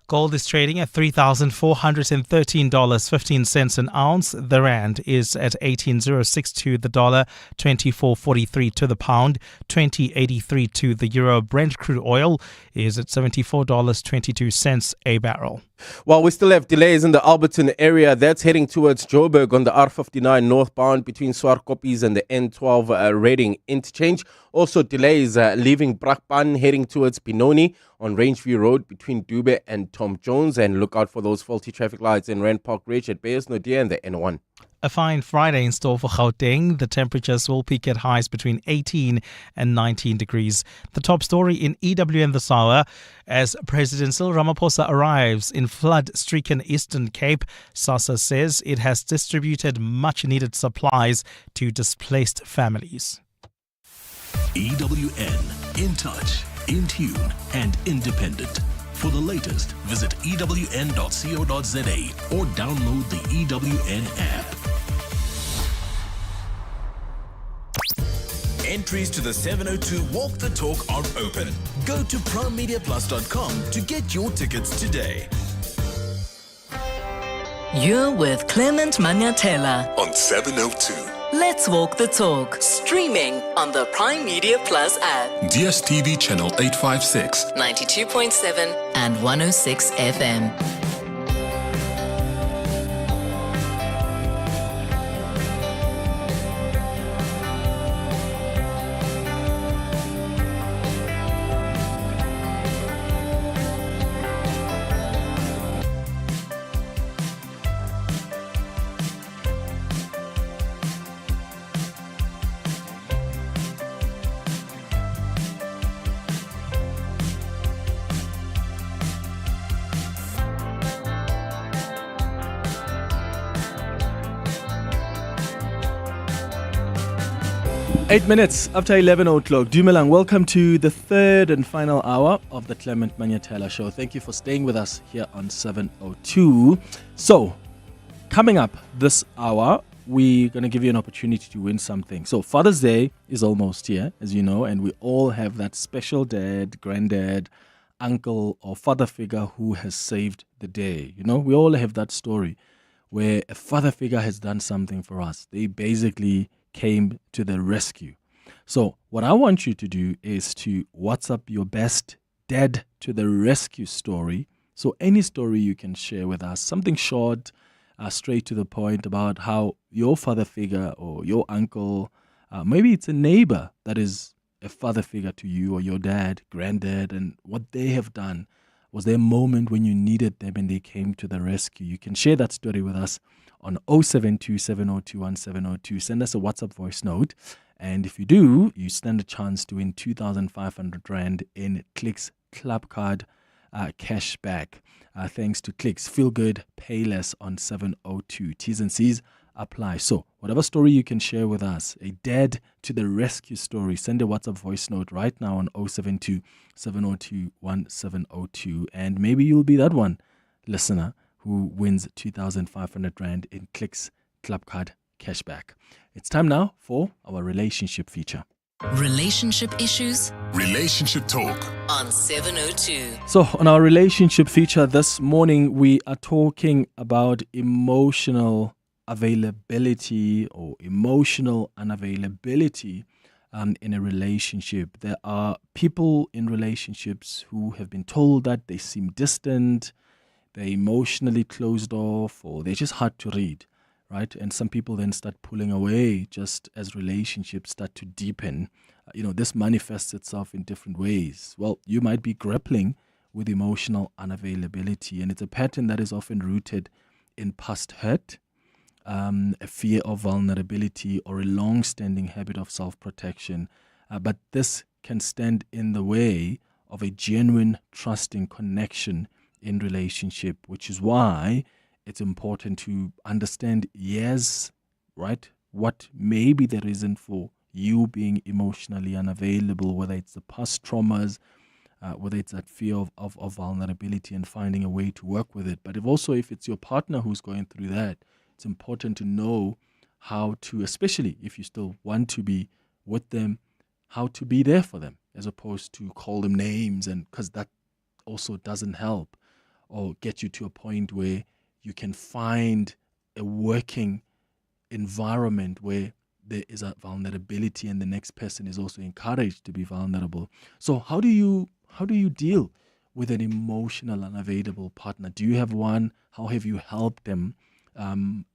Gold is trading at $3,413.15 an ounce. The rand is at 18.06 to the dollar, 24.43 to the pound, 20.83 to the euro. Brent crude oil is at $74.22 a barrel. While we still have delays in the Alberton area, that's heading towards Joburg on the R59 northbound between Swartkopies and the N12 Reading interchange. Also delays leaving Brakpan heading towards Benoni on Rangeview Road between Dube and Tom Jones. And look out for those faulty traffic lights in Rand Park Ridge at Bayers Naudé and the N1. A fine Friday in store for Gauteng. The temperatures will peak at highs between 18 and 19 degrees. The top story in EWN this hour, as President Cyril Ramaphosa arrives in flood-stricken Eastern Cape, SASSA says it has distributed much-needed supplies to displaced families. EWN, in touch, in tune, and independent. For the latest, visit ewn.co.za or download the EWN app. Entries to the 702 Walk the Talk are open. Go to primemediaplus.com to get your tickets today. You're with Clement Manyathela On 702. Let's Walk the Talk, streaming on the Prime Media Plus app, DSTV channel 856, 92.7 and 106 FM. Eight minutes after 11 o'clock. Dumelang, welcome to the third and final hour of the Clement Manyathela Show. Thank you for staying with us here on 702. So, coming up this hour, we're going to give you an opportunity to win something. So, Father's Day is almost here, as you know, and we all have that special dad, granddad, uncle, or father figure who has saved the day. You know, we all have that story where a father figure has done something for us. They basically came to the rescue. So what I want you to do is to WhatsApp your best dad to the rescue story. So any story you can share with us, something short, straight to the point about how your father figure or your uncle, maybe it's a neighbor that is a father figure to you, or your dad, granddad, and what they have done. Was there a moment when you needed them and they came to the rescue? You can share that story with us on 072 702 1702. Send us a WhatsApp voice note. And if you do, you stand a chance to win 2,500 Rand in Clicks Club Card cash back. Thanks to Clicks. Feel good, pay less on 702. T's and C's apply. So, whatever story you can share with us, a dad to the rescue story, send a WhatsApp voice note right now on 072 702 1702. And maybe you'll be that one listener who wins 2,500 Rand in Clicks Club Card cashback. It's time now for our relationship feature. Relationship issues Relationship talk. on 702. So, on our relationship feature this morning, we are talking about emotional availability or emotional unavailability in a relationship. There are people in relationships who have been told that they seem distant, they're emotionally closed off, or they're just hard to read, right? And some people then start pulling away just as relationships start to deepen. This manifests itself in different ways. Well, you might be grappling with emotional unavailability, and it's a pattern that is often rooted in past hurt, a fear of vulnerability, or a long-standing habit of self-protection. But this can stand in the way of a genuine, trusting connection in relationship, which is why it's important to understand, yes, right, what may be the reason for you being emotionally unavailable, whether it's the past traumas, whether it's that fear of vulnerability, and finding a way to work with it. But if it's your partner who's going through that, it's important to know how to, especially if you still want to be with them, how to be there for them, as opposed to call them names, and because that also doesn't help or get you to a point where you can find a working environment where there is a vulnerability and the next person is also encouraged to be vulnerable. So how do you deal with an emotional unavailable partner? Do you have one? How have you helped them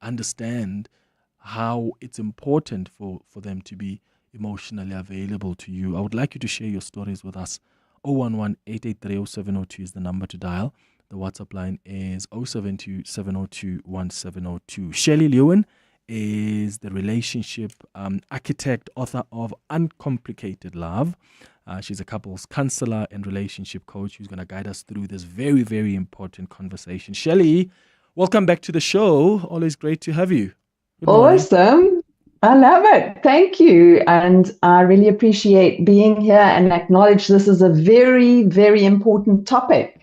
understand how it's important for them to be emotionally available to you? I would like you to share your stories with us. 011-883-0702 is the number to dial. The WhatsApp line is 072-702-1702. Shelley Lewin is the relationship architect, author of Uncomplicated Love. She's a couples counselor and relationship coach who's going to guide us through this very, very important conversation. Shelley, welcome back to the show. Always great to have you. Good morning. Awesome. I love it. Thank you. And I really appreciate being here and acknowledge this is a very, very important topic.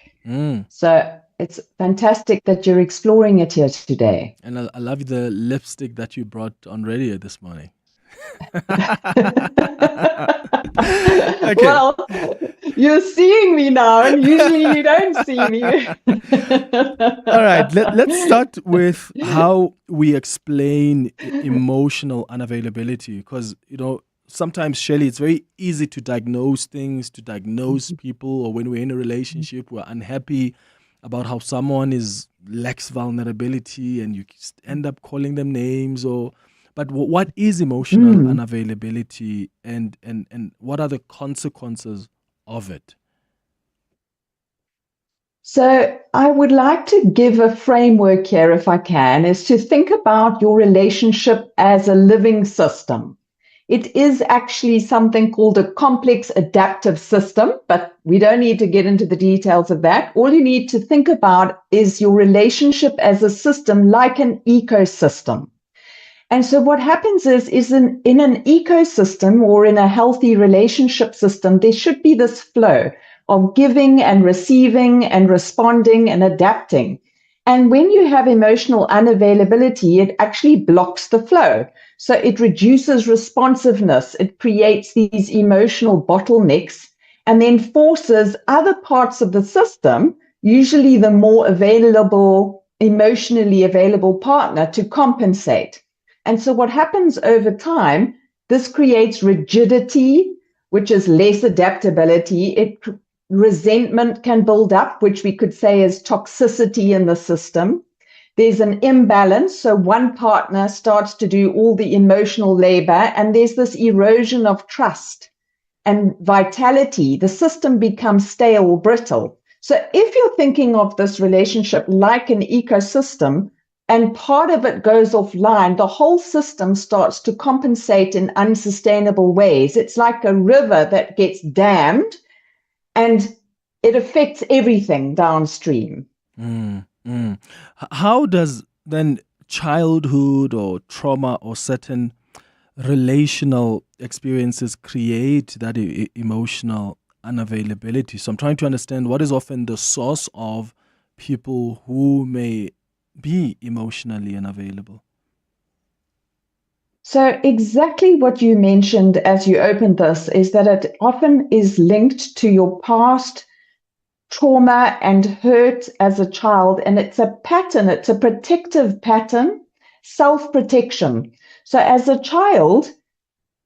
So it's fantastic that you're exploring it here today. And I love the lipstick that you brought on radio this morning. Okay. Well, you're seeing me now, and usually you don't see me. All right, let's start with how we explain emotional unavailability, because, sometimes, Shelley, it's very easy to diagnose things, to diagnose people, or when we're in a relationship, we're unhappy about how someone lacks vulnerability, and you end up calling them names. But what is emotional unavailability, and what are the consequences of it? So I would like to give a framework here, if I can, is to think about your relationship as a living system. It is actually something called a complex adaptive system, but we don't need to get into the details of that. All you need to think about is your relationship as a system, like an ecosystem. And so what happens is in an ecosystem or in a healthy relationship system, there should be this flow of giving and receiving and responding and adapting. And when you have emotional unavailability, it actually blocks the flow. So it reduces responsiveness. It creates these emotional bottlenecks and then forces other parts of the system, usually the more emotionally available partner, to compensate. And so what happens over time, this creates rigidity, which is less adaptability. Resentment can build up, which we could say is toxicity in the system. There's an imbalance. So one partner starts to do all the emotional labor, and there's this erosion of trust and vitality. The system becomes stale, brittle. So if you're thinking of this relationship like an ecosystem, and part of it goes offline, the whole system starts to compensate in unsustainable ways. It's like a river that gets dammed, and it affects everything downstream. How does then childhood or trauma or certain relational experiences create that emotional unavailability? So I'm trying to understand what is often the source of people who may be emotionally unavailable. So exactly what you mentioned as you opened this is that it often is linked to your past trauma and hurt as a child, and it's a pattern, it's a protective pattern, self-protection. So as a child,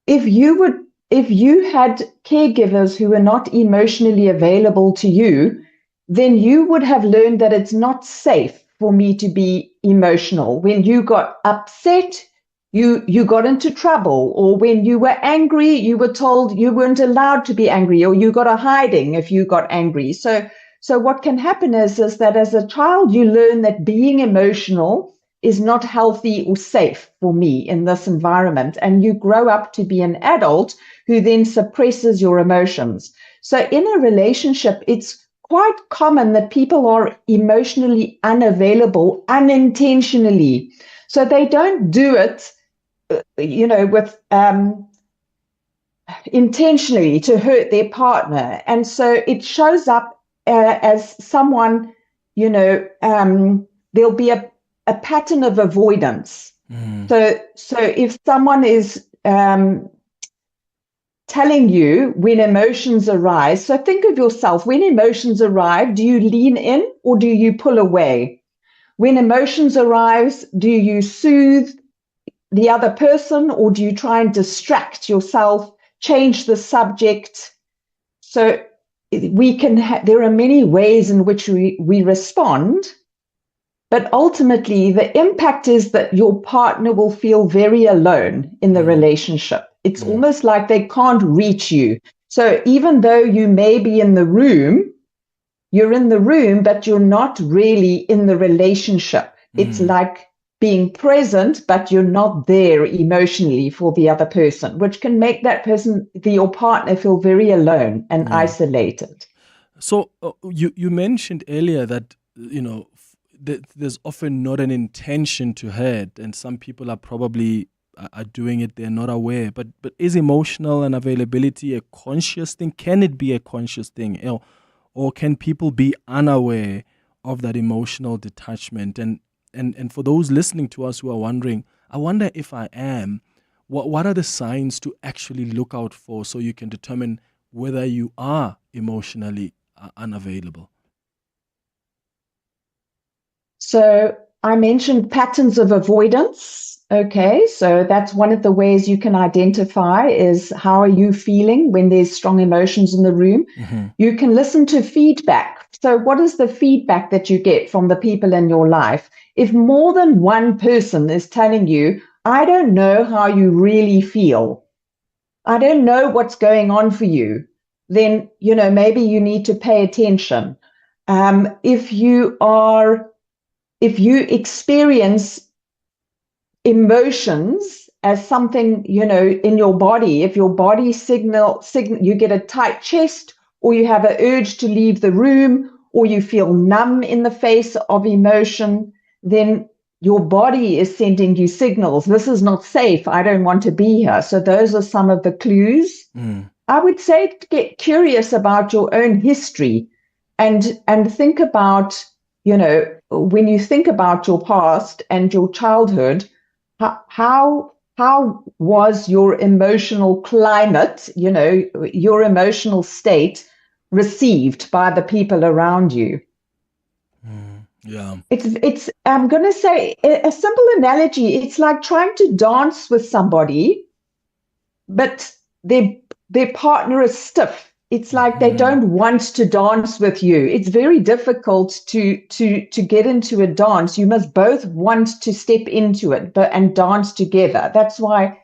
if you had caregivers who were not emotionally available to you, then you would have learned that it's not safe for me to be emotional. When you got upset, you got into trouble, or when you were angry, you were told you weren't allowed to be angry, or you got a hiding if you got angry. So what can happen is that as a child, you learn that being emotional is not healthy or safe for me in this environment. And you grow up to be an adult who then suppresses your emotions. So in a relationship, it's quite common that people are emotionally unavailable unintentionally. So they don't do it, with intentionally to hurt their partner. And so it shows up as someone, there'll be a pattern of avoidance. So if someone is telling you when emotions arise, so think of yourself, when emotions arrive, do you lean in or do you pull away? When emotions arise, do you soothe the other person, or do you try and distract yourself, change the subject? So there are many ways in which we respond, but ultimately the impact is that your partner will feel very alone in the relationship. It's almost like they can't reach you. So even though you may be in the room, you're in the room, but you're not really in the relationship. It's like being present, but you're not there emotionally for the other person, which can make that person, your partner, feel very alone and isolated. So you mentioned earlier that, there's often not an intention to hurt, and some people are probably are doing it, they're not aware. But is emotional unavailability a conscious thing? Can it be a conscious thing? Or can people be unaware of that emotional detachment? And for those listening to us who are wondering, I wonder if I am, what are the signs to actually look out for so you can determine whether you are emotionally unavailable? So I mentioned patterns of avoidance. Okay, so that's one of the ways you can identify is how are you feeling when there's strong emotions in the room. Mm-hmm. You can listen to feedback. So what is the feedback that you get from the people in your life? If more than one person is telling you, I don't know how you really feel, I don't know what's going on for you, then, maybe you need to pay attention. If you experience emotions as something, in your body, if your body signal, you get a tight chest, or you have an urge to leave the room, or you feel numb in the face of emotion, then your body is sending you signals. This is not safe. I don't want to be here. So those are some of the clues. I would say to get curious about your own history and think about, when you think about your past and your childhood, how was your emotional climate, your emotional state received by the people around you? Yeah. It's I'm going to say a simple analogy. It's like trying to dance with somebody, but their partner is stiff. It's like they don't want to dance with you. It's very difficult to get into a dance. You must both want to step into it and dance together. That's why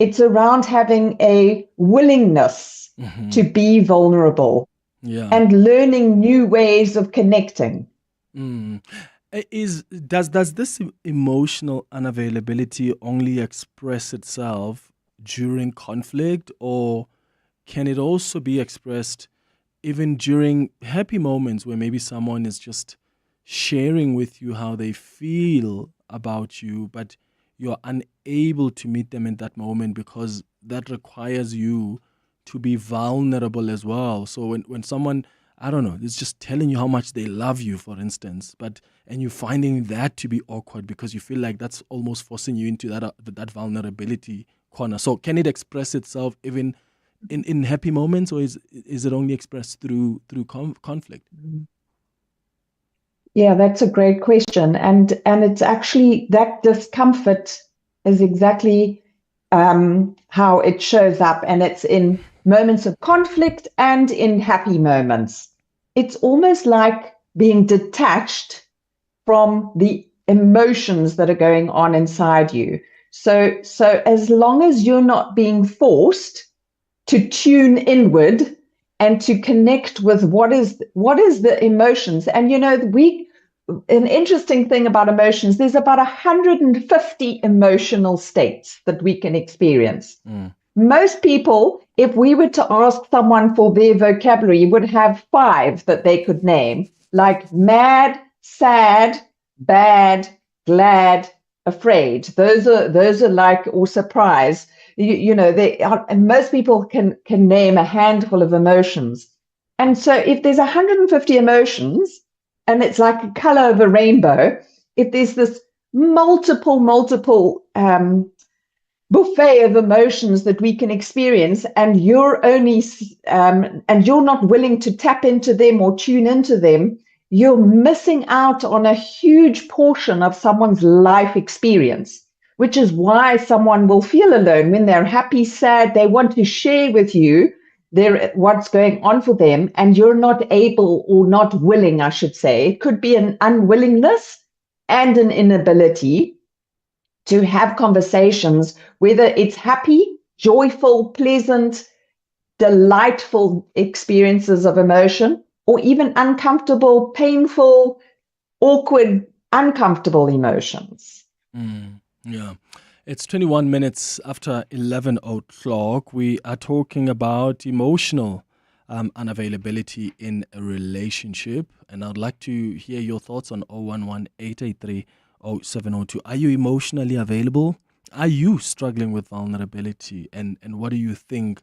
it's around having a willingness to be vulnerable and learning new ways of connecting. Does this emotional unavailability only express itself during conflict, or can it also be expressed even during happy moments where maybe someone is just sharing with you how they feel about you, but you're unable to meet them in that moment because that requires you to be vulnerable as well? So when someone, I don't know, is just telling you how much they love you, for instance, and you're finding that to be awkward because you feel like that's almost forcing you into that vulnerability corner. So can it express itself even in happy moments, or is it only expressed through conflict? Yeah, that's a great question, and it's actually that discomfort is exactly how it shows up, and it's in moments of conflict and in happy moments. It's almost like being detached from the emotions that are going on inside you. So as long as you're not being forced to tune inward and to connect with what is the emotions. And an interesting thing about emotions, there's about 150 emotional states that we can experience. Most people, if we were to ask someone for their vocabulary, would have 5 that they could name, like mad, sad, bad, glad, afraid. Those are like, or surprise. They are, and most people can name a handful of emotions. And so if there's 150 emotions, and it's like a color of a rainbow, if there's this multiple buffet of emotions that we can experience, and you're only and you're not willing to tap into them or tune into them, you're missing out on a huge portion of someone's life experience, which is why someone will feel alone when they're happy, sad. They want to share with you what's going on for them, and you're not able, or not willing, I should say. It could be an unwillingness and an inability to have conversations, whether it's happy, joyful, pleasant, delightful experiences of emotion, or even uncomfortable, painful, awkward, uncomfortable emotions. Yeah. It's 21 minutes after 11 o'clock. We are talking about emotional unavailability in a relationship. And I'd like to hear your thoughts on 011-883-0702. Are you emotionally available? Are you struggling with vulnerability? And what do you think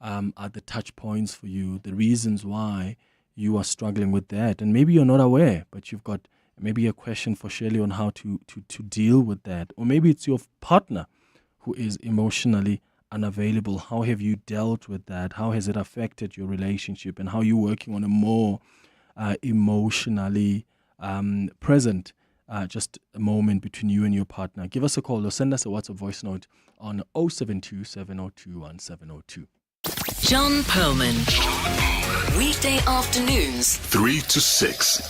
are the touch points for you, the reasons why you are struggling with that? And maybe you're not aware, but you've got maybe a question for Shirley on how to deal with that. Or maybe it's your partner who is emotionally unavailable. How have you dealt with that? How has it affected your relationship? And how are you working on a more emotionally present just a moment between you and your partner? Give us a call or send us a WhatsApp voice note on 072 702 1702. John Perlman. Weekday afternoons, 3 to 6.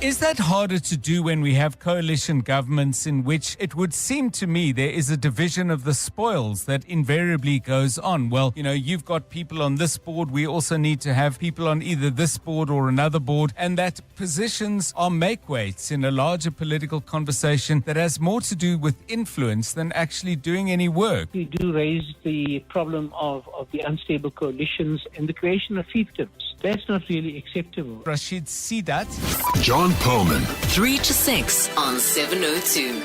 Is that harder to do when we have coalition governments in which it would seem to me there is a division of the spoils that invariably goes on? Well, you've got people on this board. We also need to have people on either this board or another board, and that positions are make-weights in a larger political conversation that has more to do with influence than actually doing any work. You do raise the problem of the unstable coalitions and the creation of fiefdoms. That's not really acceptable. Rashid Sidat. John Perlman. 3 to 6 on 702.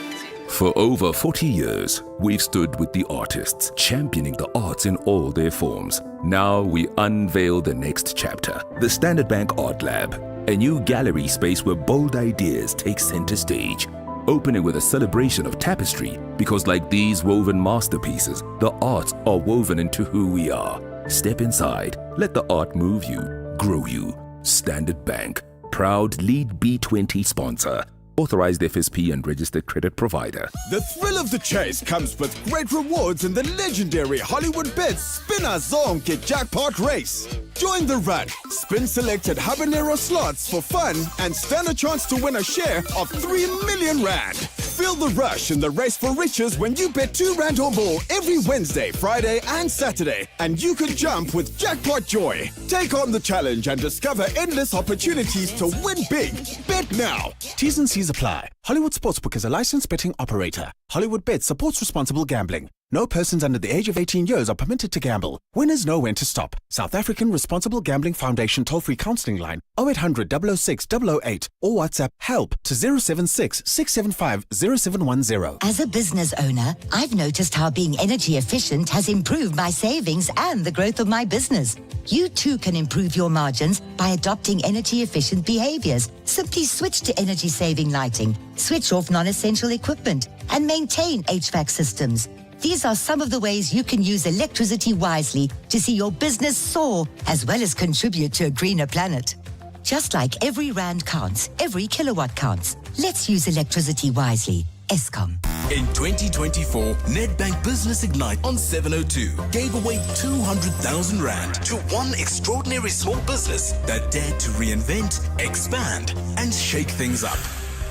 For over 40 years, we've stood with the artists, championing the arts in all their forms. Now we unveil the next chapter, the Standard Bank Art Lab, a new gallery space where bold ideas take center stage. Opening with a celebration of tapestry, because like these woven masterpieces, the arts are woven into who we are. Step inside, let the art move you, grow you. Standard Bank, proud lead B20 sponsor. Authorized FSP and registered credit provider. The thrill of the chase comes with great rewards in the legendary Hollywood Bets Spinner Zonke Jackpot Race. Join the run, spin selected habanero slots for fun, and stand a chance to win a share of 3 million rand. Feel the rush in the race for riches when you bet 2 rand or more every Wednesday, Friday, and Saturday, and you could jump with Jackpot Joy. Take on the challenge and discover endless opportunities to win big. Bet now. T's and C's apply. Hollywood Sportsbook is a licensed betting operator. Hollywood Bet supports responsible gambling. No persons under the age of 18 years are permitted to gamble. Winners know when to stop. South African Responsible Gambling Foundation toll-free counselling line 0800 006 008 or WhatsApp help to 076 675 0710. As a business owner, I've noticed how being energy efficient has improved my savings and the growth of my business. You too can improve your margins by adopting energy efficient behaviors. Simply switch to energy saving lighting, switch off non-essential equipment, and maintain HVAC systems. These are some of the ways you can use electricity wisely to see your business soar as well as contribute to a greener planet. Just like every rand counts, every kilowatt counts. Let's use electricity wisely. Eskom. In 2024, Nedbank Business Ignite on 702 gave away 200,000 rand to one extraordinary small business that dared to reinvent, expand, and shake things up.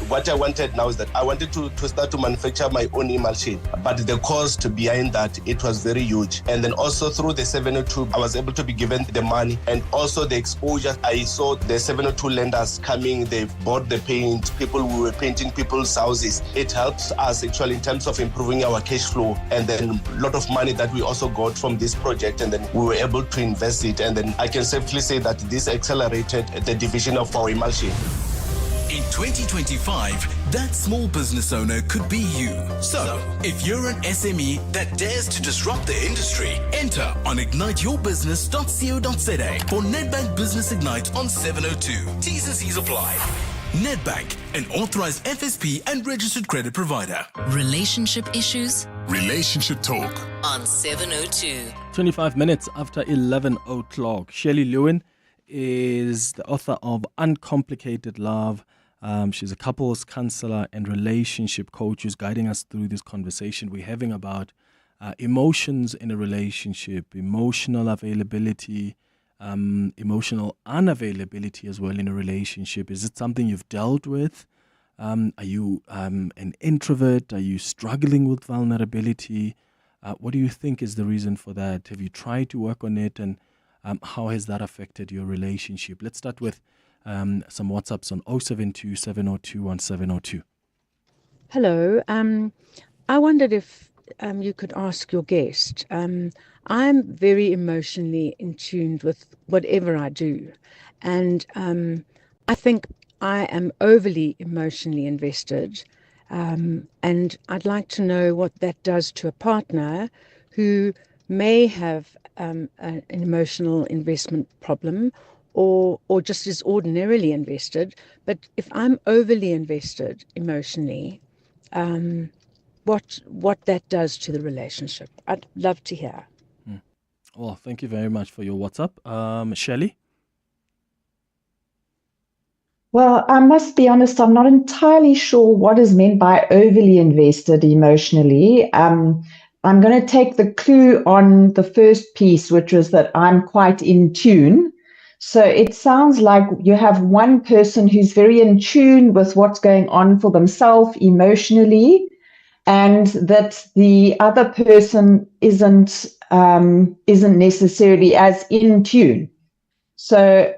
What I wanted now is that I wanted to start to manufacture my own emulsion, but the cost behind that, it was very huge. And then also through the 702, I was able to be given the money and also the exposure. I saw the 702 lenders coming, they bought the paint, people who were painting people's houses. It helps us actually in terms of improving our cash flow, and then a lot of money that we also got from this project, and then we were able to invest it. And then I can safely say that this accelerated the division of our emulsion. In 2025, that small business owner could be you. So, if you're an SME that dares to disrupt the industry, enter on igniteyourbusiness.co.za for Nedbank Business Ignite on 702. T's and C's apply. Nedbank, an authorized FSP and registered credit provider. Relationship issues? Relationship talk On 702. 25 minutes after 11 o'clock. Shirley Lewin is the author of Uncomplicated Love. She's a couples counselor and relationship coach who's guiding us through this conversation we're having about emotions in a relationship, emotional availability, emotional unavailability as well in a relationship. Is it something you've dealt with? Are you an introvert? Are you struggling with vulnerability? What do you think is the reason for that? Have you tried to work on it, and how has that affected your relationship? Let's start with some WhatsApps on 072 702 1702. Hello. I wondered if you could ask your guest. I'm very emotionally in tune with whatever I do. And I think I am overly emotionally invested. And I'd like to know what that does to a partner who may have an emotional investment problem or just is ordinarily invested. But if I'm overly invested emotionally, what that does to the relationship. I'd love to hear. Well, thank you very much for your WhatsApp. Shelley? Well, I must be honest, I'm not entirely sure what is meant by overly invested emotionally. I'm going to take the clue on the first piece, which was that I'm quite in tune. So it sounds like you have one person who's very in tune with what's going on for themselves emotionally, and that the other person isn't necessarily as in tune. So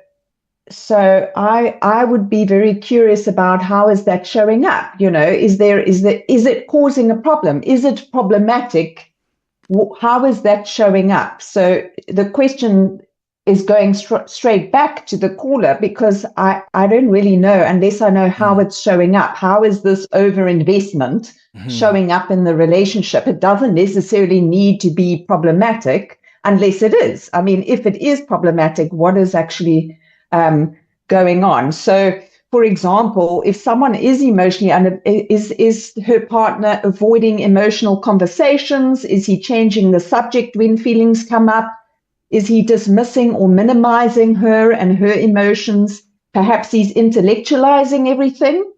I would be very curious about how is that showing up? Is it causing a problem? Is it problematic? How is that showing up? So the question is going straight back to the caller, because I don't really know unless I know how it's showing up. How is this overinvestment showing up in the relationship? It doesn't necessarily need to be problematic unless it is. I mean, if it is problematic, what is actually going on? So, for example, if someone is emotionally is her partner avoiding emotional conversations? Is he changing the subject when feelings come up? Is he dismissing or minimizing her and her emotions? Perhaps he's intellectualizing everything,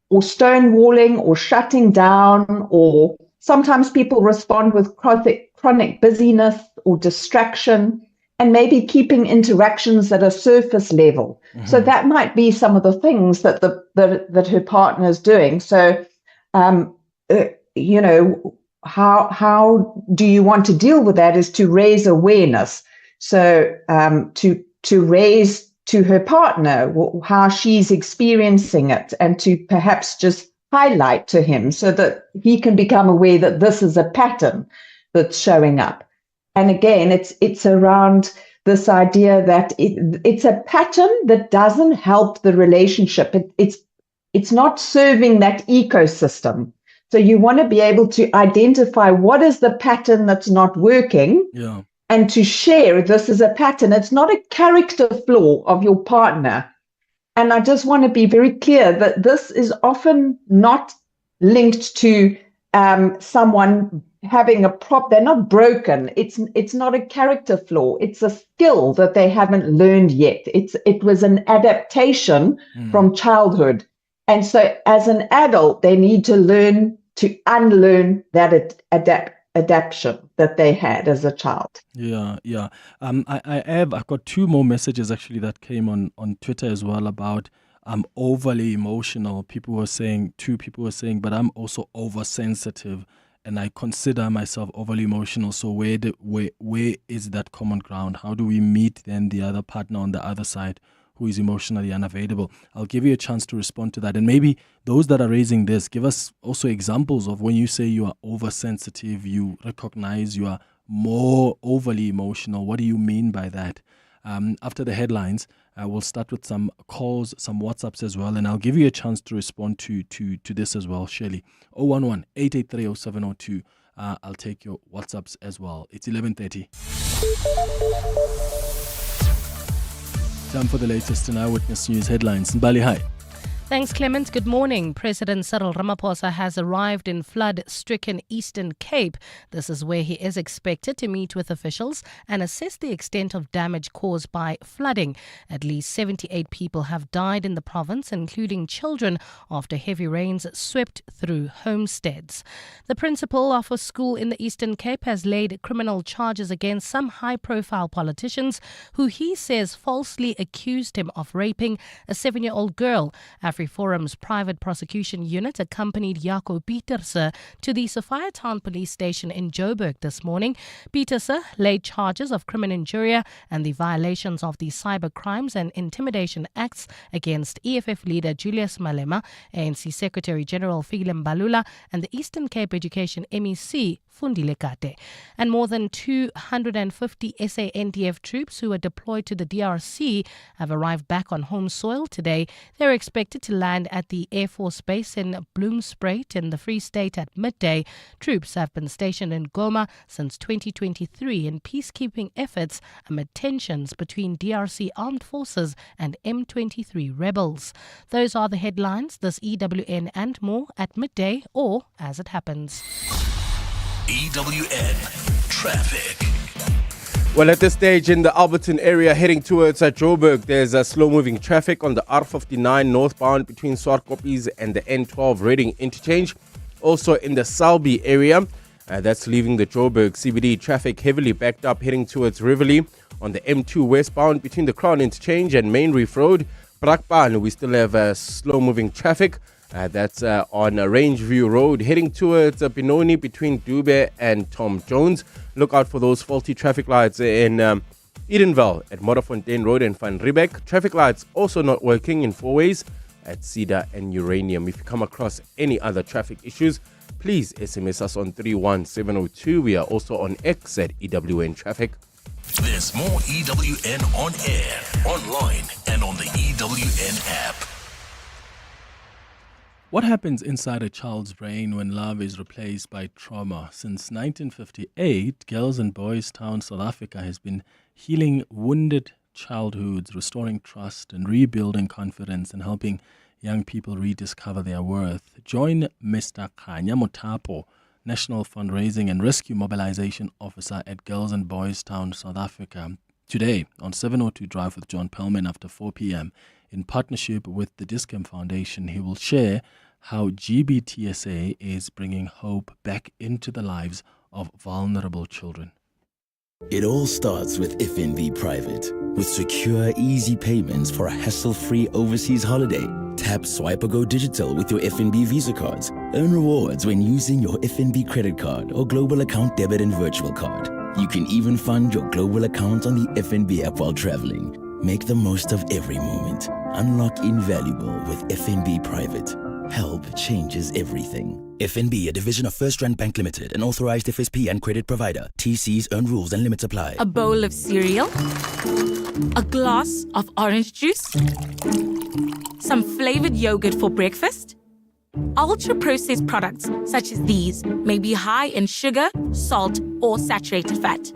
or stonewalling, or shutting down, or sometimes people respond with chronic busyness or distraction, and maybe keeping interactions at a surface level. So that might be some of the things that that her partner is doing. So, how do you want to deal with that? Is to raise awareness. So to raise to her partner how she's experiencing it, and to perhaps just highlight to him so that he can become aware that this is a pattern that's showing up. And again, it's around this idea that it's a pattern that doesn't help the relationship. It's not serving that ecosystem. So you want to be able to identify what is the pattern that's not working. Yeah. And to share this is a pattern. It's not a character flaw of your partner. And I just want to be very clear that this is often not linked to someone having a they're not broken. It's not a character flaw. It's a skill that they haven't learned yet. It was an adaptation from childhood. And so as an adult, they need to learn to unlearn that adaptation that they had as a child. Yeah. I've got two more messages actually that came on Twitter as well about I'm overly emotional. Two people were saying, but I'm also oversensitive, and I consider myself overly emotional. So where is that common ground? How do we meet then the other partner on the other side who is emotionally unavailable? I'll give you a chance to respond to that. And maybe those that are raising this, give us also examples of when you say you are oversensitive, you recognize you are more overly emotional. What do you mean by that? After the headlines, we'll start with some calls, some WhatsApps as well, and I'll give you a chance to respond to this as well, Shirley. 011-883-0702. I'll take your WhatsApps as well. It's 11:30. Time for the latest in Eyewitness News headlines. Mbali, hi. Thanks, Clement. Good morning. President Cyril Ramaphosa has arrived in flood-stricken Eastern Cape. This is where he is expected to meet with officials and assess the extent of damage caused by flooding. At least 78 people have died in the province, including children, after heavy rains swept through homesteads. The principal of a school in the Eastern Cape has laid criminal charges against some high-profile politicians who he says falsely accused him of raping a 7-year-old girl. AfriForum's private prosecution unit accompanied Jaco Pieterse to the Sophiatown police station in Joburg this morning. Pieterse laid charges of criminal injuria and the violations of the Cyber Crimes and Intimidation Acts against EFF leader Julius Malema, ANC Secretary General Fikile Mbalula, and the Eastern Cape Education MEC Fundile Kate. And more than 250 SANDF troops who were deployed to the DRC have arrived back on home soil today. They're expected to land at the Air Force Base in Bloemspruit in the Free State at midday. Troops have been stationed in Goma since 2023 in peacekeeping efforts amid tensions between DRC armed forces and M23 rebels. Those are the headlines, this EWN and more at midday or as it happens. EWN Traffic. Well, at this stage in the Alberton area heading towards Joburg, there's slow-moving traffic on the R59 northbound between Swartkoppies and the N12 Reading interchange. Also in the Selby area, that's leaving the Joburg CBD, traffic heavily backed up heading towards Rivoli on the M2 westbound between the Crown interchange and Main Reef Road. Brakpan, we still have slow-moving traffic. That's on Rangeview Road, heading towards Benoni between Dube and Tom Jones. Look out for those faulty traffic lights in Edenville at Modderfontein Road and Van Riebeck. Traffic lights also not working in four ways at Cedar and Uranium. If you come across any other traffic issues, please SMS us on 31702. We are also on X at EWN Traffic. There's more EWN on air, online, and on the EWN app. What happens inside a child's brain when love is replaced by trauma? Since 1958, Girls and Boys Town, South Africa has been healing wounded childhoods, restoring trust and rebuilding confidence and helping young people rediscover their worth. Join Mr. Khanya Motapo, National Fundraising and Rescue Mobilization Officer at Girls and Boys Town, South Africa, today on 702 Drive with John Perlman after 4 p.m. In partnership with the Discam Foundation. He will share how GBTSA is bringing hope back into the lives of vulnerable children. It all starts with FNB Private. With secure, easy payments for a hassle-free overseas holiday. Tap, swipe, or go digital with your FNB Visa cards. Earn rewards when using your FNB credit card or global account debit and virtual card. You can even fund your global account on the FNB app while traveling. Make the most of every moment. Unlock invaluable with FNB Private. Help changes everything. FNB, a division of First Rand Bank Limited, an authorized FSP and credit provider. TCs earn rules and limits apply. A bowl of cereal, a glass of orange juice, some flavored yogurt for breakfast. Ultra-processed products such as these may be high in sugar, salt, or saturated fat.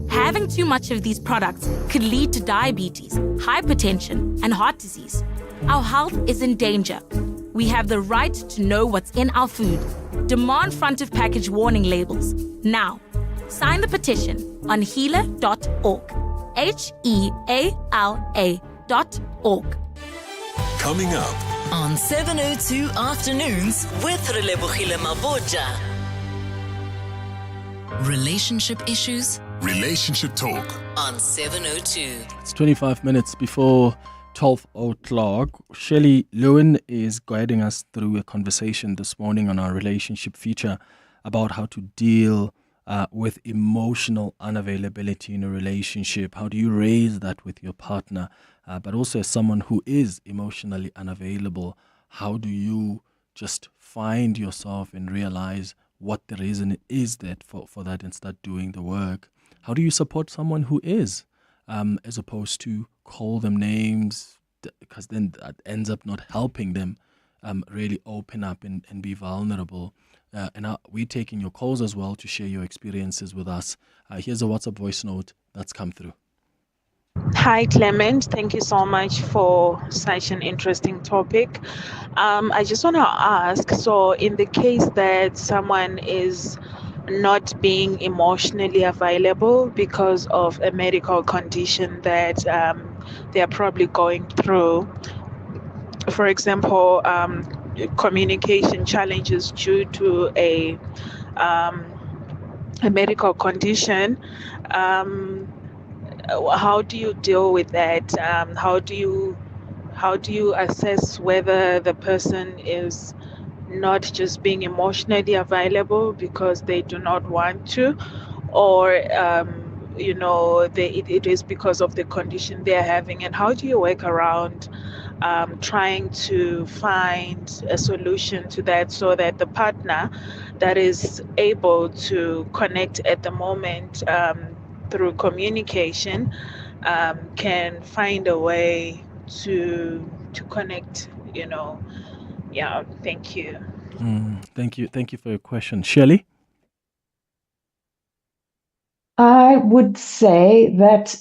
Having too much of these products could lead to diabetes, hypertension, and heart disease. Our health is in danger. We have the right to know what's in our food. Demand front of package warning labels. Now, sign the petition on healer.org. HEALA.org. Coming up on 702 Afternoons with Relebogile Maboja. Relationship issues. Relationship talk on 702. It's 25 minutes before 12 o'clock. Shelley Lewin is guiding us through a conversation this morning on our relationship feature about how to deal with emotional unavailability in a relationship. How do you raise that with your partner? But also as someone who is emotionally unavailable, how do you just find yourself and realize what the reason is that for that and start doing the work? How do you support someone who is, as opposed to call them names, because then that ends up not helping them really open up and be vulnerable. And we're taking your calls as well to share your experiences with us. Here's a WhatsApp voice note that's come through. Hi, Clement. Thank you so much for such an interesting topic. I just want to ask, so in the case that someone is not being emotionally available because of a medical condition that they are probably going through, for example, communication challenges due to a medical condition, how do you deal with that? How do you How do you assess whether the person is not just being emotionally available because they do not want to, or it is because of the condition they're having? And how do you work around trying to find a solution to that, so that the partner that is able to connect at the moment through communication can find a way to connect, Yeah, thank you. Thank you for your question. Shirley? I would say that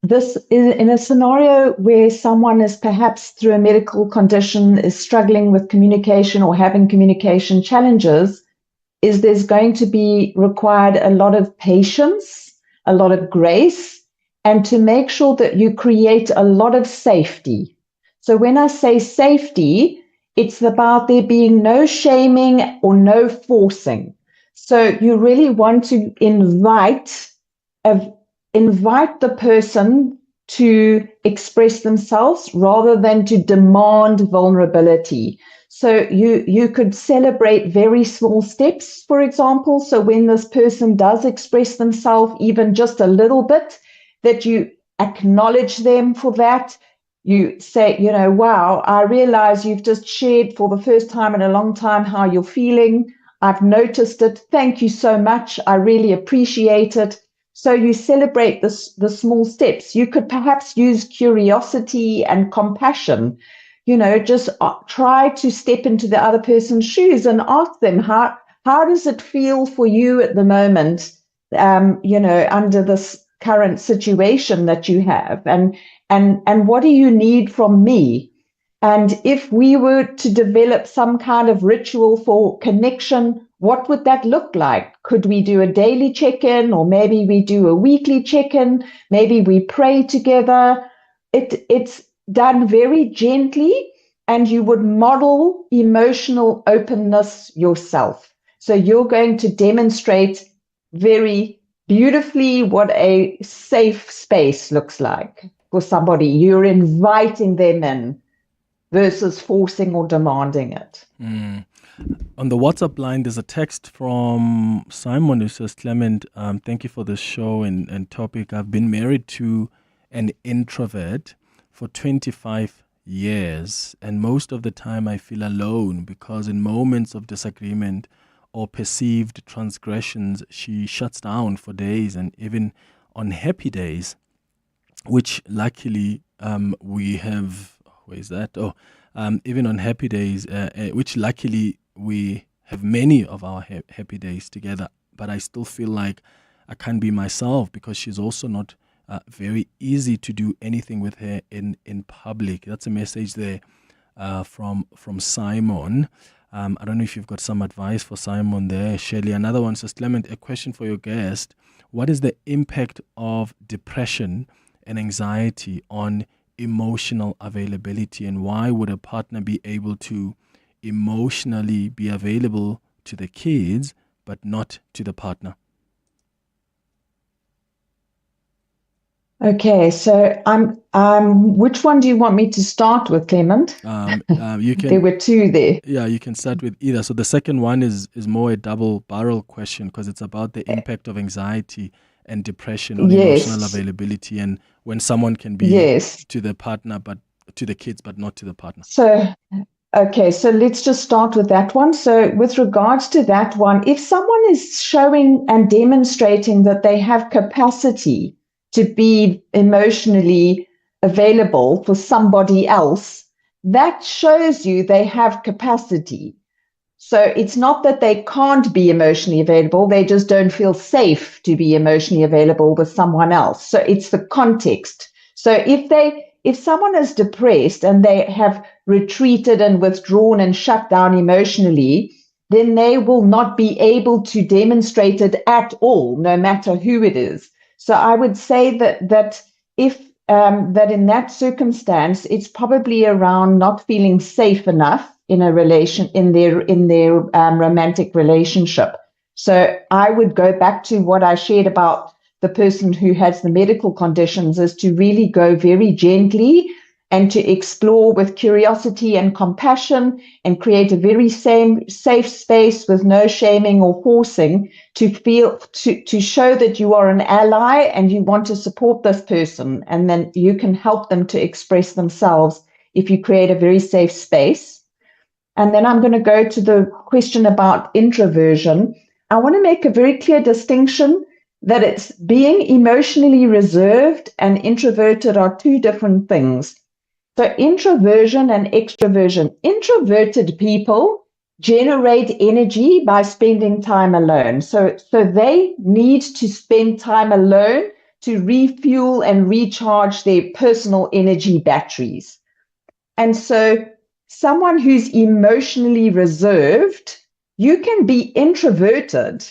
this is in a scenario where someone is perhaps through a medical condition, is struggling with communication or having communication challenges, is there's going to be required a lot of patience, a lot of grace, and to make sure that you create a lot of safety. So when I say safety, it's about there being no shaming or no forcing. So you really want to invite the person to express themselves rather than to demand vulnerability. So you could celebrate very small steps, for example. So when this person does express themselves even just a little bit, that you acknowledge them for that. You say, wow, I realize you've just shared for the first time in a long time how you're feeling. I've noticed it. Thank you so much. I really appreciate it. So you celebrate the small steps. You could perhaps use curiosity and compassion. Just try to step into the other person's shoes and ask them, how does it feel for you at the moment, under this current situation that you have? And what do you need from me? And if we were to develop some kind of ritual for connection, what would that look like? Could we do a daily check-in, or maybe we do a weekly check-in? Maybe we pray together. It's done very gently, and you would model emotional openness yourself. So you're going to demonstrate very beautifully what a safe space looks like for somebody. You're inviting them in versus forcing or demanding it. On the WhatsApp line, there's a text from Simon who says, Clement, thank you for this show and topic. I've been married to an introvert for 25 years, and most of the time I feel alone because in moments of disagreement or perceived transgressions, she shuts down for days, and even on happy days, which luckily we have, where is that? Even on happy days, which luckily we have many of our happy days together, but I still feel like I can't be myself because she's also not very easy to do anything with her in public. That's a message there from Simon. I don't know if you've got some advice for Simon there. Shirley, another one says, Clement, a question for your guest. What is the impact of depression and anxiety on emotional availability, and why would a partner be able to emotionally be available to the kids but not to the partner? Okay, so which one do you want me to start with, Clement? You can. There were two there. Yeah, you can start with either. So the second one is more a double barrel question because it's about the impact of anxiety and depression on emotional availability, and when someone can be to the partner but to the kids but not to the partner. So let's just start with that one. So with regards to that one, if someone is showing and demonstrating that they have capacity to be emotionally available for somebody else, that shows you they have capacity. So it's not that they can't be emotionally available, they just don't feel safe to be emotionally available with someone else. So it's the context. So if someone is depressed and they have retreated and withdrawn and shut down emotionally, then they will not be able to demonstrate it at all, no matter who it is. So I would say that if that in that circumstance, it's probably around not feeling safe enough in a relation, in their romantic relationship. So I would go back to what I shared about the person who has the medical conditions, is to really go very gently and to explore with curiosity and compassion and create a very safe space with no shaming or forcing, to show that you are an ally and you want to support this person, and then you can help them to express themselves if you create a very safe space. And then I'm going to go to the question about introversion. I want to make a very clear distinction that it's being emotionally reserved and introverted are two different things. So introversion and extroversion. Introverted people generate energy by spending time alone. So they need to spend time alone to refuel and recharge their personal energy batteries. And so someone who's emotionally reserved, you can be introverted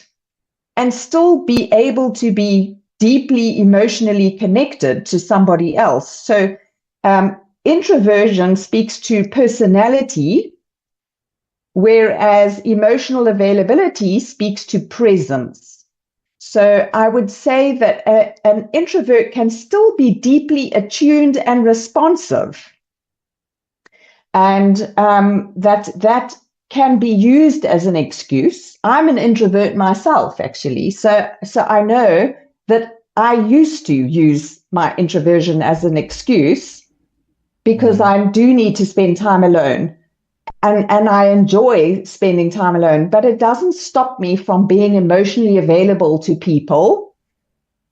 and still be able to be deeply emotionally connected to somebody else. So introversion speaks to personality, whereas emotional availability speaks to presence. So I would say that an introvert can still be deeply attuned and responsive. And that can be used as an excuse. I'm an introvert myself, actually. So I know that I used to use my introversion as an excuse because I do need to spend time alone. And I enjoy spending time alone, but it doesn't stop me from being emotionally available to people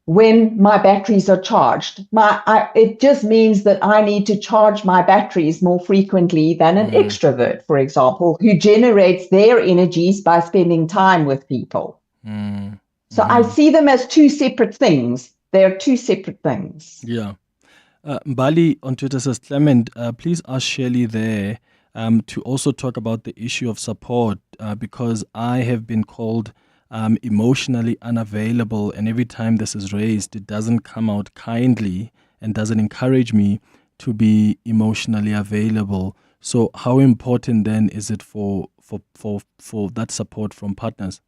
when my batteries are charged. It just means that I need to charge my batteries more frequently than an extrovert, for example, who generates their energies by spending time with people. So I see them as two separate things. They're two separate things. Yeah. Mbali on Twitter says, Clement, please ask Shirley there to also talk about the issue of support because I have been called emotionally unavailable, and every time this is raised, it doesn't come out kindly and doesn't encourage me to be emotionally available. So how important then is it for that support from partners?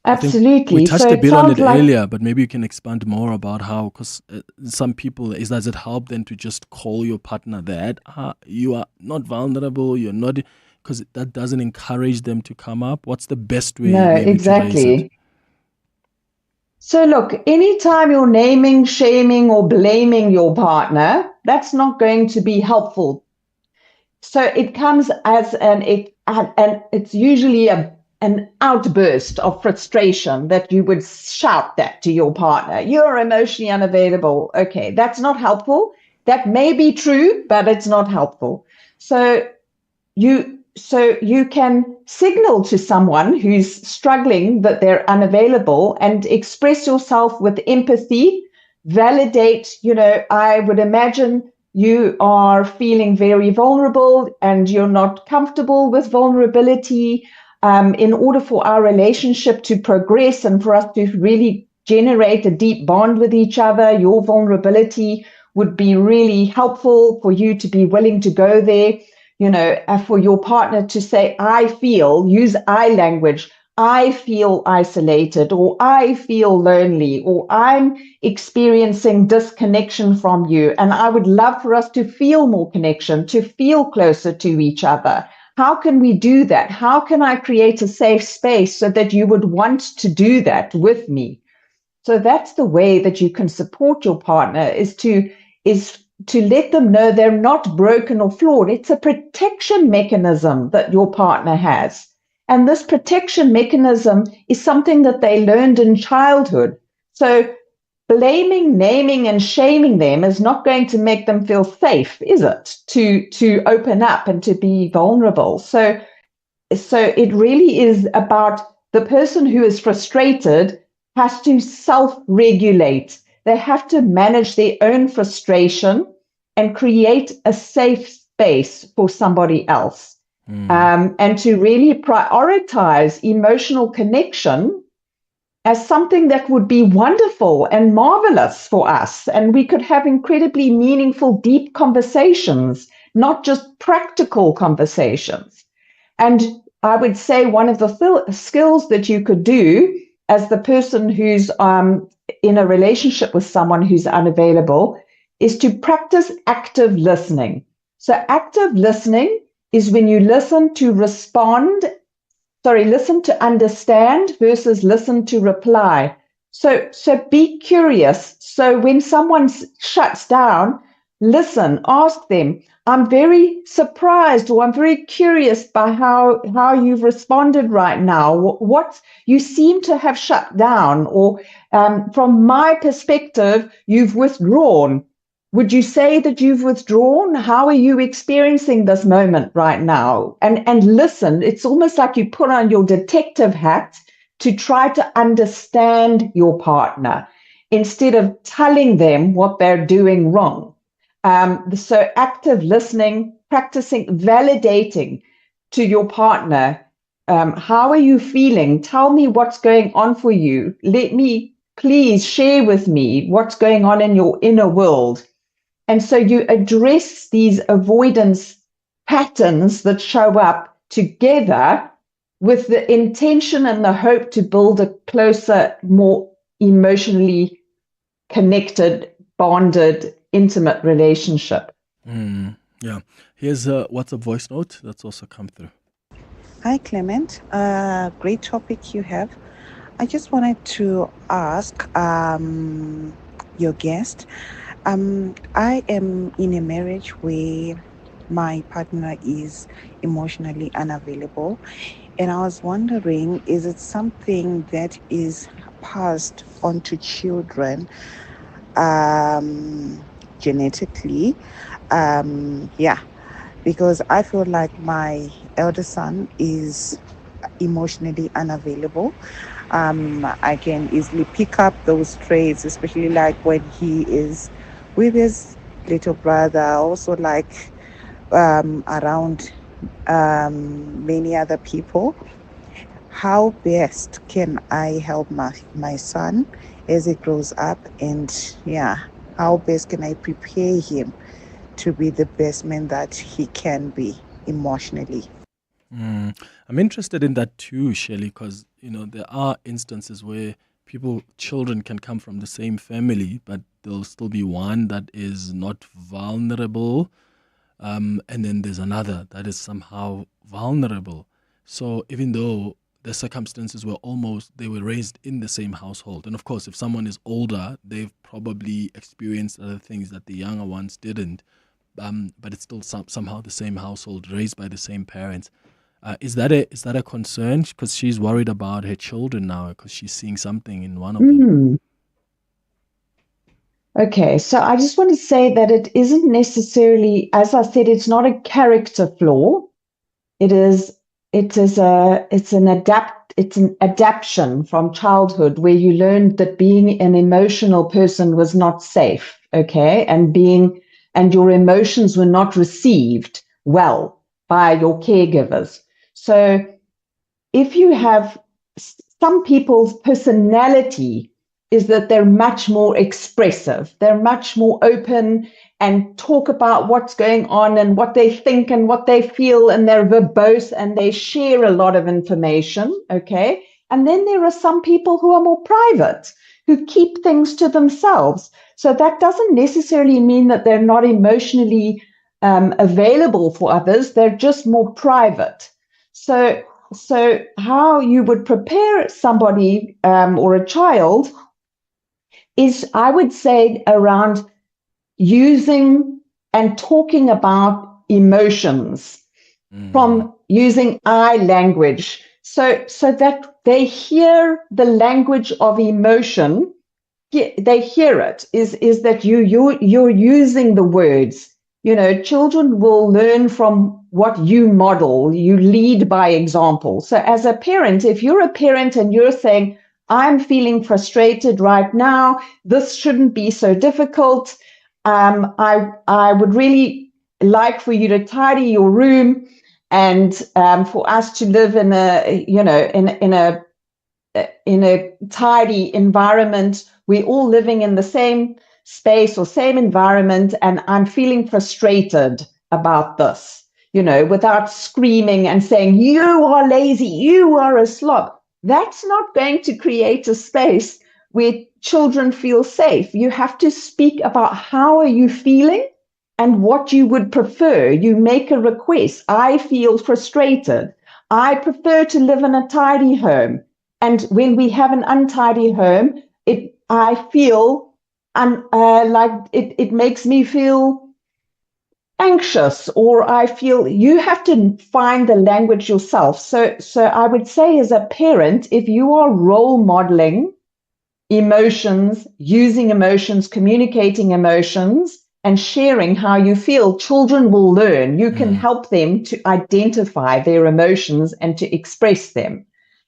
Absolutely. We touched a bit on it earlier, but maybe you can expand more about how, because some people, does it help then to just call your partner that you are not vulnerable, you're not, because that doesn't encourage them to come up? What's the best way maybe to raise it? So look, anytime you're naming, shaming, or blaming your partner, that's not going to be helpful. So it comes as it's usually an outburst of frustration that you would shout that to your partner. You're emotionally unavailable. Okay, that's not helpful. That may be true, but it's not helpful. So you can signal to someone who's struggling that they're unavailable and express yourself with empathy, validate, I would imagine you are feeling very vulnerable and you're not comfortable with vulnerability. In order for our relationship to progress and for us to really generate a deep bond with each other, your vulnerability would be really helpful for you to be willing to go there. For your partner to say, use I language, I feel isolated, or I feel lonely, or I'm experiencing disconnection from you. And I would love for us to feel more connection, to feel closer to each other. How can we do that? How can I create a safe space so that you would want to do that with me? So that's the way that you can support your partner, is to let them know they're not broken or flawed. It's a protection mechanism that your partner has. And this protection mechanism is something that they learned in childhood. So blaming, naming, and shaming them is not going to make them feel safe, is it? To open up and to be vulnerable. So it really is about the person who is frustrated has to self-regulate. They have to manage their own frustration and create a safe space for somebody else. And to really prioritize emotional connection as something that would be wonderful and marvelous for us. And we could have incredibly meaningful, deep conversations, not just practical conversations. And I would say one of the skills that you could do as the person who's in a relationship with someone who's unavailable is to practice active listening. So active listening is when you listen to listen to understand versus listen to reply. So be curious. So when someone shuts down, listen, ask them, I'm very surprised, or I'm very curious by how you've responded right now. What you seem to have shut down, or from my perspective, you've withdrawn. Would you say that you've withdrawn? How are you experiencing this moment right now? And listen, it's almost like you put on your detective hat to try to understand your partner instead of telling them what they're doing wrong. So active listening, practicing, validating to your partner. How are you feeling? Tell me what's going on for you. Please share with me what's going on in your inner world. And so you address these avoidance patterns that show up together with the intention and the hope to build a closer, more emotionally connected, bonded, intimate relationship. Yeah. Here's a WhatsApp voice note that's also come through. Hi, Clement. Great topic you have. I just wanted to ask your guest. I am in a marriage where my partner is emotionally unavailable. And I was wondering, is it something that is passed on to children genetically? Because I feel like my elder son is emotionally unavailable. I can easily pick up those traits, especially like when he is with his little brother, also like around many other people. How best can I help my son as he grows up? And how best can I prepare him to be the best man that he can be emotionally? I'm interested in that too, Shelley, because there are instances where children can come from the same family, but there'll still be one that is not vulnerable, and then there's another that is somehow vulnerable. So even though the circumstances were they were raised in the same household, and of course, if someone is older, they've probably experienced other things that the younger ones didn't, but it's still somehow the same household, raised by the same parents. Is that a concern? Because she's worried about her children now because she's seeing something in one of them. Okay, so I just want to say that it isn't necessarily, as I said, it's not a character flaw. It's an adaptation from childhood where you learned that being an emotional person was not safe, okay, and your emotions were not received well by your caregivers. So if you have some people's personality is that they're much more expressive, they're much more open and talk about what's going on and what they think and what they feel, and they're verbose and they share a lot of information, okay? And then there are some people who are more private, who keep things to themselves. So that doesn't necessarily mean that they're not emotionally available for others, they're just more private. So how you would prepare somebody or a child is, I would say, around using and talking about emotions from using I language, so that they hear the language of emotion. They hear it is that you're using the words. Children will learn from what you model. You lead by example. So as a parent, if you're a parent and you're saying, I'm feeling frustrated right now, this shouldn't be so difficult, I would really like for you to tidy your room and for us to live in a tidy environment. We're all living in the same space or same environment, and I'm feeling frustrated about this, without screaming and saying, you are lazy, you are a slob. That's not going to create a space where children feel safe. You have to speak about how are you feeling and what you would prefer. You make a request. I feel frustrated. I prefer to live in a tidy home. And when we have an untidy home, I feel like it makes me feel anxious, or I feel. You have to find the language yourself. So I would say, as a parent, if you are role modeling emotions, using emotions, communicating emotions, and sharing how you feel, children will learn. You can help them to identify their emotions and to express them.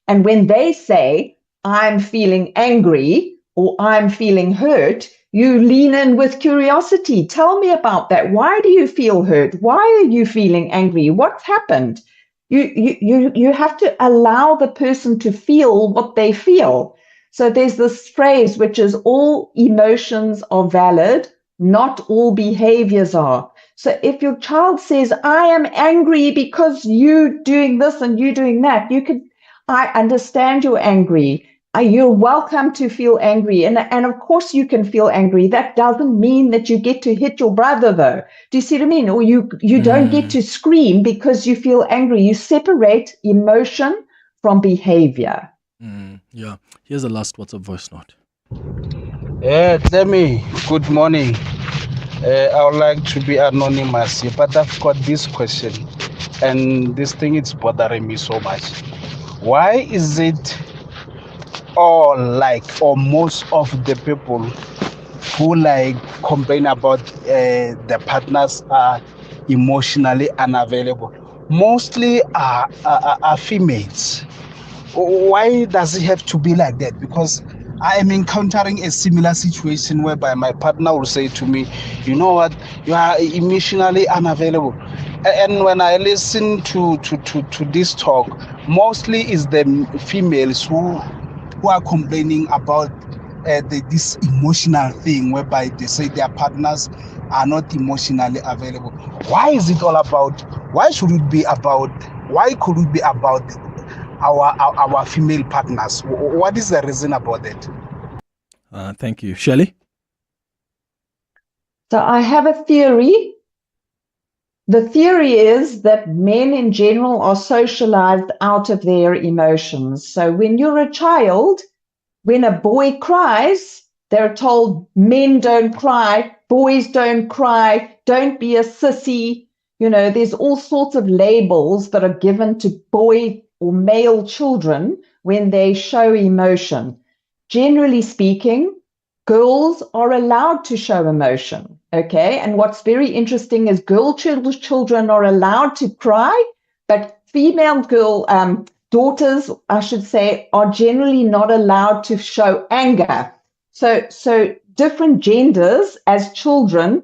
And when they say, I'm feeling angry or I'm feeling hurt, you lean in with curiosity. Tell me about that. Why do you feel hurt? Why are you feeling angry? What's happened? You have to allow the person to feel what they feel. So there's this phrase, which is all emotions are valid, not all behaviors are. So if your child says, I am angry because you doing this and you doing that, I understand you're angry. You're welcome to feel angry. And of course you can feel angry. That doesn't mean that you get to hit your brother, though. Do you see what I mean? Or you don't get to scream because you feel angry. You separate emotion from behavior. Yeah. Here's the last WhatsApp voice note. Clemmy, good morning. I would like to be anonymous, but I've got this question, and this thing is bothering me so much. Why is it all or most of the people who complain about the partners are emotionally unavailable mostly are females? Why does it have to be like that? Because I am encountering a similar situation whereby my partner will say to me, you know what, you are emotionally unavailable. And when I listen to this talk, mostly is the females who are complaining about this emotional thing whereby they say their partners are not emotionally available. Why is it all about? Why could it be about our female partners? What is the reason about that? Thank you. Shelley? So I have a theory. The theory is that men in general are socialized out of their emotions. So when you're a child, when a boy cries, they're told men don't cry, boys don't cry, don't be a sissy. There's all sorts of labels that are given to boy or male children when they show emotion. Generally speaking, girls are allowed to show emotion, okay? And what's very interesting is girl children are allowed to cry, but female daughters, I should say, are generally not allowed to show anger. So different genders as children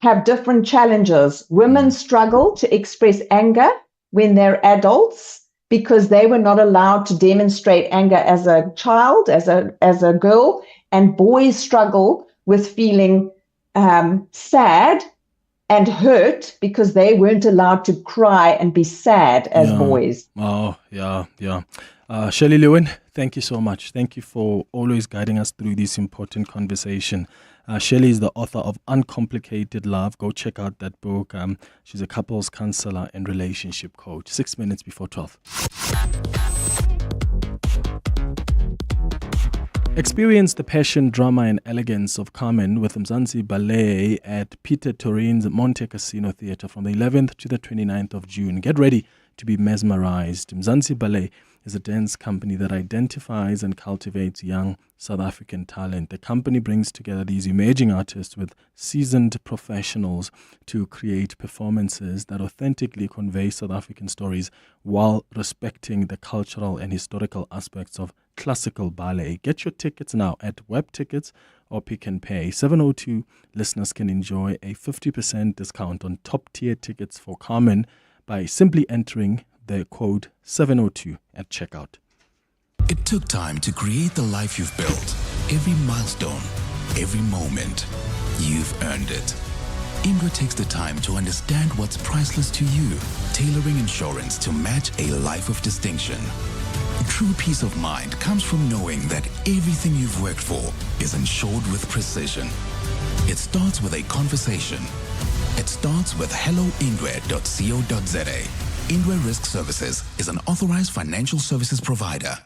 have different challenges. Women struggle to express anger when they're adults because they were not allowed to demonstrate anger as a child, as a girl, and boys struggle with feeling sad and hurt because they weren't allowed to cry and be sad as boys. Oh, yeah. Shelley Lewin, thank you so much. Thank you for always guiding us through this important conversation. Shelley is the author of Uncomplicated Love. Go check out that book. She's a couples counselor and relationship coach. 6 minutes before 12. Experience the passion, drama and elegance of Carmen with Mzansi Ballet at Peter Turin's Monte Cassino Theatre from the 11th to the 29th of June. Get ready to be mesmerized. Mzansi Ballet is a dance company that identifies and cultivates young South African talent. The company brings together these emerging artists with seasoned professionals to create performances that authentically convey South African stories while respecting the cultural and historical aspects of classical ballet. Get your tickets now at Web Tickets or Pick and Pay. 702 listeners can enjoy a 50% discount on top-tier tickets for Carmen by simply entering the code 702 at checkout. It took time to create the life you've built. Every milestone, every moment, you've earned it. Ingrid takes the time to understand what's priceless to you, tailoring insurance to match a life of distinction. True peace of mind comes from knowing that everything you've worked for is insured with precision. It starts with a conversation. It starts with helloindwe.co.za. Indwe Risk Services is an authorized financial services provider.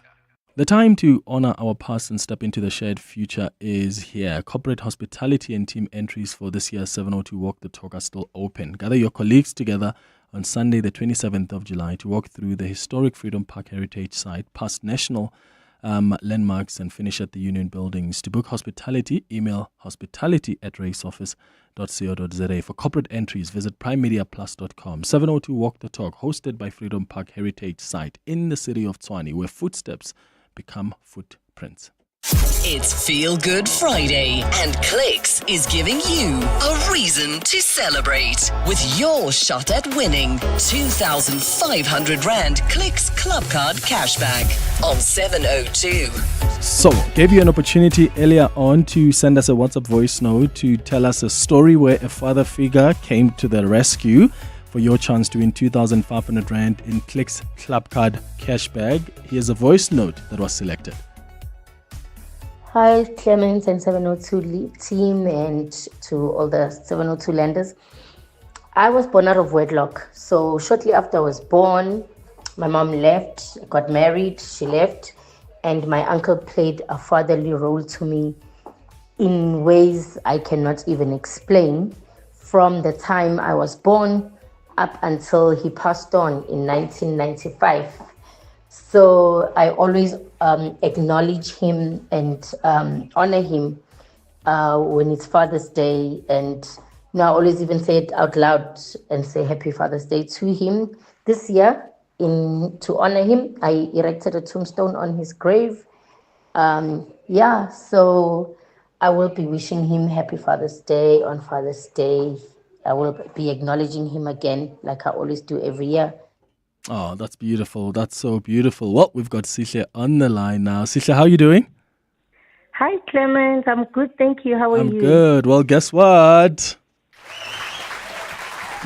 The time to honor our past and step into the shared future is here. Corporate hospitality and team entries for this year's 702 Walk the Talk are still open. Gather your colleagues together on Sunday, the 27th of July, to walk through the historic Freedom Park Heritage Site, past national landmarks, and finish at the Union Buildings. To book hospitality, email hospitality@raceoffice.co.za. For corporate entries, visit primemediaplus.com. 702 Walk the Talk, hosted by Freedom Park Heritage Site in the city of Tshwane, where footsteps become footprints. It's Feel Good Friday, and Clicks is giving you a reason to celebrate with your shot at winning 2,500 Rand Clicks Club Card cashback on 702. So, gave you an opportunity earlier on to send us a WhatsApp voice note to tell us a story where a father figure came to the rescue. For your chance to win 2,500 Rand in Clicks Club Card cashback, here's a voice note that was selected. Hi, Clement and 702 team, and to all the 702 lenders. I was born out of wedlock. So shortly after I was born, my mom left, got married, she left, and my uncle played a fatherly role to me in ways I cannot even explain, from the time I was born up until he passed on in 1995. So I always acknowledge him and honor him when it's Father's Day. And I always even say it out loud and say Happy Father's Day to him. This year, to honor him, I erected a tombstone on his grave. So I will be wishing him Happy Father's Day on Father's Day. I will be acknowledging him again, like I always do every year. Oh, that's beautiful. That's so beautiful. Well, we've got Sihle on the line now. Sihle, how are you doing? Hi, Clement. I'm good, thank you. How are you? I'm good. Well, guess what?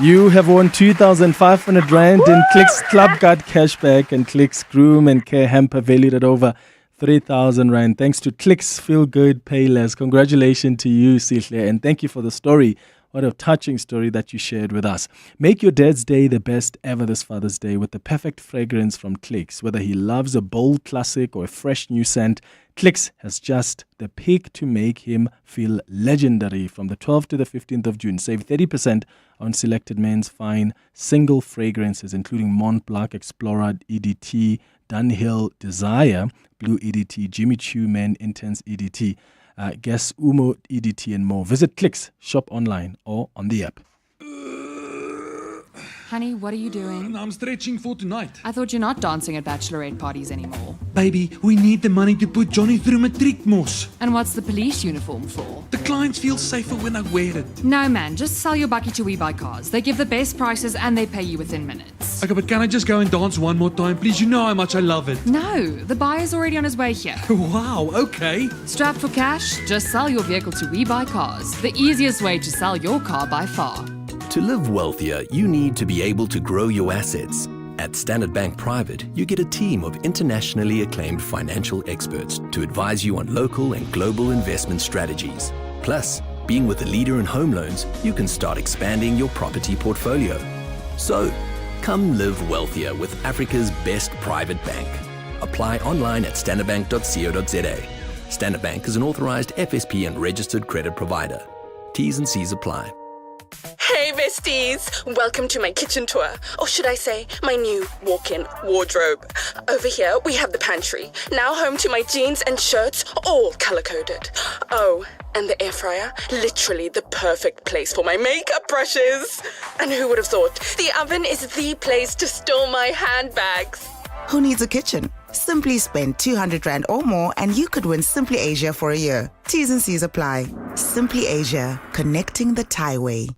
You have won 2,500 Rand in Clicks Club Card cashback and Clicks Groom and Care Hamper valued at over 3,000 Rand. Thanks to Clicks Feel Good Pay Less. Congratulations to you, Sihle, and thank you for the story. What a touching story that you shared with us. Make your dad's day the best ever this Father's Day with the perfect fragrance from Clicks. Whether he loves a bold classic or a fresh new scent, Clicks has just the pick to make him feel legendary. From the 12th to the 15th of June, save 30% on selected men's fine single fragrances, including Mont Blanc, Explorer, EDT, Dunhill, Desire, Blue EDT, Jimmy Choo Men Intense EDT, Guess Umo EDT, and more. Visit Clicks, shop online or on the app. Honey, what are you doing? I'm stretching for tonight. I thought you're not dancing at bachelorette parties anymore. Baby, we need the money to put Johnny through matric mos. And what's the police uniform for? The clients feel safer when I wear it. No, man, just sell your bucky to We Buy Cars. They give the best prices and they pay you within minutes. Okay, but can I just go and dance one more time, please? You know how much I love it. No, the buyer's already on his way here. Wow, okay. Strapped for cash? Just sell your vehicle to We Buy Cars. The easiest way to sell your car by far. To live wealthier, you need to be able to grow your assets. At Standard Bank Private, you get a team of internationally acclaimed financial experts to advise you on local and global investment strategies. Plus, being with a leader in home loans, you can start expanding your property portfolio. So, come live wealthier with Africa's best private bank. Apply online at standardbank.co.za. Standard Bank is an authorized FSP and registered credit provider. T's and C's apply. Hey besties, welcome to my kitchen tour, or should I say my new walk-in wardrobe. Over here we have the pantry, now home to my jeans and shirts, all color-coded. Oh, and the air fryer, literally the perfect place for my makeup brushes. And who would have thought, the oven is the place to store my handbags. Who needs a kitchen? Simply spend 200 Rand or more and you could win Simply Asia for a year. T's and C's apply. Simply Asia, connecting the Thai way.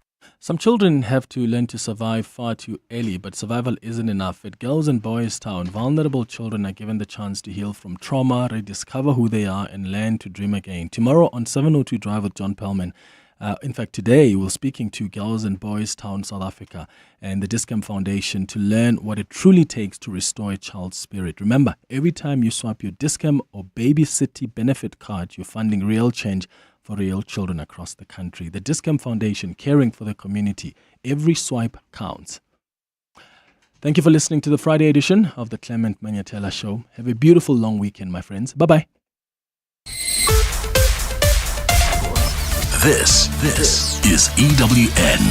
Some children have to learn to survive far too early, but survival isn't enough. At Girls and Boys Town, vulnerable children are given the chance to heal from trauma, rediscover who they are, and learn to dream again. Tomorrow on 702 Drive with John Pellman, In fact, today we're speaking to Girls and Boys Town South Africa and the Discam Foundation to learn what it truly takes to restore a child's spirit. Remember, every time you swipe your Discam or Baby City benefit card, you're funding real change for real children across the country. The Discam Foundation, caring for the community. Every swipe counts. Thank you for listening to the Friday edition of the Clement Manyathela Show. Have a beautiful long weekend, my friends. Bye-bye. This is EWN.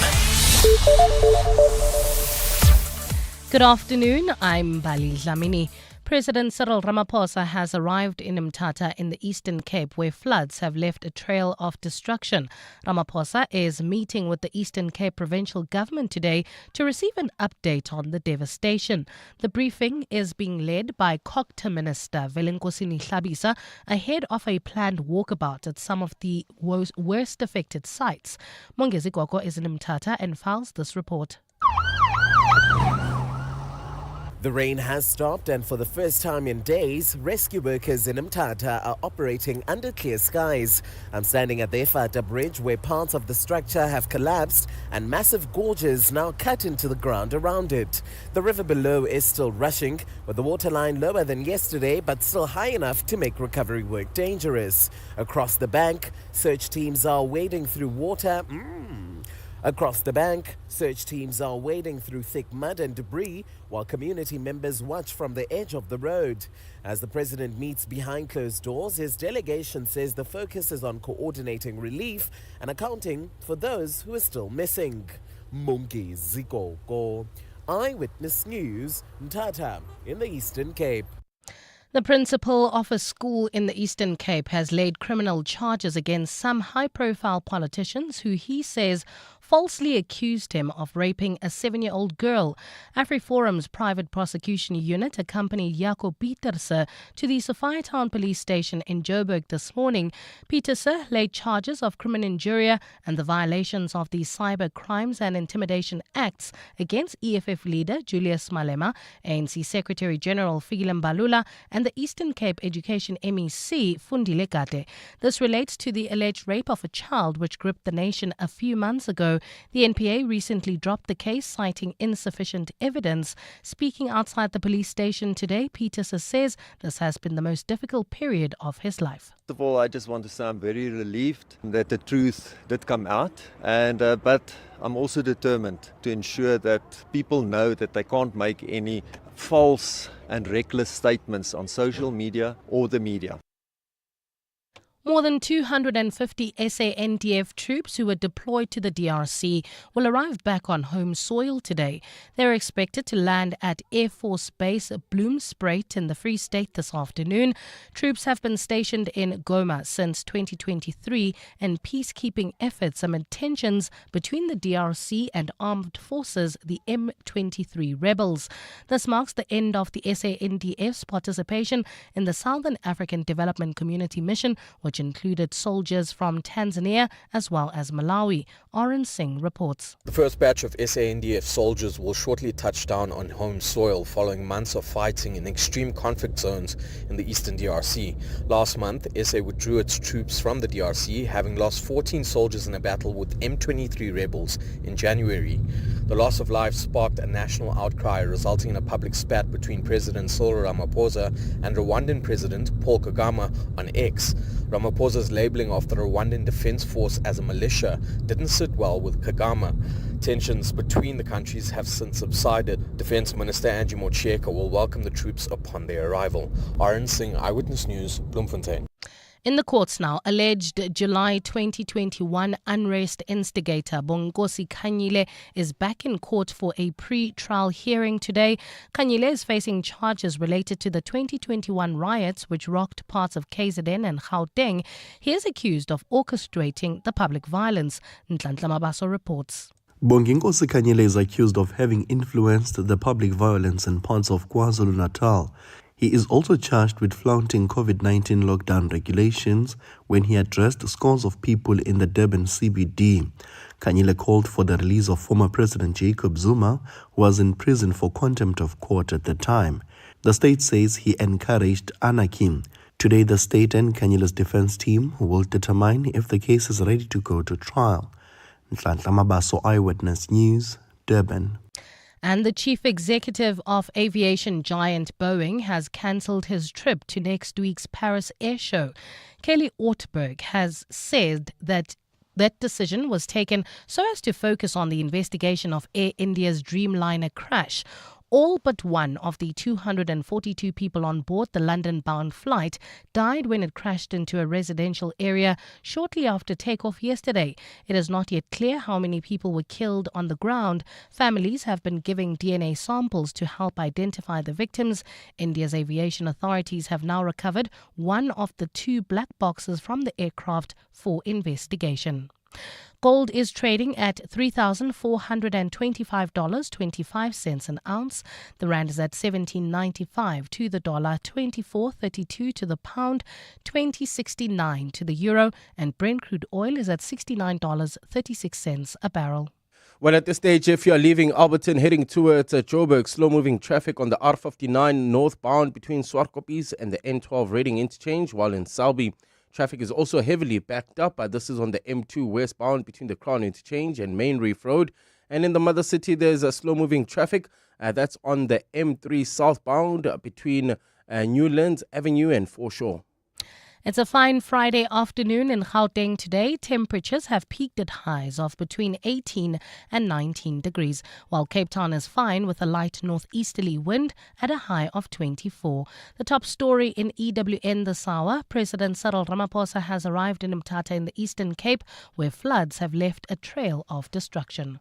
Good afternoon, I'm Bali Dlamini. President Cyril Ramaphosa has arrived in Mthatha in the Eastern Cape, where floods have left a trail of destruction. Ramaphosa is meeting with the Eastern Cape Provincial Government today to receive an update on the devastation. The briefing is being led by Cocta Minister Velenkosini Hlabisa ahead of a planned walkabout at some of the worst affected sites. Mongezi Gogo is in Mthatha and files this report. The rain has stopped, and for the first time in days, rescue workers in Mthatha are operating under clear skies. I'm standing at the Efata Bridge, where parts of the structure have collapsed and massive gorges now cut into the ground around it. The river below is still rushing, with the waterline lower than yesterday but still high enough to make recovery work dangerous. Across the bank, search teams are wading through water. Across the bank, search teams are wading through thick mud and debris while community members watch from the edge of the road. As the president meets behind closed doors, his delegation says the focus is on coordinating relief and accounting for those who are still missing. Mongezi Gogo, Eyewitness News, Mthatha in the Eastern Cape. The principal of a school in the Eastern Cape has laid criminal charges against some high-profile politicians who he says falsely accused him of raping a 7-year-old girl. AfriForum's private prosecution unit accompanied Jaco Pieterse to the Sophiatown police station in Joburg this morning. Pieterse laid charges of criminal injury and the violations of the Cyber Crimes and Intimidation Acts against EFF leader Julius Malema, ANC Secretary-General Fikile Mbalula, and the Eastern Cape Education MEC Fundile Kate. This relates to the alleged rape of a child which gripped the nation a few months ago. The NPA recently dropped the case, citing insufficient evidence. Speaking outside the police station today, Peterson says this has been the most difficult period of his life. First of all, I just want to say I'm very relieved that the truth did come out, but I'm also determined to ensure that people know that they can't make any false and reckless statements on social media or the media. More than 250 SANDF troops who were deployed to the DRC will arrive back on home soil today. They're expected to land at Air Force Base Bloemspruit in the Free State this afternoon. Troops have been stationed in Goma since 2023 in peacekeeping efforts amid tensions between the DRC and armed forces, the M23 rebels. This marks the end of the SANDF's participation in the Southern African Development Community Mission, which included soldiers from Tanzania as well as Malawi. Oren Singh reports. The first batch of SANDF soldiers will shortly touch down on home soil following months of fighting in extreme conflict zones in the eastern DRC. Last month, SA withdrew its troops from the DRC, having lost 14 soldiers in a battle with M23 rebels in January. The loss of life sparked a national outcry, resulting in a public spat between President Cyril Ramaphosa and Rwandan President Paul Kagame on X. Ramaphosa's labeling of the Rwandan Defense Force as a militia didn't sit well with Kagame. Tensions between the countries have since subsided. Defense Minister Angie Motshekga will welcome the troops upon their arrival. Oren Singh, Eyewitness News, Bloemfontein. In the courts now, alleged July 2021 unrest instigator Bongosi Khanyile is back in court for a pre-trial hearing today. Khanyile is facing charges related to the 2021 riots which rocked parts of KZN and Gauteng. He is accused of orchestrating the public violence. Nhlanhla Mabaso reports. Bonginkosi Khanyile is accused of having influenced the public violence in parts of KwaZulu-Natal. He is also charged with flouting COVID-19 lockdown regulations when he addressed scores of people in the Durban CBD. Khanyile called for the release of former President Jacob Zuma, who was in prison for contempt of court at the time. The state says he encouraged anarchy. Today, the state and Canula's defense team will determine if the case is ready to go to trial. Nhlanhla Mabaso, Eyewitness News, Durban. And the chief executive of aviation giant Boeing has cancelled his trip to next week's Paris Air Show. Kelly Ortberg has said that decision was taken so as to focus on the investigation of Air India's Dreamliner crash. All but one of the 242 people on board the London-bound flight died when it crashed into a residential area shortly after takeoff yesterday. It is not yet clear how many people were killed on the ground. Families have been giving DNA samples to help identify the victims. India's aviation authorities have now recovered one of the 2 black boxes from the aircraft for investigation. Gold is trading at $3,425.25 an ounce. The rand is at 17.95 to the dollar, 24.32 to the pound, 20.69 to the euro, and Brent crude oil is at $69.36 a barrel. Well, at this stage, if you're leaving Alberton heading towards Joburg, slow-moving traffic on the R59 northbound between Swartkopies and the N12 Reading interchange, while in Selby, traffic is also heavily backed up. This is on the M2 westbound between the Crown Interchange and Main Reef Road. And in the mother city, there's a slow-moving traffic. That's on the M3 southbound between Newlands Avenue and Foreshore. It's a fine Friday afternoon in Gauteng today. Temperatures have peaked at highs of between 18 and 19 degrees, while Cape Town is fine with a light northeasterly wind at a high of 24. The top story in EWN this hour, President Cyril Ramaphosa has arrived in Mthatha in the Eastern Cape, where floods have left a trail of destruction.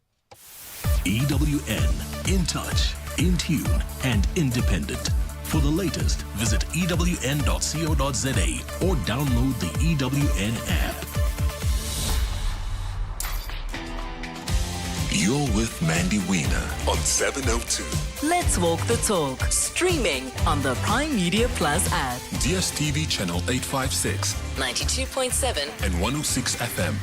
EWN, in touch, in tune, and independent. For the latest, visit ewn.co.za or download the EWN app. You're with Mandy Wiener on 702. Let's walk the talk. Streaming on the Prime Media Plus app. DSTV channel 856 92.7 and 106 FM.